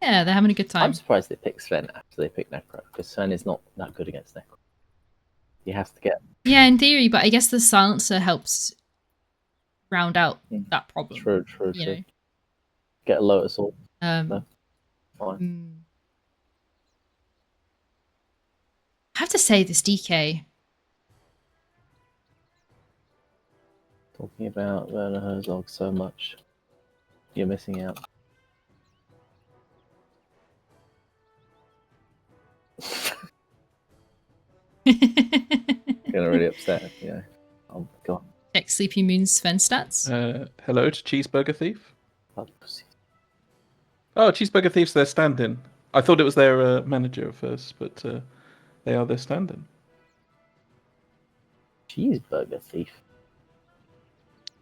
Speaker 1: Yeah, they're having a good time.
Speaker 2: I'm surprised they picked Sven after they picked Necro, because Sven is not that good against Necro. He has to get
Speaker 1: Yeah, in theory, but I guess the silencer helps round out that problem.
Speaker 2: true.
Speaker 1: You know.
Speaker 2: Get a Lotus Orb.
Speaker 1: Um,
Speaker 2: No. Fine.
Speaker 1: I have to say this DK.
Speaker 2: Talking about Werner Herzog so much. You're missing out. Gonna really upset, you know. Oh my god.
Speaker 1: Check Sleepy Moon's Sven stats.
Speaker 3: Hello to Cheeseburger Thief.
Speaker 2: Blood pussy.
Speaker 3: Oh, Cheeseburger Thief's their stand-in. I thought it was their manager at first, but they are their stand-in.
Speaker 2: Cheeseburger thief.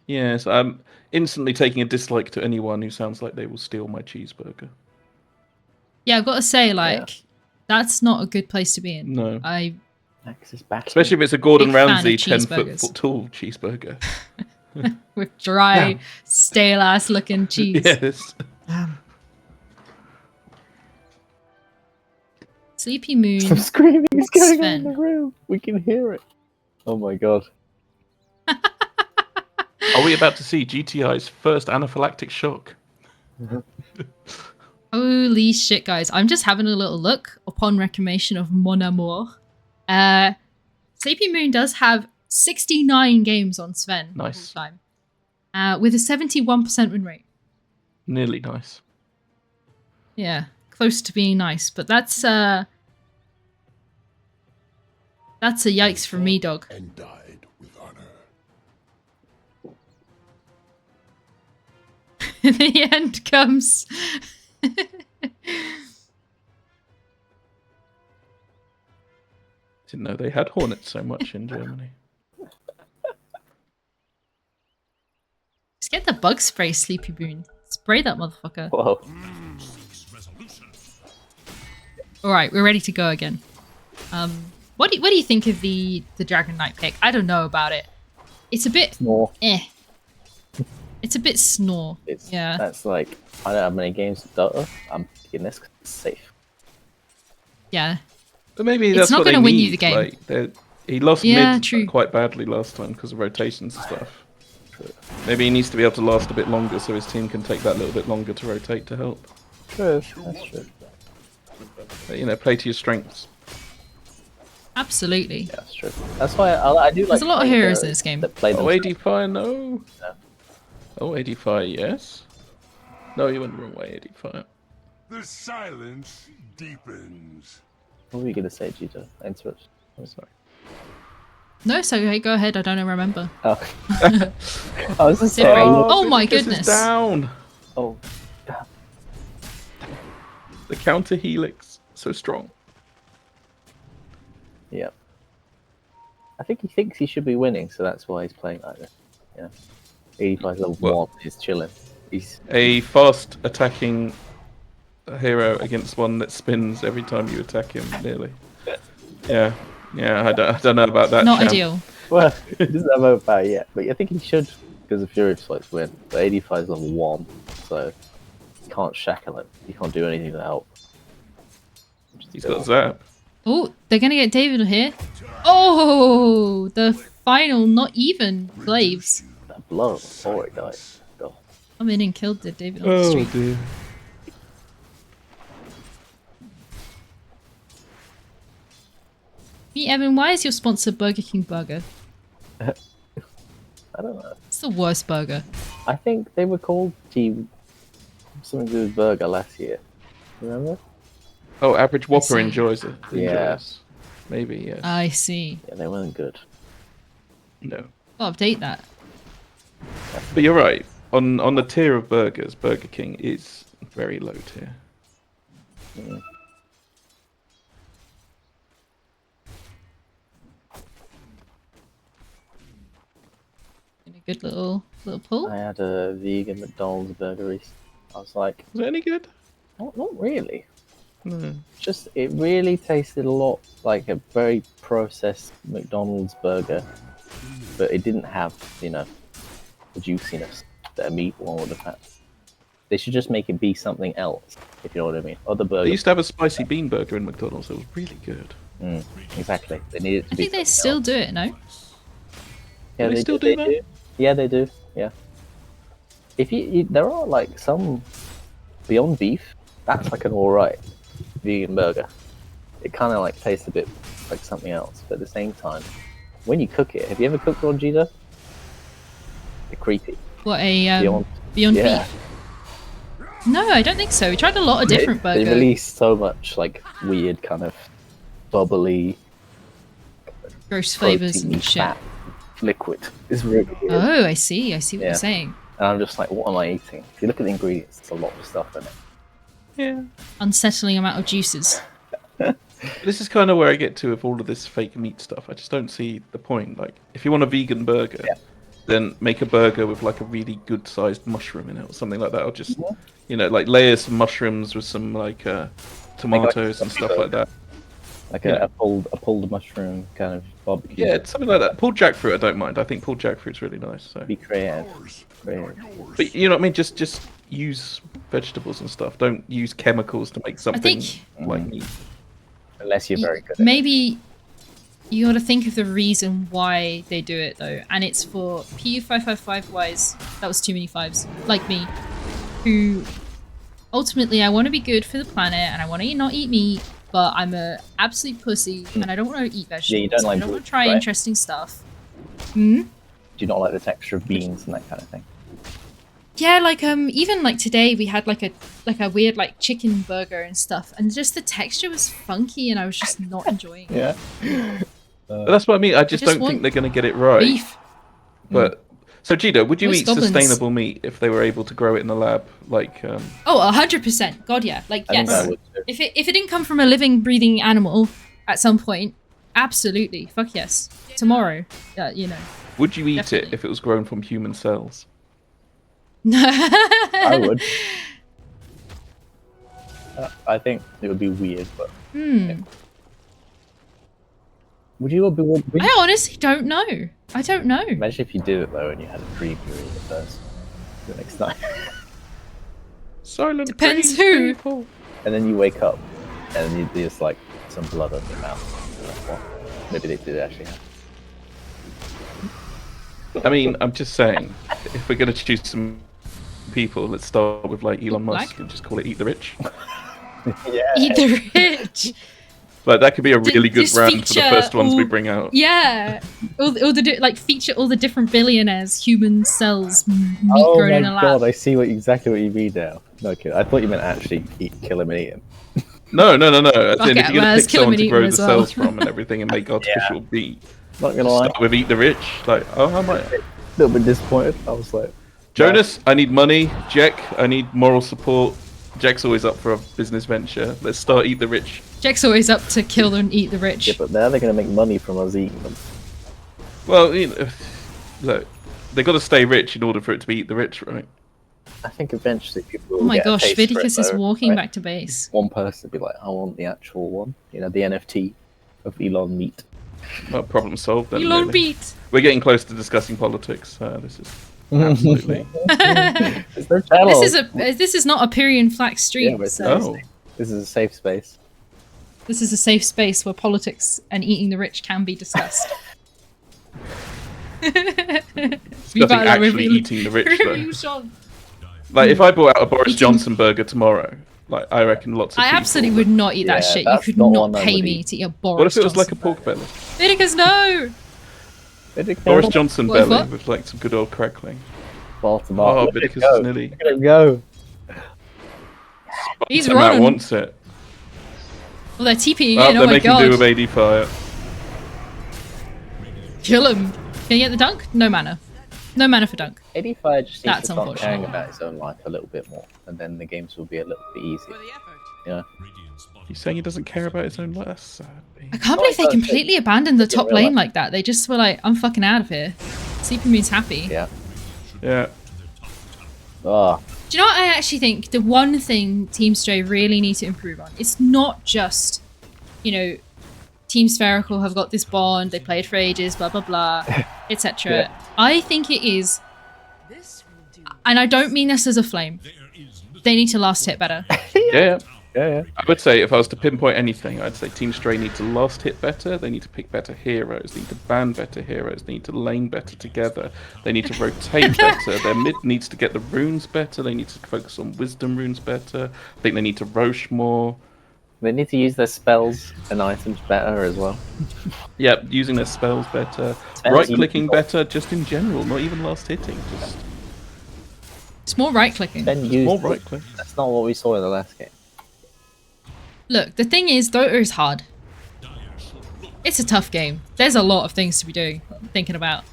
Speaker 3: Yes, I'm instantly taking a dislike to anyone who sounds like they will steal my cheeseburger.
Speaker 1: Yeah, I've got to say, like, that's not a good place to be in.
Speaker 3: No.
Speaker 2: Max is back.
Speaker 3: Especially if it's a Gordon
Speaker 1: Big fan of
Speaker 3: Ramsay 10 foot
Speaker 1: cheeseburgers.
Speaker 3: tall cheeseburger.
Speaker 1: With dry, stale ass looking cheese.
Speaker 3: Yes.
Speaker 1: Sleepy Moon.
Speaker 2: Some screaming is going on
Speaker 1: Sven.
Speaker 2: in the room. We can hear it. Oh my god.
Speaker 3: Are we about to see GTI's first anaphylactic shock?
Speaker 1: Holy shit, guys. I'm just having a little look upon recommendation of Mon Amour. Sleepy Moon does have 69 games on Sven.
Speaker 3: Nice.
Speaker 1: Time, with a 71% win rate.
Speaker 3: Nearly nice.
Speaker 1: Yeah, close to being nice. But that's a yikes from me, dog.
Speaker 4: And died with honor.
Speaker 1: The end comes.
Speaker 3: Didn't know they had hornets so much in Germany.
Speaker 1: Just get the bug spray, Sleepy Moon. Spray that motherfucker.
Speaker 2: Whoa.
Speaker 1: Alright, we're ready to go again. What do you think of the Dragon Knight pick? I don't know about it. It's a bit
Speaker 2: Snore.
Speaker 1: It's a bit snore. Yeah.
Speaker 2: That's like, I don't have many games of Dota. I'm picking this because it's safe.
Speaker 1: Yeah.
Speaker 3: But maybe
Speaker 1: It's
Speaker 3: that's
Speaker 1: not
Speaker 3: what
Speaker 1: gonna
Speaker 3: they
Speaker 1: win
Speaker 3: need.
Speaker 1: you the game.
Speaker 3: Like, he lost
Speaker 1: Yeah,
Speaker 3: mid
Speaker 1: true.
Speaker 3: quite badly last time because of rotations and stuff. Maybe he needs to be able to last a bit longer so his team can take that little bit longer to rotate to help.
Speaker 2: True, that's true.
Speaker 3: But, you know, play to your strengths.
Speaker 1: Absolutely.
Speaker 2: Yeah, that's true. That's why I do like.
Speaker 1: There's a lot of
Speaker 2: playing
Speaker 1: heroes
Speaker 2: the-
Speaker 1: in this game.
Speaker 2: That play
Speaker 3: Oh,
Speaker 2: them.
Speaker 3: ADFire, no.
Speaker 2: Yeah.
Speaker 3: Oh, ADFire, yes. No, you went the wrong way, ADFire.
Speaker 4: The silence deepens.
Speaker 2: What were you gonna say, GDoe? I interrupted.
Speaker 3: I'm sorry.
Speaker 1: No, so hey, go ahead. I don't remember.
Speaker 2: Oh. I was just
Speaker 1: Zero.
Speaker 2: saying.
Speaker 1: Oh my
Speaker 3: Vidicus is
Speaker 1: goodness.
Speaker 3: down.
Speaker 2: Oh. damn.
Speaker 3: The counter helix, so strong.
Speaker 2: Yeah. I think he thinks he should be winning, so that's why he's playing like this. Yeah. 85 level
Speaker 3: Well-
Speaker 2: 1 is chilling. He's
Speaker 3: A fast attacking hero against one that spins every time you attack him, nearly. Yeah, I don't know about that.
Speaker 1: Not
Speaker 3: champ.
Speaker 1: ideal.
Speaker 2: well, he doesn't have overpower yet, but I think he should because the Fury Flights win. But 85 is level 1, so you can't shackle him. You can't do anything to help.
Speaker 3: He's got zap.
Speaker 1: Oh, they're gonna get David here. Oh, the final not even Glaives.
Speaker 2: That blow before it died. Oh.
Speaker 1: Come in and killed the David on the street.
Speaker 3: dear.
Speaker 1: Me, Evan, why is your sponsor Burger King Burger?
Speaker 2: I don't know.
Speaker 1: It's the worst burger.
Speaker 2: I think they were called something to do with burger last year. Remember?
Speaker 3: Oh, average Whopper
Speaker 1: see.
Speaker 3: enjoys it.
Speaker 2: Yeah.
Speaker 3: Enjoys. Maybe, yes.
Speaker 1: I see.
Speaker 2: Yeah, they weren't good.
Speaker 3: No.
Speaker 1: I'll update that.
Speaker 3: But you're right. On the tier of burgers, Burger King is very low tier.
Speaker 2: Yeah.
Speaker 1: A good little pull.
Speaker 2: I had a vegan McDonald's burger recently. I was like,
Speaker 3: Was it any good?
Speaker 2: not really.
Speaker 3: No.
Speaker 2: Just, it really tasted a lot like a very processed McDonald's burger, but it didn't have, the juiciness that a meat one would have had. They should just make it be something else, if you know what I mean. Other
Speaker 3: They
Speaker 2: burgers.
Speaker 3: used to have a spicy bean burger in McDonald's. It was really good.
Speaker 2: Exactly. They need it to
Speaker 1: I
Speaker 2: be.
Speaker 1: think they
Speaker 2: something
Speaker 1: still
Speaker 2: else.
Speaker 1: do it, no?
Speaker 2: Yeah,
Speaker 3: they still do that?
Speaker 2: Yeah, they do. Yeah. If you there are like some Beyond Beef. That's like an alright vegan burger. It kind of like tastes a bit like something else, but at the same time, when you cook it, have you ever cooked on GDoe? They're creepy.
Speaker 1: What a
Speaker 2: Beyond.
Speaker 1: Beyond
Speaker 2: Yeah.
Speaker 1: Beef? No, I don't think so. We tried a lot of different
Speaker 2: They
Speaker 1: burgers.
Speaker 2: release so much like weird kind of bubbly
Speaker 1: Gross flavors
Speaker 2: protein
Speaker 1: and shit.
Speaker 2: fat liquid. It's really weird.
Speaker 1: Oh, I see what
Speaker 2: Yeah.
Speaker 1: you're saying.
Speaker 2: And I'm just like, what am I eating? If you look at the ingredients, there's a lot of stuff in it.
Speaker 3: Yeah.
Speaker 1: Unsettling amount of juices.
Speaker 3: This is kind of where I get to with all of this fake meat stuff. I just don't see the point. Like, if you want a vegan burger, then make a burger with like a really good-sized mushroom in it or something like that. Or just, you know, like layer some mushrooms with some like tomatoes and stuff like that.
Speaker 2: Like a pulled mushroom kind of barbecue.
Speaker 3: Yeah, something like that. Pulled jackfruit, I don't mind. I think pulled jackfruit's really nice. So.
Speaker 2: Be creative.
Speaker 3: But you know what I mean? Just use vegetables and stuff. Don't use chemicals to make something like meat.
Speaker 2: Unless you're very good.
Speaker 1: Maybe you got to think of the reason why they do it though, and it's for PU555 wise. That was too many fives, like me, who ultimately I want to be good for the planet and I want to not eat meat, but I'm a absolute pussy and I don't want to eat vegetables.
Speaker 2: Yeah, you don't like
Speaker 1: I don't want
Speaker 2: meat,
Speaker 1: to try
Speaker 2: right?
Speaker 1: interesting stuff. Hmm?
Speaker 2: Do you not like the texture of beans and that kind of thing?
Speaker 1: Yeah, like even like today we had like a weird like chicken burger and stuff, and just the texture was funky, and I was just not enjoying it.
Speaker 2: Yeah.
Speaker 3: But that's what I mean. I just don't think they're going to get it right.
Speaker 1: Beef.
Speaker 3: But so GDoe, would you
Speaker 1: Most
Speaker 3: eat
Speaker 1: goblins.
Speaker 3: sustainable meat if they were able to grow it in the lab? Like,
Speaker 1: Oh, 100%. God, yeah. Like,
Speaker 2: I think I
Speaker 1: yes.
Speaker 2: would too.
Speaker 1: If it didn't come from a living, breathing animal at some point, absolutely. Fuck yes. Tomorrow, you know.
Speaker 3: would you eat
Speaker 1: Definitely.
Speaker 3: it if it was grown from human cells?
Speaker 2: I would. I think it would be weird, but would you be?
Speaker 1: I honestly don't know. I don't know.
Speaker 2: Imagine if you did it though, and you had a preview of it first the next night,
Speaker 3: Silent
Speaker 1: Depends
Speaker 3: green
Speaker 1: who.
Speaker 3: people.
Speaker 2: and then you wake up, and you there's like some blood on your mouth. You're like, what? Maybe they did actually happen.
Speaker 3: I mean, I'm just saying, if we're going to choose some people, let's start with like Elon Musk
Speaker 1: Black?
Speaker 3: and just call it Eat the Rich.
Speaker 2: Yeah.
Speaker 1: Eat the rich.
Speaker 3: Like that could be a really good
Speaker 1: Just
Speaker 3: brand for the
Speaker 1: feature
Speaker 3: first ones we
Speaker 1: all-
Speaker 3: bring out.
Speaker 1: Yeah. All the like feature all the different billionaires, human cells, meat
Speaker 2: Oh
Speaker 1: grown
Speaker 2: my
Speaker 1: in a lab.
Speaker 2: god, I see exactly what you mean now. No, kid, I thought you meant actually kill him and eat him.
Speaker 3: No. As in,
Speaker 1: Okay,
Speaker 3: if you're
Speaker 1: well,
Speaker 3: going to
Speaker 1: let's
Speaker 3: pick
Speaker 1: kill him
Speaker 3: someone
Speaker 1: and
Speaker 3: to
Speaker 1: eat
Speaker 3: grow
Speaker 1: him
Speaker 3: the
Speaker 1: as well.
Speaker 3: cells from and everything and make artificial meat,
Speaker 2: Not gonna lie,
Speaker 3: start with Eat the Rich. Like, oh, how much?
Speaker 2: a little bit disappointed. I was like,
Speaker 3: Jonas, I need money. Jack, I need moral support. Jack's always up for a business venture. Let's start Eat the Rich.
Speaker 1: Jack's always up to kill and eat the rich.
Speaker 2: yeah, but now they're gonna make money from us eating them.
Speaker 3: Well, you know, look, they got to stay rich in order for it to be Eat the Rich, right?
Speaker 2: I think eventually people will
Speaker 1: Oh my
Speaker 2: get a
Speaker 1: gosh,
Speaker 2: taste for it,
Speaker 1: Vidicus is
Speaker 2: though,
Speaker 1: walking
Speaker 2: right?
Speaker 1: back to base.
Speaker 2: One person would be like, I want the actual one. You know, the NFT of Elon meat.
Speaker 3: Well, problem solved then.
Speaker 1: Elon
Speaker 3: really.
Speaker 1: beat.
Speaker 3: We're getting close to discussing politics. This is absolutely.
Speaker 2: It's their channel.
Speaker 1: This is not a Pyrian Flax
Speaker 2: Yeah,
Speaker 1: stream.
Speaker 2: but it's
Speaker 1: so
Speaker 3: Oh,
Speaker 2: This is a safe space.
Speaker 1: this is a safe space where politics and eating the rich can be discussed.
Speaker 3: discussing actually eating the rich though.
Speaker 1: Revolution.
Speaker 3: Like if I bought out a Boris Johnson burger tomorrow, like I reckon lots of
Speaker 1: I
Speaker 3: people
Speaker 1: absolutely would not eat that
Speaker 2: Yeah,
Speaker 1: shit. You
Speaker 2: that's
Speaker 1: could
Speaker 2: not
Speaker 1: not
Speaker 2: one I
Speaker 1: pay
Speaker 2: would
Speaker 1: me
Speaker 2: eat.
Speaker 1: to eat a Boris
Speaker 3: What if it was like a
Speaker 1: Johnson
Speaker 3: pork belly?
Speaker 1: burger. Vidicus, no!
Speaker 3: Boris Johnson
Speaker 1: What,
Speaker 3: belly
Speaker 1: what?
Speaker 3: with like some good old crackling.
Speaker 2: Baltimore.
Speaker 3: Oh,
Speaker 2: Look at it
Speaker 3: Vidicus
Speaker 2: go.
Speaker 3: is nearly.
Speaker 2: Look at it go.
Speaker 1: He's
Speaker 3: Spartomat
Speaker 1: running.
Speaker 3: wants it.
Speaker 1: Well, they're TPing
Speaker 3: Oh,
Speaker 1: in.
Speaker 3: they're
Speaker 1: Oh my
Speaker 3: making do with
Speaker 1: god.
Speaker 3: ADFire.
Speaker 1: Kill him. Can you get the dunk? No mana. No mana for dunk.
Speaker 2: ADFire just needs
Speaker 1: That's
Speaker 2: to start
Speaker 1: unfortunate.
Speaker 2: caring about his own life a little bit more, and then the games will be a little bit easier. Yeah.
Speaker 3: He's saying he doesn't care about his own life. That's sad.
Speaker 1: I can't believe they
Speaker 2: that's it.
Speaker 1: completely abandoned the top
Speaker 2: real
Speaker 1: lane
Speaker 2: life.
Speaker 1: like that. They just were like, I'm fucking out of here. Sleepymoon's happy.
Speaker 2: Yeah.
Speaker 3: Yeah.
Speaker 2: Oh,
Speaker 1: Do you know what I actually think the one thing Team Stray really need to improve on? It's not just, you know, Team Spherical have got this bond, they played for ages, blah, blah, blah, etc.
Speaker 2: Yeah.
Speaker 1: I think it is,
Speaker 5: This will do.
Speaker 1: and I don't mean this as a flame, they need to last hit better.
Speaker 3: Yeah.
Speaker 2: yeah.
Speaker 3: I would say if I was to pinpoint anything, I'd say Team Stray need to last hit better. They need to pick better heroes. They need to ban better heroes. They need to lane better together. They need to rotate better. Their mid needs to get the runes better. They need to focus on wisdom runes better. I think they need to roche more.
Speaker 2: They need to use their spells and items better as well.
Speaker 3: Yeah, using their spells better.
Speaker 2: Spells
Speaker 3: Right clicking
Speaker 2: easy.
Speaker 3: better, just in general, not even last hitting. Just
Speaker 1: It's more right clicking.
Speaker 2: Then use.
Speaker 3: more right click.
Speaker 2: That's not what we saw in the last game.
Speaker 1: Look, the thing is, Dota is hard. It's a tough game. There's a lot of things to be doing, thinking about.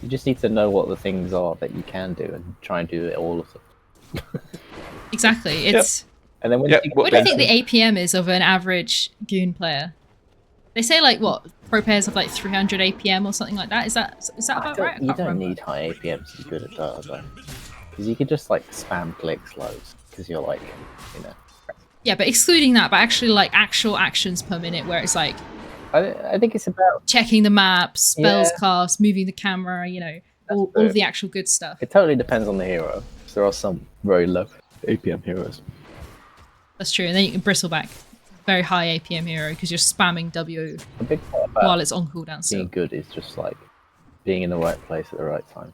Speaker 2: You just need to know what the things are that you can do and try and do all of them.
Speaker 1: Exactly. It's
Speaker 2: And then when
Speaker 3: Yep,
Speaker 2: you
Speaker 3: what
Speaker 1: what do you think the APM is of an average Goon player? They say like what pro players have like 300 APM or something like that. Is that about right? I
Speaker 2: You
Speaker 1: can't
Speaker 2: don't
Speaker 1: remember.
Speaker 2: need high APMs to be good at Dota, though. Because you could just like spam clicks loads. Because you're like, you know.
Speaker 1: Yeah, but excluding that, but actually like actual actions per minute, where it's like
Speaker 2: I think it's about.
Speaker 1: checking the map, spells
Speaker 2: Yeah.
Speaker 1: cast, moving the camera, you know, all of the actual good stuff.
Speaker 2: It totally depends on the hero. There are some very low APM heroes.
Speaker 1: That's true, and then you can bristle back. Very high APM hero because you're spamming W
Speaker 2: A big part about
Speaker 1: while it's on cooldown still.
Speaker 2: being good is just like being in the right place at the right time.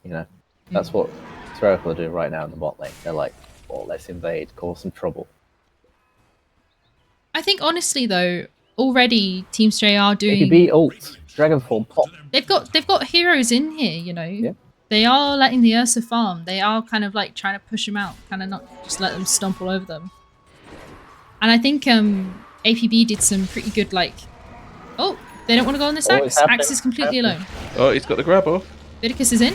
Speaker 2: You know, that's what Spherical are doing right now in the bot lane. They're like, well, let's invade, cause some trouble.
Speaker 1: I think honestly though, already Team Stray are doing.
Speaker 2: APB ult, Dragonform pop.
Speaker 1: They've got heroes in here, you know.
Speaker 2: Yeah.
Speaker 1: They are letting the Ursa farm. They are kind of like trying to push them out, kind of not just let them stomp all over them. And I think APB did some pretty good like. Oh, they don't want to go on this
Speaker 2: Oh,
Speaker 1: axe.
Speaker 2: it's happening,
Speaker 1: Axe is completely
Speaker 2: it's
Speaker 1: alone.
Speaker 3: Oh, he's got the grab off.
Speaker 1: Vidicus is in.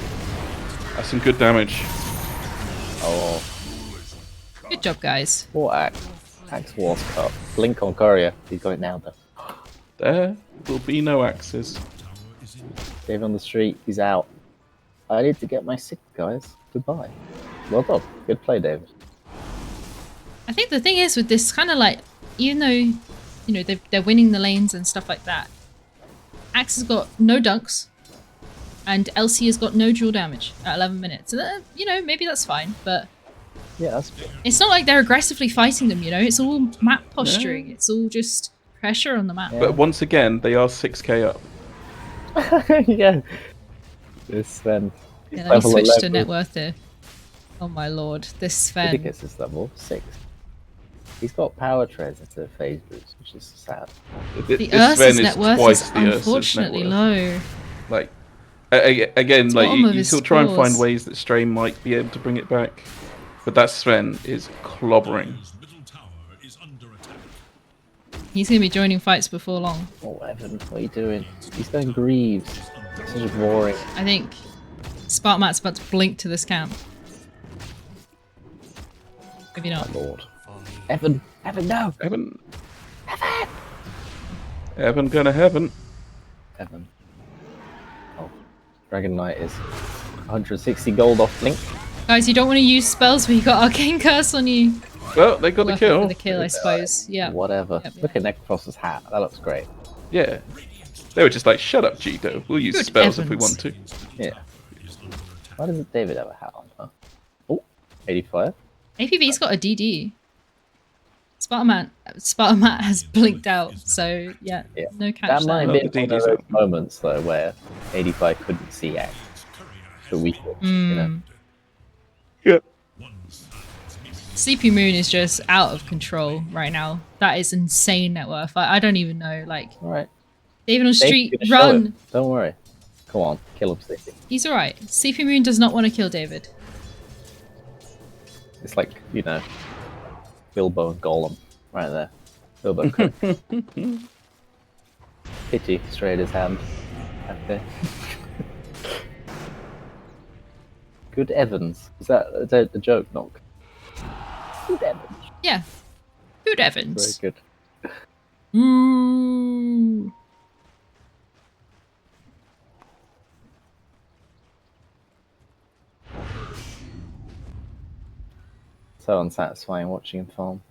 Speaker 3: That's some good damage.
Speaker 2: Oh,
Speaker 1: Good job, guys.
Speaker 2: poor Axe. Axe was cut. Blink on Courier. He's got it now though.
Speaker 3: There will be no axes.
Speaker 2: Dave on the street. He's out. I need to get my sick, guys. Goodbye. Well done. Good play, David.
Speaker 1: I think the thing is with this kind of like, even though, you know, they're winning the lanes and stuff like that, Axe has got no dunks, and LC has got no dual damage at 11 minutes. And you know, maybe that's fine, but
Speaker 2: Yeah, that's.
Speaker 1: it's not like they're aggressively fighting them. You know, it's all map posturing. It's all just pressure on the map.
Speaker 3: But once again, they are 6k up.
Speaker 2: Yeah. This Sven.
Speaker 1: Yeah, let me
Speaker 2: level
Speaker 1: switch to
Speaker 2: 11.
Speaker 1: net worth here. Oh my lord, this Sven.
Speaker 2: Vidicus is level 6. He's got power treads instead of phase boost, which is sad.
Speaker 1: The
Speaker 3: This
Speaker 1: Ursa's
Speaker 3: Sven
Speaker 1: net
Speaker 3: is
Speaker 1: worth
Speaker 3: twice
Speaker 1: is
Speaker 3: the Ursa's net
Speaker 1: unfortunately
Speaker 3: worth.
Speaker 1: low.
Speaker 3: Like, again, like
Speaker 1: bottom of
Speaker 3: you
Speaker 1: his
Speaker 3: still try and find
Speaker 1: scores.
Speaker 3: ways that Stray might be able to bring it back, but that Sven is clobbering.
Speaker 4: Middle tower is under attack.
Speaker 1: He's gonna be joining fights before long.
Speaker 2: Oh, Evan, what are you doing? He's going Greaves. Such a boring.
Speaker 1: I think Spartomat's about to blink to this camp. Maybe not.
Speaker 2: Lord. Evan! Evan, no!
Speaker 3: Evan gonna heaven.
Speaker 2: Evan. Oh. Dragon Knight is 160 gold off Blink.
Speaker 1: Guys, you don't want to use spells where you got Arcane Curse on you.
Speaker 3: Well, they got the
Speaker 1: Worth it
Speaker 3: kill.
Speaker 1: for the kill, I suppose. Yeah.
Speaker 2: Whatever.
Speaker 1: Yep,
Speaker 2: Look at Necrophos's hat. That looks great.
Speaker 3: Yeah. They were just like, shut up, GDoe. We'll use
Speaker 1: Good
Speaker 3: spells if we
Speaker 1: Evans.
Speaker 3: want to.
Speaker 2: Yeah. Why doesn't David have a hat on, huh? Oh, 85.
Speaker 1: APB's got a DD. Spartomat has blinked out, so yeah,
Speaker 2: Yeah.
Speaker 1: no catch
Speaker 2: That might
Speaker 1: there.
Speaker 2: have
Speaker 3: The
Speaker 2: been one of
Speaker 3: DD's
Speaker 2: those
Speaker 3: up.
Speaker 2: moments, though, where 85 couldn't see Axe. But we could, you know?
Speaker 3: Yeah.
Speaker 1: Sleepy Moon is just out of control right now. That is insane net worth. I don't even know. Like,
Speaker 2: Alright.
Speaker 1: David on Street,
Speaker 2: David's gonna show
Speaker 1: run!
Speaker 2: it. Don't worry. Come on, kill him, Sleepy.
Speaker 1: He's alright. Sleepy Moon does not want to kill David.
Speaker 2: It's like, you know, Bilbo and Gollum, right there. Bilbo could. Pity, straight his hand. Okay. Good Evans. Is that a joke, Knock? Good Evans.
Speaker 1: Yeah. Good
Speaker 2: Very
Speaker 1: Evans.
Speaker 2: good.
Speaker 1: Ooh.
Speaker 2: So unsatisfying watching him farm.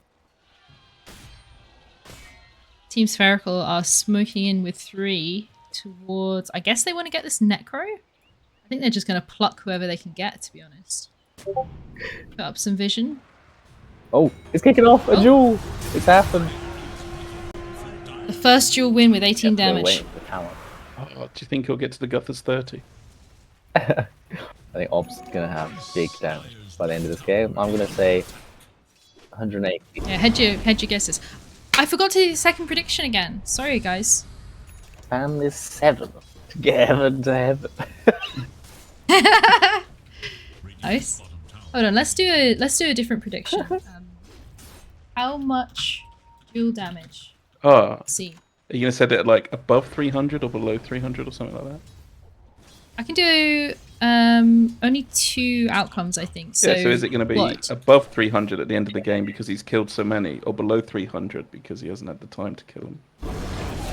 Speaker 1: Team Spherical are smoking in with 3 towards... I guess they want to get this Necro? I think they're just going to pluck whoever they can get, to be honest. Put up some vision.
Speaker 2: Oh, it's kicking off! A duel! It's happened!
Speaker 1: The first dual win with 18
Speaker 2: They're
Speaker 1: damage.
Speaker 2: waiting for talent.
Speaker 3: Oh, do you think he'll get to the Guthers 30?
Speaker 2: I think Ob's gonna have big damage by the end of this game. I'm gonna say 180.
Speaker 1: Yeah, hedge your guesses. I forgot to do the second prediction again. Sorry, guys.
Speaker 2: And this 7 to get heaven to heaven.
Speaker 1: Nice. Hold on, let's do a different prediction. How much dual damage?
Speaker 3: Ah,
Speaker 1: Let's see.
Speaker 3: are you gonna set it at like above 300 or below 300 or something like that?
Speaker 1: I can do only 2 outcomes, I think. So,
Speaker 3: Yeah, so is it going to be
Speaker 1: what?
Speaker 3: above 300 at the end of the game because he's killed so many, or below 300 because he hasn't had the time to kill them?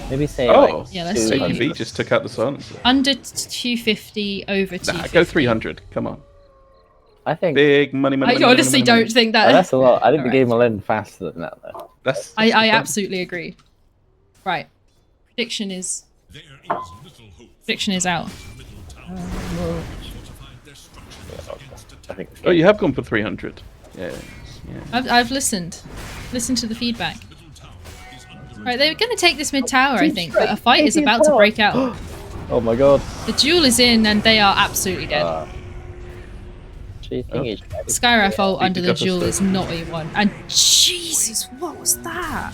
Speaker 2: Maybe say
Speaker 3: Oh,
Speaker 1: Yeah, let's do-
Speaker 2: 200.
Speaker 3: APV just took out the silencer.
Speaker 1: Under 250, over 250.
Speaker 3: Nah, go 300. Come on.
Speaker 2: I think
Speaker 3: Big money.
Speaker 1: I honestly don't think that.
Speaker 2: that's a lot. I think the
Speaker 1: Alright.
Speaker 2: game will end faster than that though.
Speaker 3: That's
Speaker 1: I
Speaker 3: the fun.
Speaker 1: absolutely agree. Right. Prediction is
Speaker 4: There is little hope.
Speaker 1: prediction is out.
Speaker 4: Middle tower. Fortified their structures against
Speaker 2: I
Speaker 4: attack.
Speaker 2: think.
Speaker 3: Oh, you have gone for 300. Yeah.
Speaker 1: I've listened to the feedback.
Speaker 4: Middle tower is under
Speaker 1: Right, they're going to take this mid tower, I think, but a fight is about to break out.
Speaker 2: Oh my god.
Speaker 1: The duel is in, and they are absolutely dead. Skyraf ult under the
Speaker 3: Vidicus
Speaker 1: duel
Speaker 3: is
Speaker 1: is not what you want. And Jesus, what was that?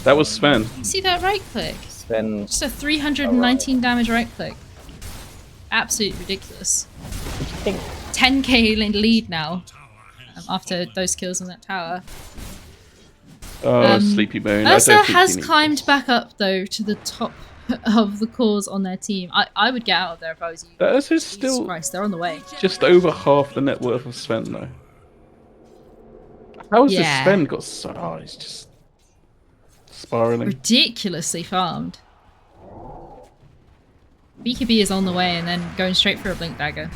Speaker 3: That was Sven.
Speaker 1: You see that right click?
Speaker 2: Sven,
Speaker 1: Just a 319 damage right click. Absolutely ridiculous.
Speaker 2: what do you think?
Speaker 1: 10k lead now after those kills on that tower.
Speaker 3: Oh, Sleepy Moon. I
Speaker 1: Ursa
Speaker 3: don't think
Speaker 1: has
Speaker 3: he needs
Speaker 1: climbed
Speaker 3: this.
Speaker 1: back up though to the top of the cores on their team. I would get out of there if I was you.
Speaker 3: That is
Speaker 1: Jesus
Speaker 3: still
Speaker 1: Christ, they're on the way.
Speaker 3: just over half the net worth of Sven, though. How has this
Speaker 1: Yeah.
Speaker 3: Sven got so... Oh, he's just spiraling.
Speaker 1: Ridiculously farmed. BKB is on the way and then going straight for a blink dagger.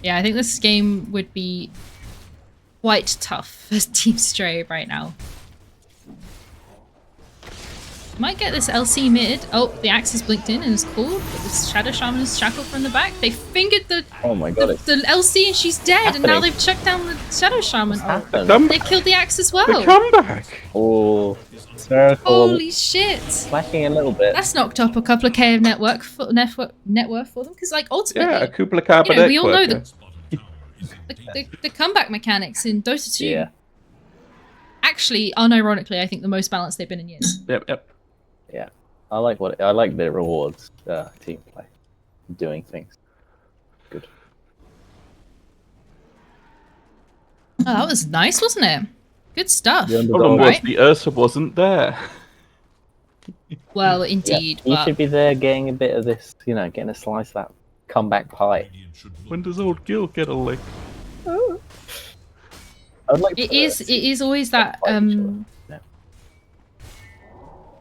Speaker 1: Yeah, I think this game would be quite tough for Team Stray right now. Might get this LC mid. Oh, the axe is blinked in and is cool, but this Shadow Shaman is shackled from the back. They fingered the
Speaker 2: Oh my god, it's
Speaker 1: the LC and she's dead, and now
Speaker 2: happening.
Speaker 1: they've chucked down the Shadow Shaman. Oh,
Speaker 2: happened.
Speaker 3: Come,
Speaker 1: they've killed the axe as
Speaker 3: the
Speaker 1: well.
Speaker 3: comeback!
Speaker 2: Oh, Spherical.
Speaker 1: Holy shit!
Speaker 2: Slacking a little bit.
Speaker 1: That's knocked up a couple of K of net worth for them, because like ultimately,
Speaker 3: Yeah, a Kupla Kappa
Speaker 1: you know, we all know
Speaker 3: networker.
Speaker 1: the comeback mechanics in Dota 2
Speaker 2: Yeah.
Speaker 1: actually, unironically, I think the most balanced they've been in years.
Speaker 3: Yep.
Speaker 2: Yeah. I like the rewards team play. Doing things. Good.
Speaker 1: Oh, that was nice, wasn't it? Good stuff.
Speaker 2: The
Speaker 3: Problem
Speaker 2: underdog.
Speaker 3: was
Speaker 1: Right.
Speaker 3: the Ursa wasn't there.
Speaker 1: Well,
Speaker 2: Yeah,
Speaker 1: indeed,
Speaker 2: you
Speaker 1: but
Speaker 2: should be there getting a bit of this, getting a slice of that comeback pie.
Speaker 4: Radiant should look
Speaker 3: When does old Gil get a lick?
Speaker 2: I'd like
Speaker 1: it
Speaker 2: to
Speaker 1: is always that
Speaker 2: fight each other. Yeah.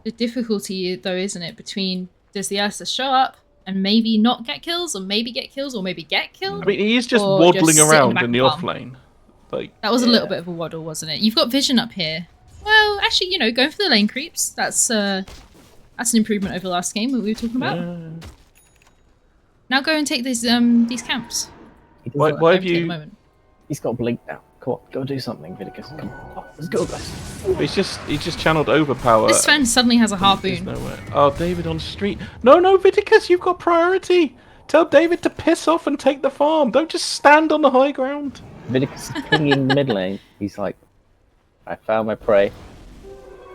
Speaker 1: the difficulty though, isn't it, between does the Ursa show up and maybe not get kills, or maybe get kills, or maybe get killed?
Speaker 3: I mean, he is just
Speaker 1: Or
Speaker 3: waddling
Speaker 1: just sit in the
Speaker 3: around
Speaker 1: back
Speaker 3: in the
Speaker 1: farm.
Speaker 3: off lane. Like,
Speaker 1: That was a little
Speaker 2: Yeah.
Speaker 1: bit of a waddle, wasn't it? You've got vision up here. Well, actually, going for the lane creeps. That's an improvement over the last game that we were talking about. Now go and take these camps.
Speaker 2: He doesn't-
Speaker 3: why
Speaker 1: Don't
Speaker 3: have
Speaker 1: take at the
Speaker 3: you...
Speaker 1: moment.
Speaker 2: He's got blink now. Come on, go do something, Vidicus. Come on, let's go, guys.
Speaker 3: He's just channeled overpower.
Speaker 1: This Sven suddenly has a
Speaker 3: There's
Speaker 1: harpoon.
Speaker 3: nowhere. Oh, David on street. No, Vidicus, you've got priority. Tell David to piss off and take the farm. Don't just stand on the high ground.
Speaker 2: Vidicus is pinging the mid lane. He's like, I found my prey,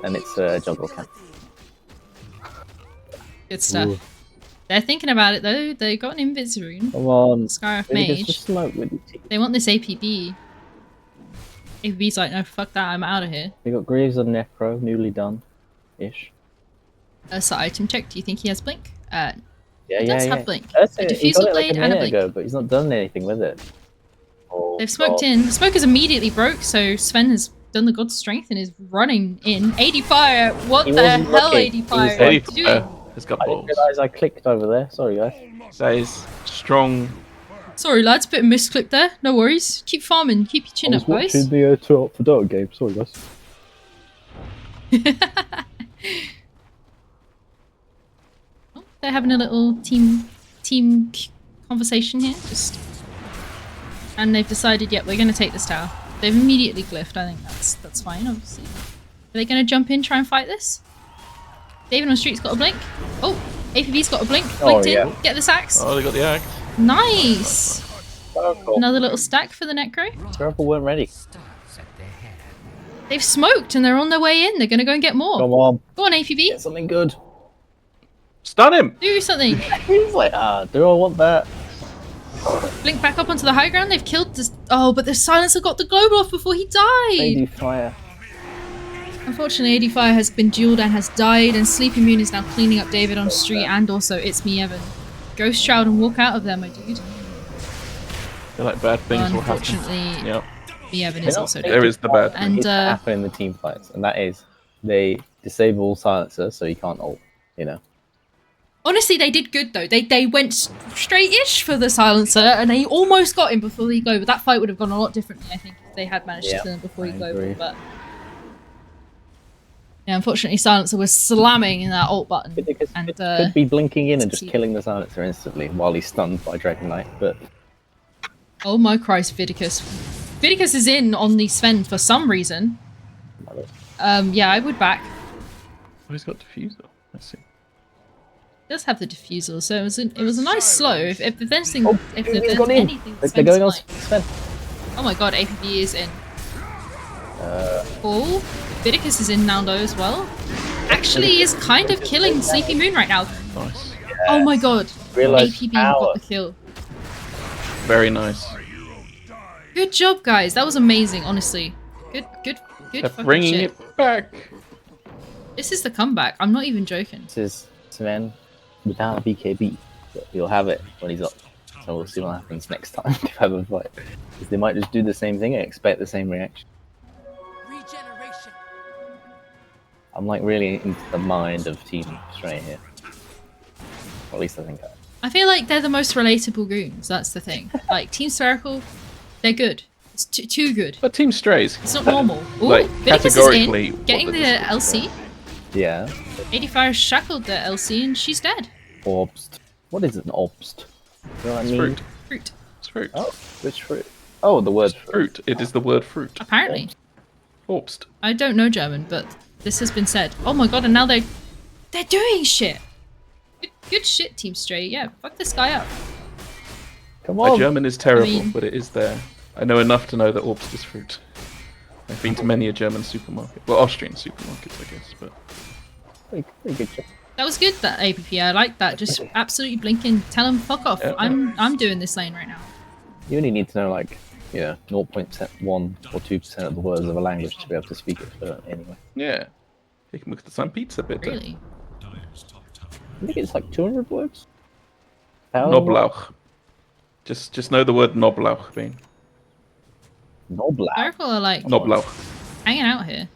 Speaker 2: and it's a jungle camp.
Speaker 1: Good stuff.
Speaker 2: Ooh.
Speaker 1: They're thinking about it though. They got an invis rune.
Speaker 2: Come on,
Speaker 1: Scarif
Speaker 2: Vidicus,
Speaker 1: Mage.
Speaker 2: just smoke with your team.
Speaker 1: They want this APB. APB's like, no, fuck that. I'm out of here.
Speaker 2: We got Greaves on Necro, newly done, ish.
Speaker 1: So item check. Do you think he has blink?
Speaker 2: Yeah,
Speaker 1: He does have blink.
Speaker 2: That's
Speaker 1: A
Speaker 2: it. He
Speaker 1: diffusal
Speaker 2: got it like
Speaker 1: blade
Speaker 2: a
Speaker 1: and a
Speaker 2: minute
Speaker 1: blink.
Speaker 2: ago, but he's not done anything with it. Oh,
Speaker 1: They've smoked
Speaker 2: God.
Speaker 1: in. The smoke is immediately broke, so Sven has done the God's strength and is running in. ADFire! What
Speaker 2: He
Speaker 1: the
Speaker 2: wasn't
Speaker 1: hell,
Speaker 2: looking. He was
Speaker 1: ADFire?
Speaker 2: like-
Speaker 1: are you
Speaker 3: Eddie
Speaker 1: doing?
Speaker 3: has got
Speaker 2: I didn't
Speaker 3: balls.
Speaker 2: realise I clicked over there. Sorry, guys.
Speaker 3: That is strong.
Speaker 1: Sorry, lads, bit of misclip there. No worries. Keep farming. Keep your chin up, guys.
Speaker 2: the 2 Up for Dota game. Sorry, guys.
Speaker 1: Oh, they're having a little team conversation here. And they've decided, yep, we're going to take this tower. They've immediately glyphed. I think that's fine, obviously. Are they going to jump in, try and fight this? David on street's got a blink. Oh, APB's got a blink. Blinked in.
Speaker 2: yeah.
Speaker 1: Get this axe.
Speaker 3: Oh, they got the axe.
Speaker 1: Nice.
Speaker 2: Spherical.
Speaker 1: Another little stack for the Necro.
Speaker 2: Spherical weren't ready.
Speaker 1: They've smoked and they're on their way in. They're going to go and get more.
Speaker 2: Come on,
Speaker 1: Go on, APB.
Speaker 2: get something good.
Speaker 3: Stun him!
Speaker 1: Do something.
Speaker 2: He's like, do I want that?
Speaker 1: Blink back up onto the high ground. They've killed this. Oh, but the silencer got the global off before he died.
Speaker 2: ADFire.
Speaker 1: Unfortunately, ADFire has been dueled and has died, and sleepymoon is now cleaning up David on street, and also It's Me Evan. Ghost Shroud and walk out of there, my dude.
Speaker 3: I feel like bad things will happen.
Speaker 1: Unfortunately,
Speaker 3: Yep.
Speaker 1: the Evan is also
Speaker 3: There
Speaker 1: dead.
Speaker 3: is the bad thing.
Speaker 1: And
Speaker 2: It's happen in the team fights, and that is they disable silencer so you can't ult. You know.
Speaker 1: honestly, they did good though. They went straight-ish for the silencer, and they almost got him before he go. But that fight would have gone a lot differently, I think, if they had managed to kill him before he go. But yeah, unfortunately, silencer was slamming in that ult button, and
Speaker 2: could be blinking in and just killing the silencer instantly while he's stunned by Dragon Knight. But
Speaker 1: oh my Christ, Vidicus! Vidicus is in on the Sven for some reason. Yeah, I would back.
Speaker 3: Oh, he's got diffusal. Let's see.
Speaker 1: Does have the diffusal, so it was a nice slow. If there's anything, if
Speaker 2: he's
Speaker 1: there's
Speaker 2: gone in.
Speaker 1: anything,
Speaker 2: They're going on
Speaker 1: like,
Speaker 2: Sven.
Speaker 1: oh my God, APB is in. Cool. Vidicus is in now though as well. Actually, is kind of killing Sleepy Moon right now.
Speaker 3: Nice.
Speaker 1: Oh my God,
Speaker 2: Realised
Speaker 1: APB
Speaker 2: power.
Speaker 1: got the kill.
Speaker 3: Very nice.
Speaker 1: Good job, guys. That was amazing, honestly. Good
Speaker 3: They're
Speaker 1: fucking
Speaker 3: bringing
Speaker 1: shit.
Speaker 3: it back.
Speaker 1: This is the comeback. I'm not even joking.
Speaker 2: This is Sven without a BKB. But he'll have it when he's up. So we'll see what happens next time they have a fight. Because they might just do the same thing and expect the same reaction.
Speaker 5: Regeneration.
Speaker 2: I'm like really into the mind of Team Stray here. Or at least I think
Speaker 1: I feel like they're the most relatable goons. That's the thing. Like Team Spherical, they're good. It's too good.
Speaker 3: But Team Strays.
Speaker 1: It's not normal. Ooh,
Speaker 3: Like,
Speaker 1: Vidicus is
Speaker 3: categorically,
Speaker 1: in, getting
Speaker 3: what
Speaker 1: the
Speaker 3: the-
Speaker 1: LC.
Speaker 2: yeah.
Speaker 1: ADFire shackled the LC and she's dead.
Speaker 2: Obst. What is an obst? You know what I
Speaker 3: It's
Speaker 2: mean?
Speaker 3: fruit.
Speaker 1: Fruit.
Speaker 3: It's fruit.
Speaker 2: Oh, which fruit? Oh, the word fruit.
Speaker 3: Fruit. It is the word fruit.
Speaker 1: Apparently.
Speaker 3: Obst.
Speaker 1: I don't know German, but this has been said. Oh my God, and now they're doing shit. Good shit, Team Stray. Yeah, fuck this guy up.
Speaker 2: Come
Speaker 3: My
Speaker 2: on.
Speaker 3: German is terrible,
Speaker 1: I mean-
Speaker 3: but it is there. I know enough to know that Obst is fruit. I've been to many a German supermarket. Well, Austrian supermarkets, I guess, but...
Speaker 2: Pretty good job.
Speaker 1: That was good, that APP. I like that. Just absolutely blinking. Tell him fuck off.
Speaker 3: Yeah.
Speaker 1: I'm doing this lane right now.
Speaker 2: You only need to know like, 0.1 or 2% of the words of a language to be able to speak it fluently anyway.
Speaker 3: Yeah. You can look at some pizza bit.
Speaker 1: Really?
Speaker 2: I think it's like 200 words. 1,000 words?
Speaker 3: Knoblauch. Just know the word Knoblauch, Bean.
Speaker 2: Knoblauch.
Speaker 1: Spherical are like
Speaker 3: Knoblauch.
Speaker 1: hanging out here.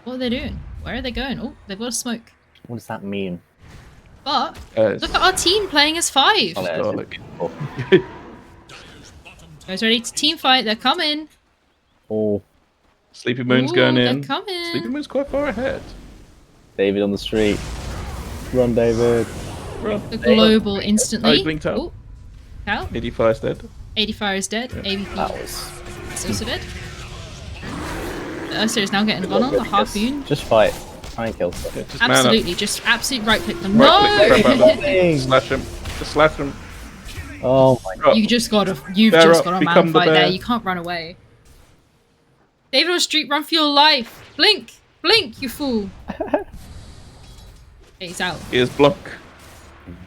Speaker 1: What are they doing? Where are they going? Oh, they've got a smoke.
Speaker 2: What does that mean?
Speaker 1: But
Speaker 3: It's
Speaker 1: look at our team playing as 5.
Speaker 2: Oh, there's
Speaker 3: garlic.
Speaker 2: it.
Speaker 1: Guys ready to team fight? They're coming.
Speaker 2: Oh,
Speaker 3: Sleepy Moon's
Speaker 1: Ooh,
Speaker 3: going
Speaker 1: they're
Speaker 3: in.
Speaker 1: coming.
Speaker 3: Sleepy Moon's quite far ahead.
Speaker 2: David on the street. Run, David.
Speaker 1: The global
Speaker 3: Oh,
Speaker 1: instantly.
Speaker 3: he blinked out.
Speaker 1: Oh, Cal.
Speaker 3: 85's dead.
Speaker 1: 80fire is dead.
Speaker 3: Yeah.
Speaker 1: AVP
Speaker 2: That was...
Speaker 1: is also dead. The Ursa is now getting gone on the harpoon.
Speaker 2: Just fight. Try and kill stuff.
Speaker 3: Yeah, just man up.
Speaker 1: Absolutely, just absolute right click them.
Speaker 3: Right click,
Speaker 1: No!
Speaker 3: crap out there. Slash him. Just slash him.
Speaker 2: Oh my god.
Speaker 1: You've just got a
Speaker 3: Bear
Speaker 1: man
Speaker 3: up, become the
Speaker 1: fight there.
Speaker 3: bear.
Speaker 1: You can't run away. David on street, run for your life. Blink, blink, you fool. Okay, he's out.
Speaker 3: Here's block.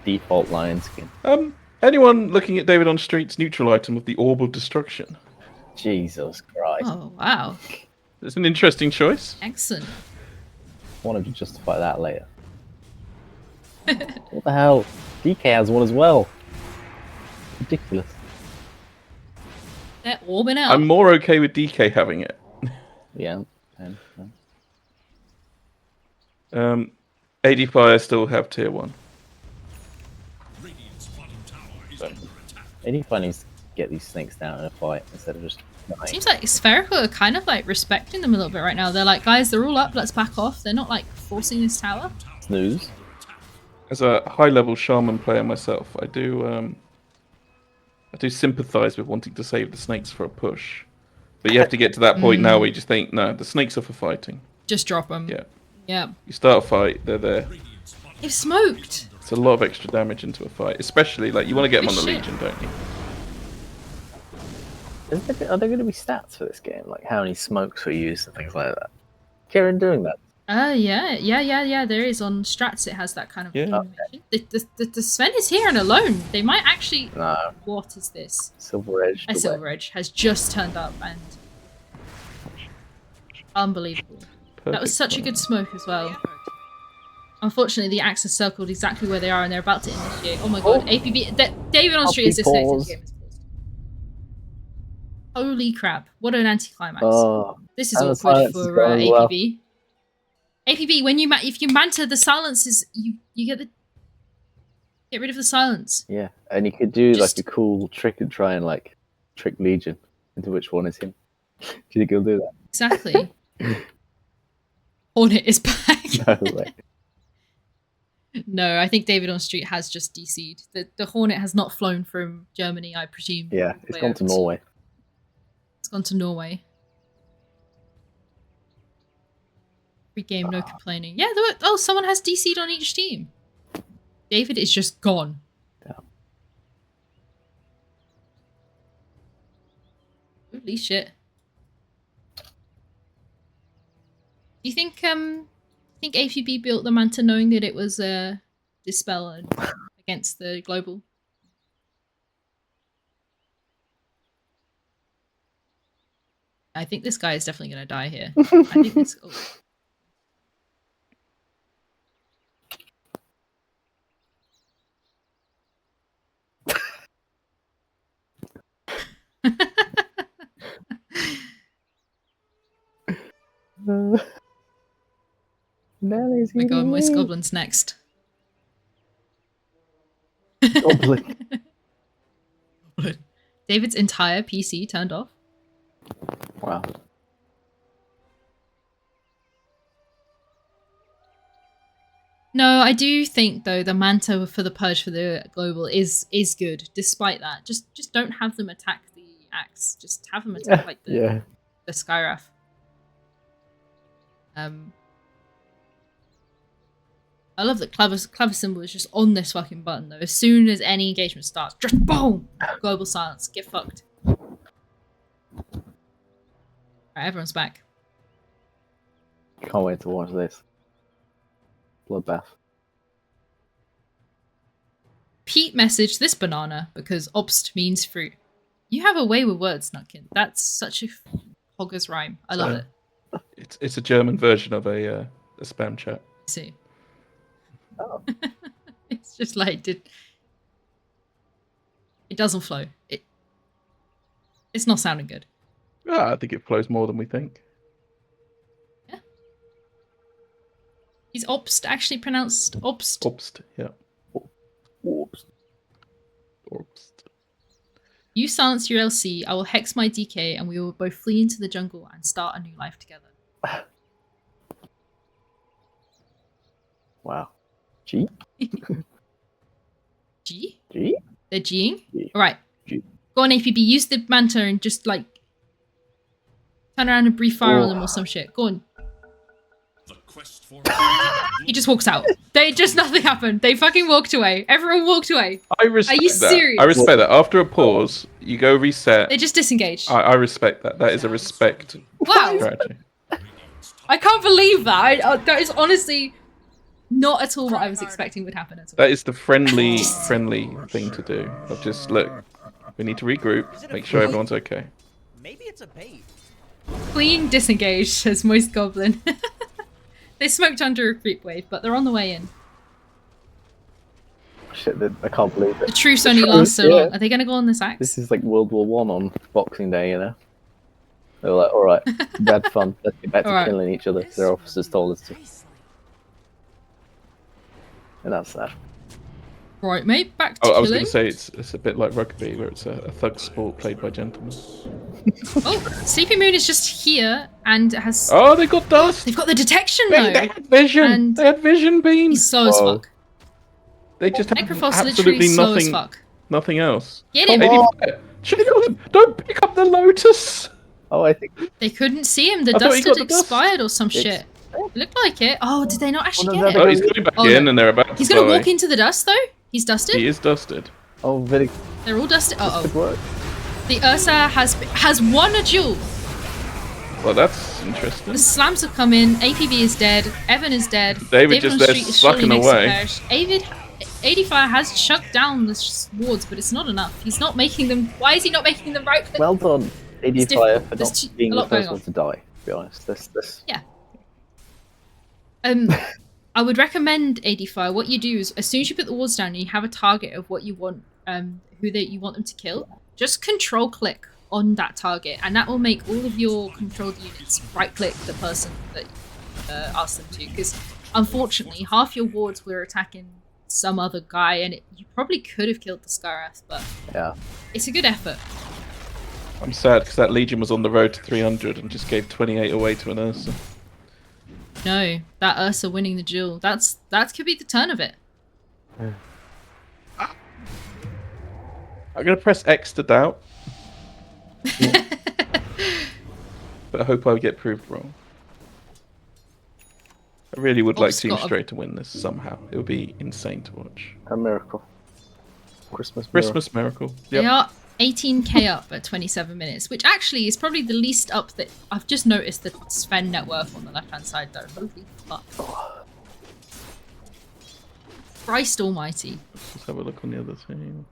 Speaker 2: Default lion skin.
Speaker 3: Anyone looking at David on Street's neutral item of the Orb of Destruction?
Speaker 2: Jesus Christ.
Speaker 1: Oh wow,
Speaker 3: It's an interesting choice.
Speaker 1: excellent.
Speaker 2: I wanted to justify that later. What the hell? DK has one as well. Ridiculous.
Speaker 1: They're orbing out.
Speaker 3: I'm more okay with DK having it.
Speaker 2: Yeah.
Speaker 3: ADFire still have tier 1.
Speaker 2: ADFire needs to get these snakes down in a fight instead of just dying.
Speaker 1: Seems like Spherical are kind of like respecting them a little bit right now. They're like, guys, they're all up. Let's back off. They're not like forcing this tower.
Speaker 2: Snooze.
Speaker 3: As a high-level shaman player myself, I do sympathise with wanting to save the snakes for a push. But you have to get to that point now where you just think, no, the snakes are for fighting.
Speaker 1: Just drop them.
Speaker 3: Yeah.
Speaker 1: Yeah.
Speaker 3: You start a fight, they're there.
Speaker 1: They've smoked.
Speaker 3: It's a lot of extra damage into a fight, especially like you want to get them on the
Speaker 1: Shit.
Speaker 3: Legion, don't you?
Speaker 2: Are there going to be stats for this game? Like how many smokes were used and things like that? Kieran doing that?
Speaker 1: Yeah. There is on strats. It has that kind of
Speaker 3: Yeah.
Speaker 1: information. The Sven is here and alone. They might actually.
Speaker 2: No.
Speaker 1: What is this?
Speaker 2: Silver Edge.
Speaker 1: A Silver Edge has just turned up and unbelievable. That was
Speaker 3: Perfect
Speaker 1: such a
Speaker 3: plan.
Speaker 1: good smoke as well. Unfortunately, the axe has circled exactly where they are, and they're about to initiate. Oh my god, APB. David on street is disconnected.
Speaker 2: Pause.
Speaker 1: The game is paused. Holy crap! What an anticlimax.
Speaker 2: Oh,
Speaker 1: This is
Speaker 2: and the
Speaker 1: awkward
Speaker 2: silence is
Speaker 1: for
Speaker 2: gone as well.
Speaker 1: APB. APB, when you if you manta the silences, you get rid of the silence.
Speaker 2: Yeah, and you could do
Speaker 1: Just-
Speaker 2: like a cool trick and try and like trick Legion into which one is him. Do you think he'll do that?
Speaker 1: Exactly. Hornet is back.
Speaker 2: No way.
Speaker 1: No, I think David on street has just DC'd. The Hornet has not flown from Germany, I presume.
Speaker 2: Yeah, it's gone to Norway.
Speaker 1: It's gone to Norway. Free game, no complaining. Yeah, someone has DC'd on each team. David is just gone.
Speaker 2: Yeah.
Speaker 1: Holy shit. Do you think APB built the Manta knowing that it was Dispel against the global? I think this guy is definitely gonna die here. I think this
Speaker 2: Nelly's
Speaker 1: Oh my god,
Speaker 2: eating
Speaker 1: Moist
Speaker 2: me.
Speaker 1: Goblin's next.
Speaker 2: Goblin.
Speaker 1: David's entire PC turned off.
Speaker 2: Wow.
Speaker 1: No, I do think though the Manta for the Purge for the global is good. Despite that, just don't have them attack the axe. Just have them attack like the Skywrath. I love that clavicimbel is just on this fucking button though. As soon as any engagement starts, just boom! Global silence. Get fucked. Alright, everyone's back.
Speaker 2: Can't wait to watch this. Bloodbath.
Speaker 1: Pete messaged this banana because obst means fruit. You have a way with words, Nutkin. That's such a hogger's rhyme. I love it.
Speaker 3: It's a German version of a spam chat.
Speaker 1: See.
Speaker 2: Oh.
Speaker 1: It's just like it doesn't flow. It's not sounding good.
Speaker 3: I think it flows more than we think.
Speaker 1: Yeah. Is obst actually pronounced obst?
Speaker 3: Obst, yeah.
Speaker 2: Whoops.
Speaker 3: Obst.
Speaker 1: You silence your LC, I will hex my DK, and we will both flee into the jungle and start a new life together.
Speaker 2: Wow. G?
Speaker 1: G?
Speaker 2: G?
Speaker 1: They're G'ing?
Speaker 2: G.
Speaker 1: Alright.
Speaker 2: G.
Speaker 1: Go on, APB, use the Manta and just like turn around and breathe fire on them or some shit. Go on.
Speaker 4: The quest for
Speaker 1: He just walks out. Nothing happened. They fucking walked away. Everyone walked away.
Speaker 3: I respect
Speaker 1: Are you
Speaker 3: that.
Speaker 1: serious?
Speaker 3: I respect that. After a pause, you go reset.
Speaker 1: They just disengaged.
Speaker 3: I respect that. That is a respect
Speaker 1: Wow.
Speaker 3: strategy.
Speaker 1: I can't believe that. That is honestly not at all what I was expecting would happen at all.
Speaker 3: That is the friendly thing to do. Of just look, we need to regroup, make sure everyone's okay.
Speaker 9: Maybe it's a bait.
Speaker 1: Clean disengaged, says Moist Goblin. They smoked under a creep wave, but they're on the way in.
Speaker 2: Shit, I can't believe
Speaker 1: The
Speaker 2: it.
Speaker 1: truce only lasts so long. Are they going to go on this axe?
Speaker 2: This is like World War One on Boxing Day, you know? They were like, alright, we had fun. Let's get back to
Speaker 1: Alright.
Speaker 2: killing each other. Their officers told us to. And that's that.
Speaker 1: Right, mate, back to
Speaker 3: Oh, I was
Speaker 1: killing.
Speaker 3: going to say it's a bit like rugby, where it's a thug sport played by gentlemen.
Speaker 1: Oh, sleepymoon is just here and has...
Speaker 3: Oh, they got dust!
Speaker 1: They've got the detection,
Speaker 3: They
Speaker 1: though.
Speaker 3: had vision!
Speaker 1: And
Speaker 3: They had vision beams!
Speaker 1: he's slow as
Speaker 2: Whoa.
Speaker 1: fuck.
Speaker 3: They just have
Speaker 1: Necrophos literally
Speaker 3: absolutely
Speaker 1: slow as
Speaker 3: nothing,
Speaker 1: fuck.
Speaker 3: nothing else.
Speaker 1: Get him!
Speaker 3: Don't pick up the lotus!
Speaker 2: Oh, I think
Speaker 1: They couldn't see him. The
Speaker 3: I thought
Speaker 1: dust
Speaker 3: he
Speaker 1: had
Speaker 3: got the dust.
Speaker 1: expired or some shit. It looked like it. Oh, did they not actually
Speaker 2: Well, no,
Speaker 1: get
Speaker 3: Oh,
Speaker 1: it?
Speaker 3: he's going back
Speaker 1: Oh,
Speaker 3: in
Speaker 1: no.
Speaker 3: and they're about to
Speaker 1: He's gonna
Speaker 3: fly.
Speaker 1: walk into the dust, though? He's dusted?
Speaker 3: He is dusted.
Speaker 2: oh, Vidicus
Speaker 1: They're all dusted. Uh-oh.
Speaker 2: could work.
Speaker 1: The Ursa has won a duel.
Speaker 3: Well, that's interesting.
Speaker 1: The slams have come in. APB is dead. Evan is dead.
Speaker 3: David
Speaker 1: on
Speaker 3: just there
Speaker 1: Street is surely
Speaker 3: sucking
Speaker 1: next to
Speaker 3: away.
Speaker 1: perish. ADFire has chucked down the swords, but it's not enough. He's not making them... Why is he not making them right click?
Speaker 2: Well done, ADFire,
Speaker 1: difficult.
Speaker 2: for
Speaker 1: There's
Speaker 2: not being
Speaker 1: a
Speaker 2: the
Speaker 1: lot going
Speaker 2: first one
Speaker 1: on.
Speaker 2: to die, to be honest. This...
Speaker 1: Yeah. I would recommend ADFire. What you do is, as soon as you put the wards down and you have a target of what you want, you want them to kill, just control click on that target, and that will make all of your controlled units right click the person that you asked them to. Because unfortunately, half your wards were attacking some other guy, and you probably could have killed the Skarath, but
Speaker 2: Yeah.
Speaker 1: it's a good effort.
Speaker 3: I'm sad because that Legion was on the road to 300 and just gave 28 away to an Ursa.
Speaker 1: No, that Ursa winning the duel, that could be the turn of it.
Speaker 3: I'm gonna press X to doubt. But I hope I get proved wrong. I really would like Team Stray to win this somehow. It would be insane to watch.
Speaker 2: A miracle. Christmas
Speaker 3: miracle.
Speaker 1: They are 18k up at 27 minutes, which actually is probably the least up that I've just noticed the Sven net worth on the left hand side though. Holy fuck. Christ almighty.
Speaker 3: Let's just have a look on the other team.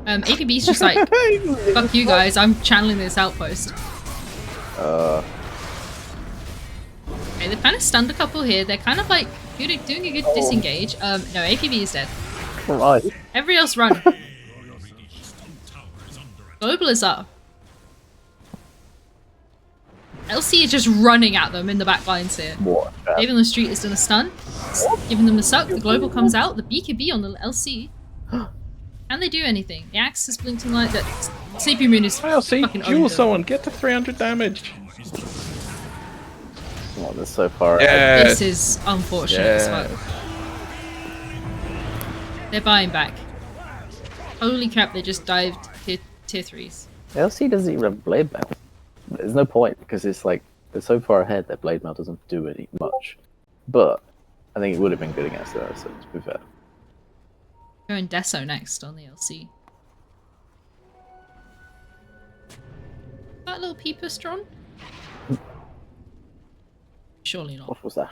Speaker 1: APB's just like, fuck you guys, I'm channeling this outpost. Okay, they've kind of stunned a couple here. They're kind of like doing a good disengage. No, APB is dead.
Speaker 2: Right.
Speaker 1: Everybody else run. Global is up. LC is just running at them in the back lines here.
Speaker 2: What?
Speaker 1: davidonstreet has done a stun, giving them the suck. The global comes out. The BKB on the LC. Can they do anything? The axe is blinking like that. sleepymoon is fucking
Speaker 3: duel someone, get to 300 damage.
Speaker 2: Oh, they're so far
Speaker 3: ahead.
Speaker 1: This is unfortunate as fuck. They're buying back. Holy crap, they just dived tier 3s.
Speaker 2: LC doesn't even have blade mail. There's no point because it's like they're so far ahead that blade mail doesn't do any much. But I think it would have been good against the Ursa, to be fair.
Speaker 1: Going Deso next on the LC. That little peeper strong? Surely not.
Speaker 2: What was that?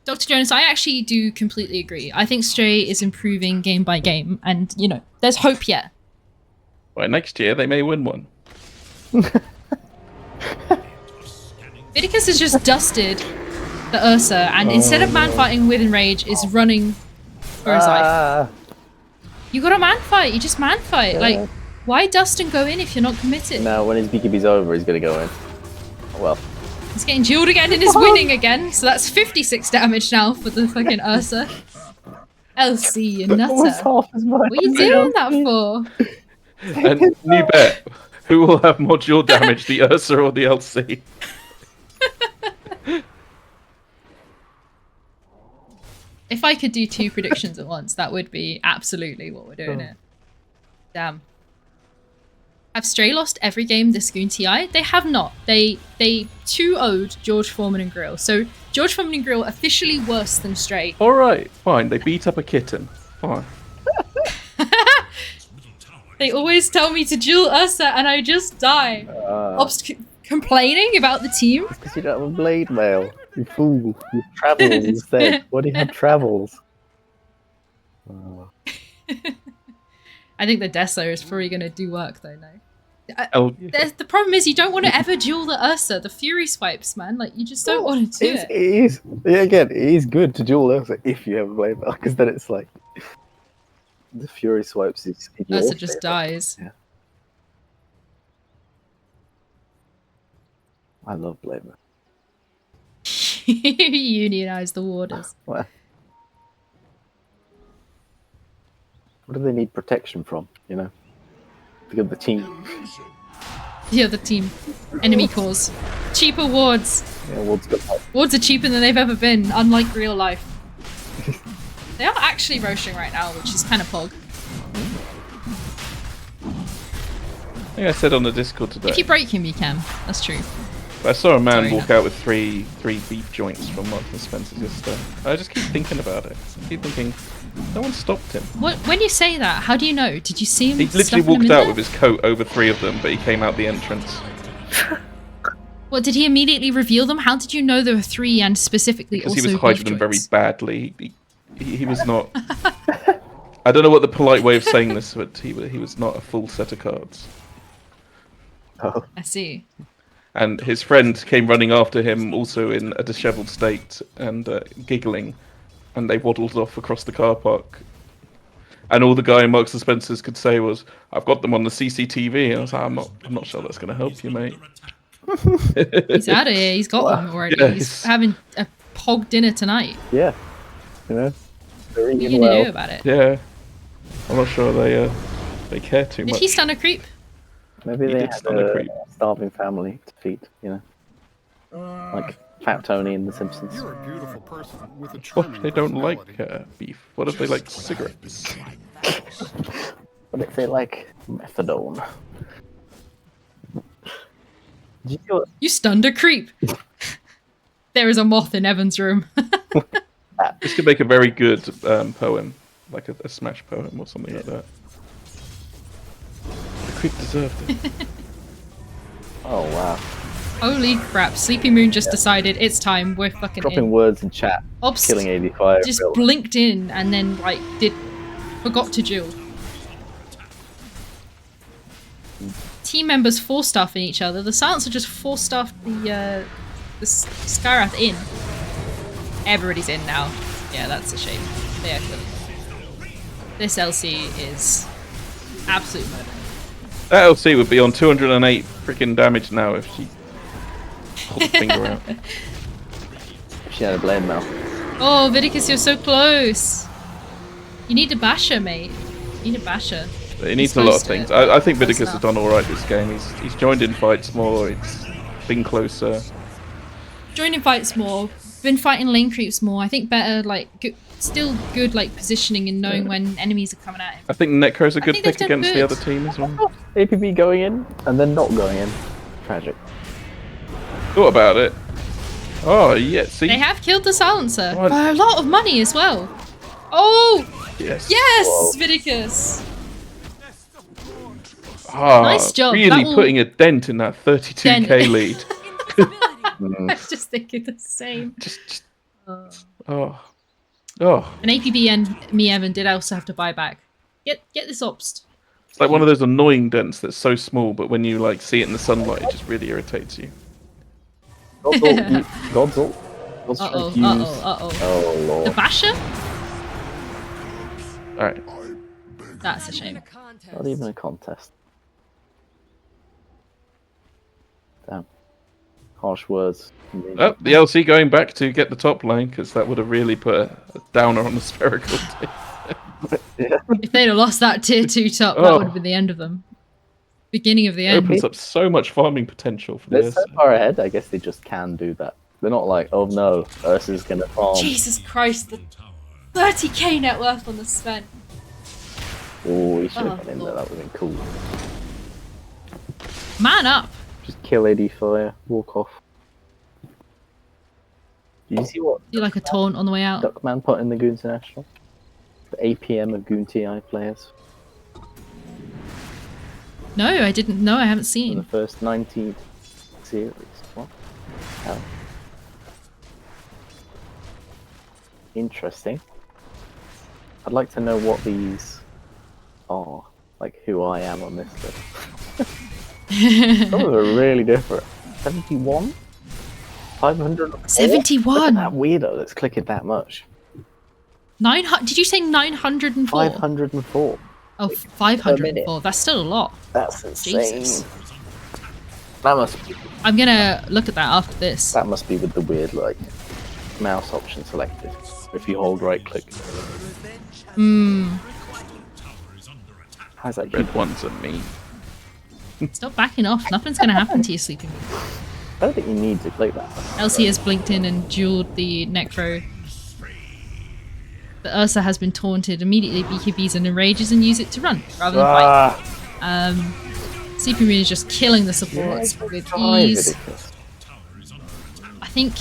Speaker 1: Dr. Jonas, I actually do completely agree. I think Stray is improving game by game, and, you know, there's hope yet.
Speaker 3: Well, next year they may win one.
Speaker 1: Vidicus has just dusted the Ursa, and instead of man fighting with Enrage, is running for his life. You got a man fight, you just man fight. Like, why dust and go in if you're not committed?
Speaker 2: No, when his BKB's over, he's gonna go in. Well.
Speaker 1: He's getting dueled again and is winning again, so that's 56 damage now for the fucking Ursa. LC, you nutter. What are you doing that for?
Speaker 3: And new bet. Who will have more duel damage, the Ursa or the LC?
Speaker 1: If I could do 2 predictions at once, that would be absolutely what we're doing here. Damn. Have Stray lost every game this Goon TI? They have not. They 2-0'd George Foreman and Grill. So George Foreman and Grill officially worse than Stray.
Speaker 3: Alright, fine. They beat up a kitten. Fine.
Speaker 1: They always tell me to duel Ursa and I just die. Complaining about the team?
Speaker 2: It's because you don't have a blade mail. You fool. You have travels instead. What do you have travels?
Speaker 1: I think the Deso is probably going to do work though, no?
Speaker 2: The
Speaker 1: problem is you don't want to ever duel the Ursa, the Fury swipes, man. Like, you just don't want to do it.
Speaker 2: It is. Yeah, again, it is good to duel Ursa if you have a blade mail, because then it's like the Fury swipes is
Speaker 1: Ursa just dies.
Speaker 2: Yeah. I love blade mail.
Speaker 1: Unionize the warders.
Speaker 2: What do they need protection from, you know? Look at the team.
Speaker 1: The other team. Enemy cores. Cheaper wards.
Speaker 2: Yeah,
Speaker 1: wards are cheaper than they've ever been, unlike real life. They are actually roasting right now, which is kind of pog.
Speaker 3: I think I said on the Discord today.
Speaker 1: If you break him, you can. That's true.
Speaker 3: I saw a man walk out with three beef joints from Marks and Spencer's yesterday. I just keep thinking about it. I keep thinking, no one stopped him.
Speaker 1: What? When you say that, how do you know? Did you see him?
Speaker 3: He literally walked out with his coat over 3 of them, but he came out the entrance.
Speaker 1: What, did he immediately reveal them? How did you know there were 3 and specifically
Speaker 3: because
Speaker 1: also
Speaker 3: he was hiding them very badly. He was not... I don't know what the polite way of saying this, but he was not a full set of cards.
Speaker 2: Oh.
Speaker 1: I see.
Speaker 3: and his friend came running after him, also in a dishevelled state and giggling, and they waddled off across the car park. And all the guy in Marks and Spencer's could say was, "I've got them on the CCTV." And I was like, "I'm not sure that's going to help you, mate."
Speaker 1: He's out of here. He's got them already.
Speaker 3: Yeah,
Speaker 1: he's having a pog dinner tonight.
Speaker 2: Yeah, you know, they're
Speaker 1: What are
Speaker 2: eating
Speaker 1: you gonna
Speaker 2: well.
Speaker 1: do about it?
Speaker 3: Yeah, I'm not sure they care too
Speaker 1: Did
Speaker 3: much.
Speaker 1: he stun a creep?
Speaker 2: Maybe
Speaker 3: He
Speaker 2: they
Speaker 3: did
Speaker 2: had
Speaker 3: stun a
Speaker 2: a
Speaker 3: creep.
Speaker 2: starving family to feed, you know, like Fat Tony in The Simpsons.
Speaker 6: You're a beautiful person with a
Speaker 3: What
Speaker 6: charming
Speaker 3: if they don't like
Speaker 6: personality.
Speaker 3: beef? What if they like cigarettes?
Speaker 2: What if they like methadone? Did you see what-
Speaker 1: You stunned a creep. There is a moth in Evan's room.
Speaker 3: This could make a very good poem, like a smash poem or something like that. The creep deserved it.
Speaker 2: Oh wow!
Speaker 1: Holy crap! Sleepy Moon just decided it's time. We're fucking
Speaker 2: Dropping
Speaker 1: in.
Speaker 2: words in chat,
Speaker 1: Ops
Speaker 2: killing ADFire.
Speaker 1: just blinked in and then like forgot to duel. Team members force-staffing each other. The Silencer just force-staffed the Skyrath in. Everybody's in now. Yeah, that's a shame. They are killing. This LC is absolute murder.
Speaker 3: That LC would be on 208 freaking damage now if she pulled the finger out.
Speaker 2: She had a blade now.
Speaker 1: Oh, Vidicus, you're so close. You need a basher, mate. You need a basher.
Speaker 3: It needs
Speaker 1: He's
Speaker 3: a lot of
Speaker 1: supposed to.
Speaker 3: things. I think
Speaker 1: Close
Speaker 3: Vidicus has
Speaker 1: enough.
Speaker 3: done alright this game. He's joined in fights more, it's been closer.
Speaker 1: Joining fights more. Been fighting lane creeps more. I think better, like, still good, like, positioning and knowing when enemies are coming at him.
Speaker 3: I think Necro's a good
Speaker 1: think they've
Speaker 3: pick
Speaker 1: done
Speaker 3: against the
Speaker 1: good.
Speaker 3: other team as well.
Speaker 2: APB going in and then not going in. Tragic.
Speaker 3: Thought about it. Oh, yeah, see?
Speaker 1: They have killed the Silencer
Speaker 3: What?
Speaker 1: for a lot of money as well. Oh!
Speaker 3: Yes.
Speaker 1: Yes,
Speaker 2: Whoa.
Speaker 1: Vidicus!
Speaker 3: Ah,
Speaker 1: Nice job.
Speaker 3: Really
Speaker 1: That will-
Speaker 3: putting a dent in that 32k
Speaker 1: Dent.
Speaker 3: lead.
Speaker 1: I was just thinking the same.
Speaker 3: Just oh. Oh.
Speaker 1: And APB and me, Evan, did also have to buy back. Get this obst.
Speaker 3: It's like one of those annoying dents that's so small, but when you like see it in the sunlight, it just really irritates you.
Speaker 2: God's ult. God's ult. God's trying
Speaker 1: Uh-oh,
Speaker 2: to use-
Speaker 1: uh-oh.
Speaker 2: Oh
Speaker 1: The
Speaker 2: lord.
Speaker 1: basher?
Speaker 3: Alright.
Speaker 1: That's a shame.
Speaker 2: Not even a contest. Damn. Harsh words.
Speaker 3: Oh, the LC going back to get the top lane, because that would have really put a downer on the Spherical team.
Speaker 1: If they'd have lost that tier 2 top, that
Speaker 3: Oh.
Speaker 1: would have been the end of them. Beginning of the
Speaker 3: It
Speaker 1: end.
Speaker 3: opens up so much farming potential for
Speaker 2: They're
Speaker 3: this.
Speaker 2: so far ahead, I guess they just can do that. They're not like, oh no, Ursa's gonna farm.
Speaker 1: Jesus Christ, the 30k net worth on the Sven.
Speaker 2: Oh, he should have
Speaker 1: Oh,
Speaker 2: been in there,
Speaker 1: Lord.
Speaker 2: that would have been cool.
Speaker 1: Man up.
Speaker 2: Just kill ADFire, walk off. Did you see what
Speaker 1: Do like a taunt on the way out.
Speaker 2: Duckman put in the Goon International? The APM of Goon TI players
Speaker 1: No, I didn't know. I haven't
Speaker 2: in the
Speaker 1: seen.
Speaker 2: first 19 series. What? Hell. Interesting. I'd like to know what these are. Like who I am on this list. Some of them are really different. 71? 500?
Speaker 1: 71?
Speaker 2: Look at that weirdo that's clicking that much.
Speaker 1: 900. Did you say 904?
Speaker 2: 504.
Speaker 1: Oh,
Speaker 2: minute.
Speaker 1: 504. That's still a lot.
Speaker 2: That's insane.
Speaker 1: Jesus.
Speaker 2: That must be,
Speaker 1: I'm gonna look at that after this.
Speaker 2: that must be with the weird like mouse option selected. If you hold right click. How's that?
Speaker 3: Red ones are mean.
Speaker 1: Stop backing off. Nothing's gonna happen to you, Sleeping.
Speaker 2: I don't think you need to click that.
Speaker 1: LC has blinked in and dueled the Necro. But Ursa has been taunted. Immediately BKBs and enrages and use it to run rather than fight. Sleeping Moon is just killing the supports with ease.
Speaker 2: Vidicus.
Speaker 1: I think...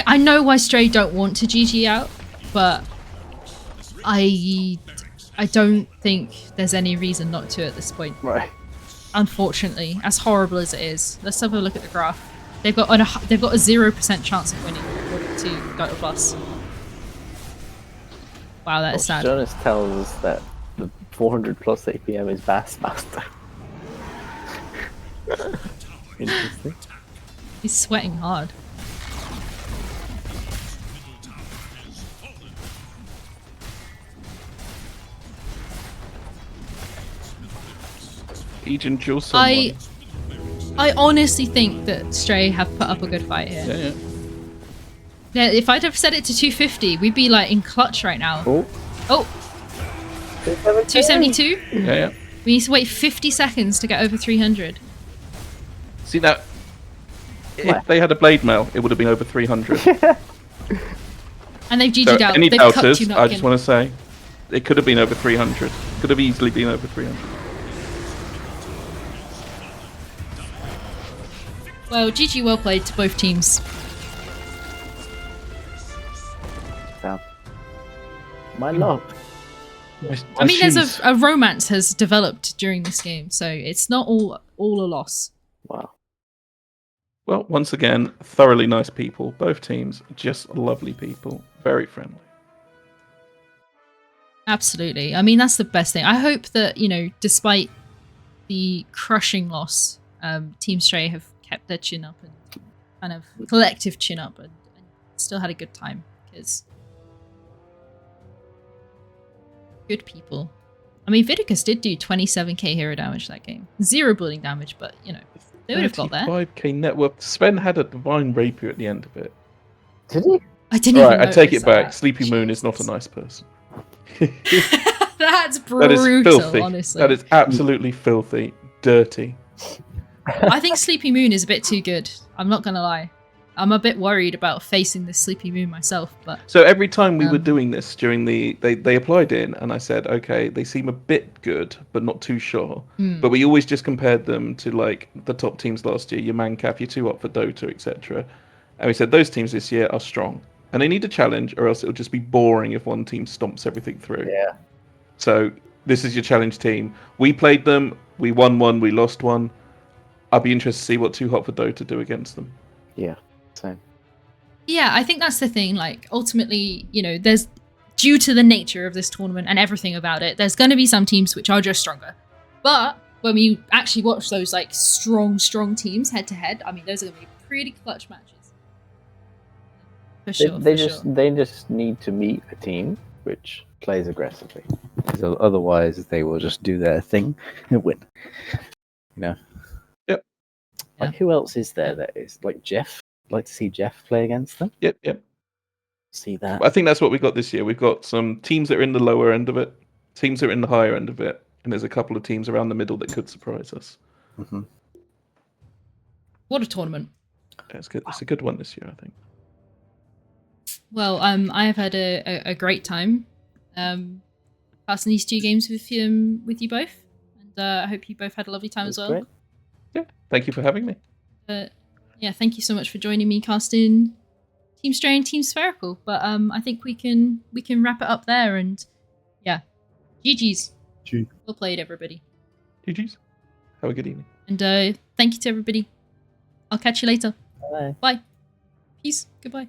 Speaker 1: I know why Stray don't want to GG out, but I don't think there's any reason not to at this point.
Speaker 2: Right.
Speaker 1: Unfortunately, as horrible as it is. Let's have a look at the graph. They've got a 0% chance of winning according to Dota Plus. Wow, that is sad.
Speaker 2: Jonas tells us that the 400 plus APM is Bassmaster. Interesting.
Speaker 1: He's sweating hard.
Speaker 3: Agent Jill someone.
Speaker 1: I honestly think that Stray have put up a good fight here.
Speaker 3: Yeah.
Speaker 1: Yeah, if I'd have set it to 250, we'd be like in clutch right now. Oh, 272?
Speaker 3: Yeah.
Speaker 1: We need to wait 50 seconds to get over 300.
Speaker 3: See now, if they had a blade mail, it would have been over 300.
Speaker 1: And they've
Speaker 3: So
Speaker 1: GG'd out.
Speaker 3: any
Speaker 1: They've cut
Speaker 3: doubters,
Speaker 1: you, Nutkin.
Speaker 3: I just want to say, it could have been over 300. Could have easily been over 300.
Speaker 1: Well, GG well played to both teams.
Speaker 2: Damn. My luck.
Speaker 1: I mean, there's a romance has developed during this game, so it's not all a loss.
Speaker 2: Wow.
Speaker 3: Well, once again, thoroughly nice people. Both teams, just lovely people. Very friendly.
Speaker 1: Absolutely. I mean, that's the best thing. I hope that, you know, despite the crushing loss, Team Stray have kept their chin up and kind of collective chin up and still had a good time because good people. I mean, Vidicus did do 27k hero damage that game. 0 bleeding damage, but, you know, they would have got there.
Speaker 3: 5k net worth. Sven had a divine rapier at the end of it.
Speaker 2: Did he?
Speaker 1: I didn't even
Speaker 3: I take it
Speaker 1: notice
Speaker 3: back.
Speaker 1: that.
Speaker 3: Sleepy Moon is not a nice person.
Speaker 1: That's
Speaker 3: That
Speaker 1: brutal,
Speaker 3: is filthy.
Speaker 1: honestly.
Speaker 3: That is absolutely filthy. Dirty.
Speaker 1: I think Sleepy Moon is a bit too good. I'm not gonna lie. I'm a bit worried about facing this Sleepy Moon myself, but
Speaker 3: So every time we were doing this during they applied in and I said, okay, they seem a bit good, but not too sure. But we always just compared them to like the top teams last year, your Mancap, your 2-Up for Dota, etc. And we said those teams this year are strong. And they need a challenge or else it'll just be boring if one team stomps everything through.
Speaker 2: Yeah.
Speaker 3: So this is your challenge team. We played them, we won one, we lost one. I'd be interested to see what 2-Hop for Dota do against them.
Speaker 2: Yeah. Same.
Speaker 1: yeah, I think that's the thing. Like, ultimately, you know, there's due to the nature of this tournament and everything about it, there's going to be some teams which are just stronger. But when we actually watch those like strong teams head to head, I mean, those are going to be pretty clutch matches. For sure.
Speaker 2: They just need to meet a team which plays aggressively. So otherwise, they will just do their thing and win. You know.
Speaker 3: Yep.
Speaker 2: Like who else is there that is like Jeff? I'd like to see Jeff play against them.
Speaker 3: Yep.
Speaker 2: See that.
Speaker 3: I think that's what we got this year. We've got some teams that are in the lower end of it, teams that are in the higher end of it, and there's a couple of teams around the middle that could surprise us.
Speaker 2: Mm-hmm.
Speaker 1: What a tournament.
Speaker 3: Yeah, it's good. It's a good one this year, I think.
Speaker 1: Well, I have had a great time passing these 2 games with you both, and I hope you both had a lovely time as well.
Speaker 2: Great.
Speaker 3: Yeah, thank you for having me.
Speaker 1: Yeah, thank you so much for joining me, casting Team Stray and Team Spherical. But I think we can wrap it up there, and yeah, GG's. Well played, everybody.
Speaker 3: GG's. Have a good evening.
Speaker 1: And thank you to everybody. I'll catch you later.
Speaker 2: Bye.
Speaker 1: Bye. Peace. Goodbye.